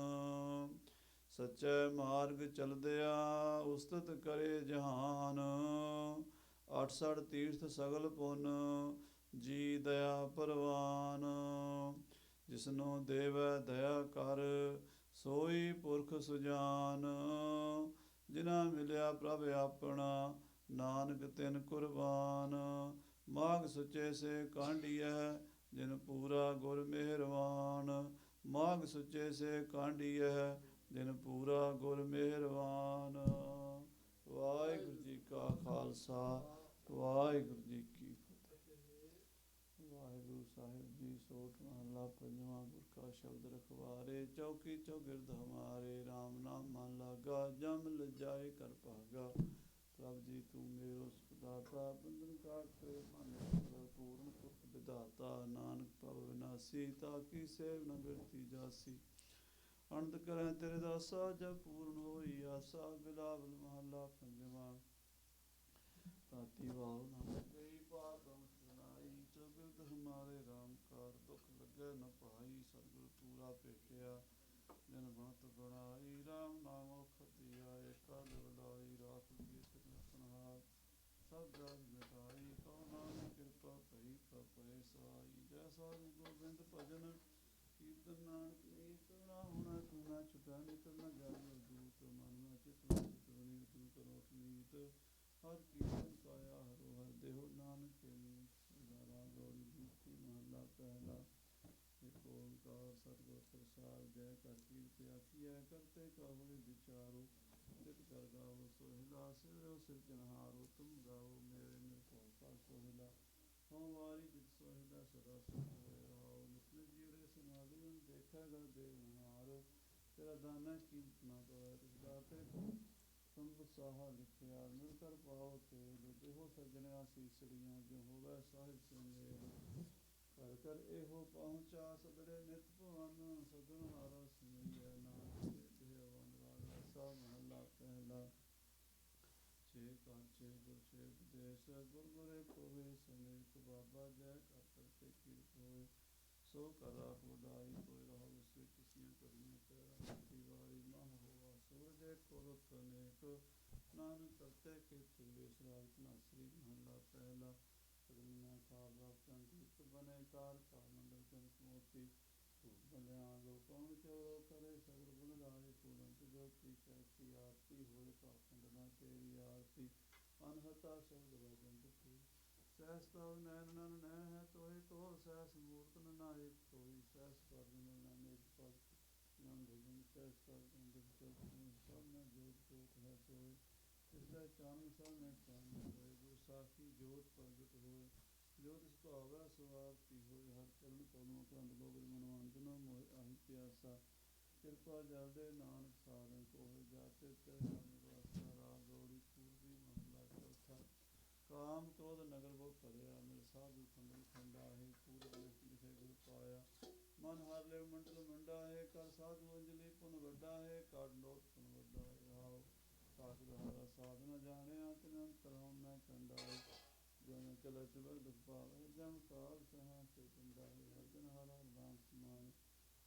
ਸੱਚੇ ਮਾਰਗ ਚਲਦਿਆਂ, ਉਸਤਤ ਕਰੇ ਜਹਾਨ। 68 ਤੀਰਥ ਸਗਲ ਪੁੰਨ, ਜੀ ਦਇਆ ਪਰਵਾਨ। ਜਿਸਨੂੰ ਦੇਵੈ ਦਇਆ ਕਰ, ਸੋਈ ਪੁਰਖ ਸੁਜਾਨ। ਜਿਨਾ ਮਿਲਿਆ ਪ੍ਰਭ ਆਪਣਾ, ਨਾਨਕ ਤਿਨ ਕੁਰਬਾਨ। ਮਾਘ ਸੁਚੇ ਸੇ ਕਾਂਢੀਐ, ਜਿਨ ਪੂਰਾ ਗੁਰ ਮਿਹਰਵਾਨ। ਮਾਘ ਸੁਚੇ ਸੇ ਕਾਂਢੀਐ, ਜਿਨ ਪੂਰਾ ਗੁਰ ਮਿਹਰਵਾਨ। ਵਾਹਿਗੁਰੂ ਜੀ ਕਾ ਖਾਲਸਾ, ਵਾਹਿਗੁਰੂ ਜੀ ਕੀ ਫਤਿਹ। ਵਾਹਿਗੁਰੂ ਸਾਹਿਬ ਜੀ। ਸੋਠ ਮਹੱਲਾ ਪੰਜਵਾਂ। ਗੁਰ ਕਾ ਸ਼ਬਦ ਰਖਵਾਰੇ, ਚੌਕੀ ਚੌਗਿਰਦ ਹਮਾਰੇ। ਰਾਮ ਨਾਮ ਮਨ ਲਾਗਾ, ਜਮ ਲਜਾਏ ਕਰ ਭਾਗਾ। ਪ੍ਰਭ ਜੀ ਤੂੰ ਮੇਰੋ ਸੁਖਦਾਤਾ, ਬੰਧਨ ਕਾਟ ਕਰੇ ਮਨ ਪੂਰਨ ਪੁਰਖ ਵਿਧਾਤਾ। ਨਾਨਕ ਭਵ ਵਿਨਾਸੀ, ਤਾਕੀ ਸੇਵ ਨ ਬਿਰਤੀ ਜਾਸੀ। ਅਨੰਦ ਕਰੈ ਤੇਰੇ ਦਾਸਾ, ਜਬ ਪੂਰਨ ਹੋਈ ਆਸਾ। ਬਿਲਾਵਲ ਮਹੱਲਾ ਪੰਜਵਾਂ। ਤਾਤੀ ਵਾਉ ਨਾਨਕ ਗਈ, ਪਾਰ ਬ੍ਰਹਮ ਸ਼ਰਨਾਈ। ਚੌਗਿਰਦ ਹਮਾਰੇ ਰਾਮ ਕਾਰ, ਦੁਖ ਲੱਗੈ ਨ ਭਾਈ। ਸਤਿਗੁਰ ਪੂਰਾ ਭੇਟਿਆ, ਜਿਨ ਬਣਤ ਬਣਾਈ। ਰਾਮ ਨਾਮ ਔਖਦ ਦੀਆ, ਏਕਾ ਦੁਬਲਾਈ। ਰਾਖ ਕੀਰਤ ਰਖਨਹਾਰ, ਸਭ ਜਗ ਮਿਟਾਈ। ਕਹੋ ਨਾਨਕ ਕਿਰਪਾ ਭਈ, ਪ੍ਰਭ ਭਏ ਸਹਾਈ। ਜੈ ਸਾਧੂ ਗੋਬਿੰਦ ਭਜਨ, ਕੀਰਤਨ ਨਾਨਕ ਨੀਤ। ਨਾ ਹੋਣਾ ਤੂੰ ਨਾ ਛੁਟੈ, ਨਿਕਲ ਨ ਜਾਇਓ ਦੂਤ। ਮਨ ਮੈਂ ਚਿਤ ਨ ਚਿਤਵਨੀ, ਤੂੰ ਕਰੋ ਨੀਤ। ਹਰ ਕੀਰਤਨ ਕਾਇਆ ਹਰੋ ਹਰ, ਦੇਹੋ ਨਾਨਕ ਕੇ ਨੀਤ। ਰਾਗ ਗੌੜੀ ਗੀਤੀ ਮਹੱਲਾ ਪਹਿਲਾ। ਏਕ ਓੰਕਾਰ ਸਤਿਗੁਰ ਪ੍ਰਸਾਦਿ, ਜੈ ਕਰ ਕੀਰਤ ਆਖੀਐ। ਕਰਤੇ ਕਾ ਹੋਇ ਵਿਚਾਰੋ, ਜਿਤ ਕਰ ਗਾਵੋ ਸੋਹਿਲਾ। ਸਿਮਰਿਓ ਸਿਰਜਣਹਾਰੋ, ਤੁਮ ਗਾਵੋ ਮੇਰੇ ਨਿਰਭਉ ਕਾ ਸੋਹਿਲਾ। ਹਉ ਵਾਰੀ ਜਿਤ ਸੋਹਿਲਾ, ਸਦਾ ਸੁਖ ਹੋਇ ਰਹਾਉ। ਨਿਤ ਨਿਤ ਜੀਵੜੇ ਸਮਾਗਮ, ਦੇਖੇਗਾ ਦੇਵਨਹਾਰ। ਤੇਰਾ ਦਾਨਾ ਕੀਮਤ ਨਾ ਪਵੈ, ਤਿਸ ਦਾਤੇ ਸੰਤ ਸਾਹਾ ਲਿਖਿਆ। ਮਿਲ ਕਰ ਪਾਓ ਤੇਲ, ਦੇਹੋ ਸੱਜਣਿਆ ਸੀਸੜੀਆਂ। ਜੋ ਹੋਵੈ ਸਾਹਿਬ ਸੰਗੇਲ, ਘਰ ਘਰ ਇਹੋ ਪਹੁੰਚਾ। ਸਗਲੇ ਨਿਤ ਭਵਨ, ਸਗਣਹਾਰਾ ਸਿਮਰਿਐ। ਨਾਨਕ ਦੇਹ ਅਵਨ ਰਾਗ ਰਸਾ। ਮਹੱਲਾ ਪਹਿਲਾ। ਛੇ ਘਰ ਛੇ ਗੁਰ ਛੇ ਉਪਦੇਸ਼, ਗੁਰ ਗੁਰ ਏਕ ਹੋਏ ਸਨੇਕ। ਬਾਬਾ ਜੈ ਕਰ ਕਰਤੇ ਕੀਰਤ ਹੋਏ, ਸੋ ਕਰ ਰਾਖ ਵਡਾਈ। ਕੋਈ ਰਹੋ ਇਸ ਵਿੱਚ ਤਿਸੀਆਂ ਘੜੀਆਂ, ਪੈਰਾ ਮਿੱਟੀ ਵਾਰੀ। ਮਹ ਹੋਆ ਸੂਰਜ ਏਕੋ ਰੁੱਤ ਅਨੇਕ, ਨਾਨਕ ਕਰਤੇ ਕੀਰਤਿ ਵਿਸਰਾਗ। ਧਨਾਸਰੀ ਮਹੱਲਾ ਪਹਿਲਾ। ਸਗਲੀਆਂ ਖਾਰ ਰਾਖ ਚੰਦ, ਇੱਕ ਬਨੇ ਕਾਰ ਕਾ ਮੰਡਲ। ਚੰਕ ਮੋਤੀ ਧੂਪ ਬਲਿਆਨ, ਲੋਕਾਂ ਚੋਰੋ ਕਰੇ ਸਗਲ ਗੁਣ ਰਾਈ। ਹੋਏ ਪਾਖੰਡ ਨਾ ਤੇਰੀ ਆਰਤੀ ਅਨਹਤਾ ਸ਼ਬਦ ਵਜਨ ਟੁੱਟੀ ਸਹਿਸ ਤਵ ਨੈਣ ਨਨ ਨੈਣ ਹੈ ਤੋਏ ਤੋਲ ਸਹਿਸ ਮੂਰਤ ਨ ਨਾਇਕ ਤੋਈ ਸਹਿਸ ਕਰ ਜਨ ਨਾਮੇ ਪਦ ਨਮ ਭਜਨ ਸਹਿਸ ਕਰ ਜਨ ਸਭ ਮੈਂ ਜੋਤ ਜੋਤ ਹੈ ਸੋਏ ਇਸ ਦਾ ਚਾਨਣ ਸਭ ਮੈਂ ਚਾਨਣ ਹੋਏ ਗੁਰ ਸਾਖੀ ਜੋਤ ਪ੍ਰਗਟ ਹੋਏ ਜੋਤ ਸੁਭਾਵੈ ਸੁਆਰਤੀ ਹੋਏ ਹਰ ਚਰਨ ਕਮਲੋਂ ਕੰਦ ਗੋਬਿੰਦ ਮਨਵੰਜਨੋ ਮੋਹਿ ਆਹੀ ਪਿਆਸਾ ਕਿਰਪਾ ਜਲਦੇ ਨਾਨਕ ਸਾਧਨ ਕੋਇ ਜਾਤੇ ਤੇ ਨਿਵਾਸਾ ਰਾਗ ਗੌੜੀ ਪੂਰਬੀ ਮਹਲਾ ਚੌਥਾ ਕਾਮ ਕ੍ਰੋਧ ਨਗਰ ਬੋ ਭਰਿਆ ਮਿਲ ਸਾਧੂ ਖੰਡਨ ਖੰਡਾ ਹੈ ਪੂਰਬ ਲਿਖੇ ਗੁਰ ਪਾਇਆ ਮਨ ਹਰ ਲੈ ਮੰਡਲ ਮੰਡਾ ਹੈ ਕਰ ਸਾਧੂ ਅੰਜਲੀ ਪੁਨ ਵੱਡਾ ਹੈ ਕਾਢਲੋਤ ਪੁਨ ਵੱਡਾ ਹੈ ਰਾਵ ਸਾਧ ਦਹਾਰਾ ਸਾਧਨਾ ਜਾਣਿਆ ਤਿਨੰਤਰ ਹਉ ਮੈਂ ਕੰਡਾ ਹੈ ਜਨ ਚਲ ਚੁਬਰ ਦੁਖ ਪਾਵੇ ਜਮ ਕਾਲ ਸਹਾ ਸੇ ਪਿੰਡਾ ਹੈ ਹਰਜਨ ਹਰਾ ਨਾਮ ਸਮਾਨ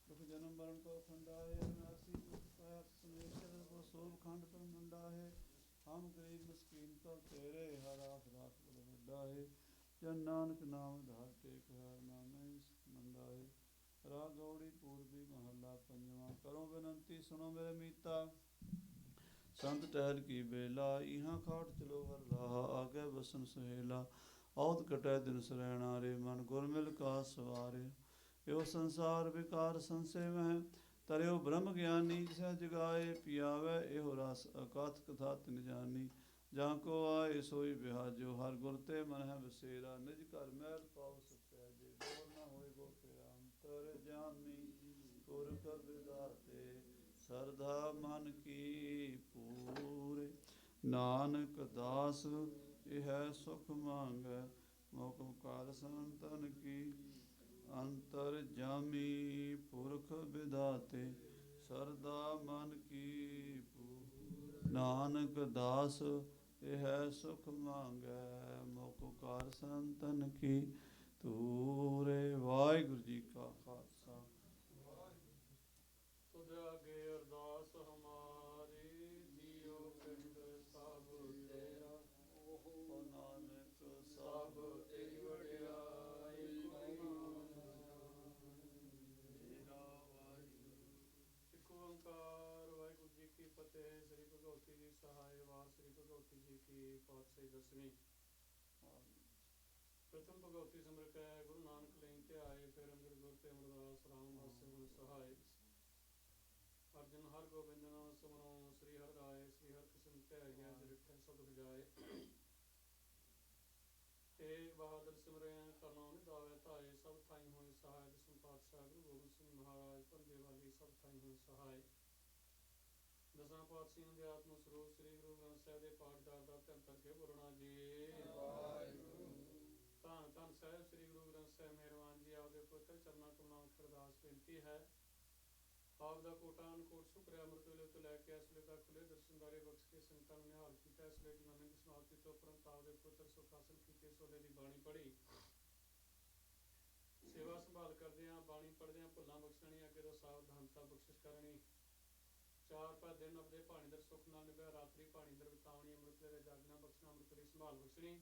ਦੁਖ ਜਨਮ ਮਰਨ ਕੋ ਖੰਡਾ ਹੈ ਅਨਾਸੀ ਦੁਖ ਪਾਇਆ ਸੁਨੇਸ਼ਰ ਕੋ ਸੋਭ ਖੰਡ ਪਰ ਮੰਡਾ ਹੈ ਹਮ ਗਰੀਬ ਮਸਕੀਨ ਪਰ ਤੇਰੇ ਹਰ ਆਖ ਰਾਖ ਬੜ ਵੱਡਾ ਹੈ ਜਨ ਨਾਨਕ ਨਾਮ ਧਾਰ ਟੇਕ ਹਰ ਨਾਮੇ ਮੰਦਾ ਹੈ ਰਾਗ ਗੌੜੀ ਪੂਰਬੀ ਮਹੱਲਾ ਪੰਜਵਾਂ ਕਰੋ ਬੇਨੰਤੀ ਸੁਣੋ ਮੇਰੇ ਮੀਤਾ ਸੰਤ ਟਹਿਲ ਕੀ ਬੇਲਾ ਇਹਾਂ ਖਾਟ ਚਲੋ ਹਰ ਰਾਹ ਆਗੇ ਬਸਨ ਸੁਹੇਲਾ ਔਤ ਕਟੈ ਦਿਨ ਸਰੈਣਾ ਰੇ ਮਨ ਗੁਰ ਮਿਲ ਕਾ ਸਵਾਰੇ ਇਹੋ ਸੰਸਾਰ ਵਿਕਾਰ ਸੰਸੇ ਮਹਿ ਤਰਿਓ ਬ੍ਰਹਮ ਗਿਆਨੀ ਜਿਸੈ ਜਗਾਏ ਪਿਆਵੈ ਇਹੋ ਰਸ ਅਕਥ ਕਥਾ ਤਿਨ ਜਾਨੀ ਜਾਂ ਕੋ ਆਏ ਸੋਈ ਬਿਹਾਜੋ ਹਰ ਗੁਰ ਤੇ ਮਨ ਹੈ ਬਸੇਰਾ ਨਿਜ ਘਰ ਮਹਿਲ ਪਾਉ ਸਚੈ ਜੇ ਬੋਲ ਨਾ ਹੋਏ ਗੋ ਫੇਰਾ ਅੰਤਰ ਜਾਮੀ ਪੁਰਖ ਵਿਦਾਤੇ ਸਰਧਾ ਮਨ ਕੀ ਪੂਰੇ ਨਾਨਕ ਦਾਸ ਇਹ ਸੁਖ ਮੰਗੈ ਮੋਖ ਕਾਲ ਸੰਤਨ ਕੀ ਅੰਤਰ ਜਾਮੀ ਪੁਰਖ ਵਿਦਾਤੇ ਸਰਦਾ ਮਨ ਕੀ ਪੂਰੇ ਨਾਨਕ ਦਾਸ ਇਹ ਸੁਖ ਮੰਗੈ ਮੋਖ ਕਾਲ ਸੰਤਨ ਕੀ ਤੂਰੇ ਵਾਹਿਗੁਰੂ ਜੀ ਕਾ ਖਾਲਸਾ ਤੁਧ ਅਗੇ ਅਰਦਾਸ ਹਮਾਰੀ ਜੀਉ ਪਿੰਡ ਸਭ ਤੇਰਾ ਓ ਨਾਨਕ ਸਭ ਤੇਰੀ ਵਡਿਆਈ ਤੇਰਾ ਵਾਹਿਗੁਰੂ ਇੱਕ ਓੰਕਾਰ ਵਾਹਿਗੁਰੂ ਜੀ ਕੀ ਫਤਿਹ। ਸ੍ਰੀ ਭਗਵਤੀ ਜੀ ਸਹਾਇ ਵਾਰ ਸ੍ਰੀ ਭਗਵਤੀ ਜੀ ਕੀ ਪਾਤਸ਼ਾਹੀ ਦਸਵੀਂ ਪ੍ਰਥਮ ਭਗਵਤੀ ਸਿਮਰਤ ਹੈ ਗੁਰੂ ਨਾਨਕ ਲਈ ਧਿਆਏ ਫਿਰ ਅੰਗਦ ਗੁਰ ਤੇ ਅਮਰਦਾਸ ਰਾਮ ਹਾਸੇ ਗੁਣ ਸਹਾਇ ਅਰਜਨ ਹਰ ਗੋਬਿੰਦ ਨਾਮ ਸਿਮਰੋ ਸ੍ਰੀ ਹਰਿ ਰਾਏ ਸ੍ਰੀ ਹਰਿ ਕ੍ਰਿਸ਼ਨ ਧਿਆਈਐ ਜਿਠੈ ਸਭ ਜਾਏ ਏ ਬਹਾਦਰ ਸਿਮਰਿਆ ਕਰਨੋ ਨਿਦਾਵੇ ਧਾਏ ਸਭ ਥਾਈ ਹੋਏ ਸਹਾਇ ਦਸਮ ਪਾਤਸ਼ਾਹ ਗੁਰੂ ਗੋਬਿੰਦ ਸਿੰਘ ਮਹਾਰਾਜ ਪੰਜੇ ਵਾਲੀ ਸਭ ਥਾਈ ਹੋਏ ਸਹਾਇ ਦਸਾਂ ਪਾਤਸ਼ਾਹੀਆਂ ਦੇ ਆਤਮ ਸਰੂਪ ਸ੍ਰੀ ਗੁਰੂ ਗ੍ਰੰਥ ਸਾਹਿਬ ਦੇ ਪਾਠਦਾਰ ਦਾ ਧੰਨ ਕਰਕੇ ਬੋਲਣਾ ਜੀ ਵਾਹਿਗੁਰੂ ਧੰਨ ਧੰਨ ਸਾਹਿਬ ਸ੍ਰੀ ਗੁਰੂ ਗ੍ਰੰਥ ਸਾਹਿਬ ਮਿਹਰਬਾਨ ਜੀ ਆਪਦੇ ਪਵਿੱਤਰ ਚਰਨਾਂ ਕਮਲਾਂ ਵਿੱਚ ਅਰਦਾਸ ਬੇਨਤੀ ਹੈ ਆਪ ਦਾ ਕੋਟਾ ਅਨਕੋਟ ਸ਼ੁਕਰ ਅੰਮ੍ਰਿਤ ਵੇਲੇ ਤੋਂ ਲੈ ਕੇ ਇਸ ਵੇਲੇ ਤੱਕ ਖੁੱਲੇ ਦਰਸ਼ਨਦਾਰੇ ਬਖਸ਼ ਕੇ ਸੰਗਤਾਂ ਨੂੰ ਨਿਹਾਲ ਕੀਤਾ। ਇਸ ਵੇਲੇ ਦੀ ਮੰਨਿਤ ਸਮਾਪਤੀ ਤੋਂ ਉਪਰੰਤ ਆਪਦੇ ਪਵਿੱਤਰ ਸੁਖ ਹਾਸਲ ਕੀਤੇ ਸੋਲੇ ਦੀ ਬਾਣੀ ਪੜ੍ਹੀ ਸੇਵਾ ਸੰਭਾਲ ਕਰਦੇ ਹਾਂ ਬਾਣੀ ਪੜ੍ਹਦੇ ਹਾਂ ਭੁੱਲਾਂ ਬਖਸ਼ਣੀ ਅੱਗੇ ਤੋਂ ਸਾਵਧਾਨਤਾ ਬਖਸ਼ਿਸ਼ ਕਰਨੀ ਚਾਰ ਪਾ ਦਿਨ ਆਪਦੇ ਭਾਣੀਦਰ ਸੁੱਖ ਨਾਲ ਨਿਭਿਆ ਰਾਤਰੀ ਭਾਣੀਦਰ ਬਿਤਾਉਣੀ ਅੰਮ੍ਰਿਤ ਵੇਲੇ ਜਾਗਣਾ ਬਖਸ਼ਣਾ ਅੰਮ੍ਰਿਤ ਵੇਲੇ ਸੰਭਾਲ ਬਖਸ਼ਣੀ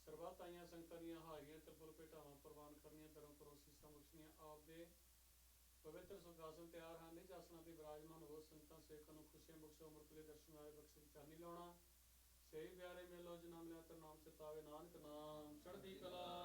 ਸਰਬੱਤ ਆਈਆਂ ਸੰਗਤਾਂ ਦੀਆਂ ਹਾਜ਼ਰੀਆਂ ਤ੍ਰਿਪੁਲ ਭੇਟਾਵਾਂ ਪ੍ਰਵਾਨ ਕਰਨੀਆਂ ਧਰਮ ਪਰੋਸੀਸਾਂ ਬਖਸ਼ਣੀਆਂ ਆਪਦੇ ਪਵਿੱਤਰ ਸੁਖਾਸਨ ਤਿਆਰ ਹਨ ਨਿਜ ਆਸਨਾਂ ਤੇ ਵਿਰਾਜਮਾਨ ਹੋ ਸੰਗਤਾਂ ਸੇਖਾਂ ਨੂੰ ਖੁਸ਼ੀਆਂ ਬਖਸ਼ੋ ਅੰਮ੍ਰਿਤ ਵੇਲੇ ਦਰਸ਼ਨ ਵਾਲੇ ਬਖਸ਼ੇ ਚਾਨੀ ਲਾਉਣਾ ਸਹੀ ਪਿਆਰੇ ਮੇਲੋ ਜਿਨ੍ਹਾਂ ਮਿਲਿਆ ਤੇਰਾ ਨਾਮ ਚਿਤਾਵੇ ਨਾਨਕ ਨਾਮ ਚੜ੍ਹਦੀ ਕਲਾ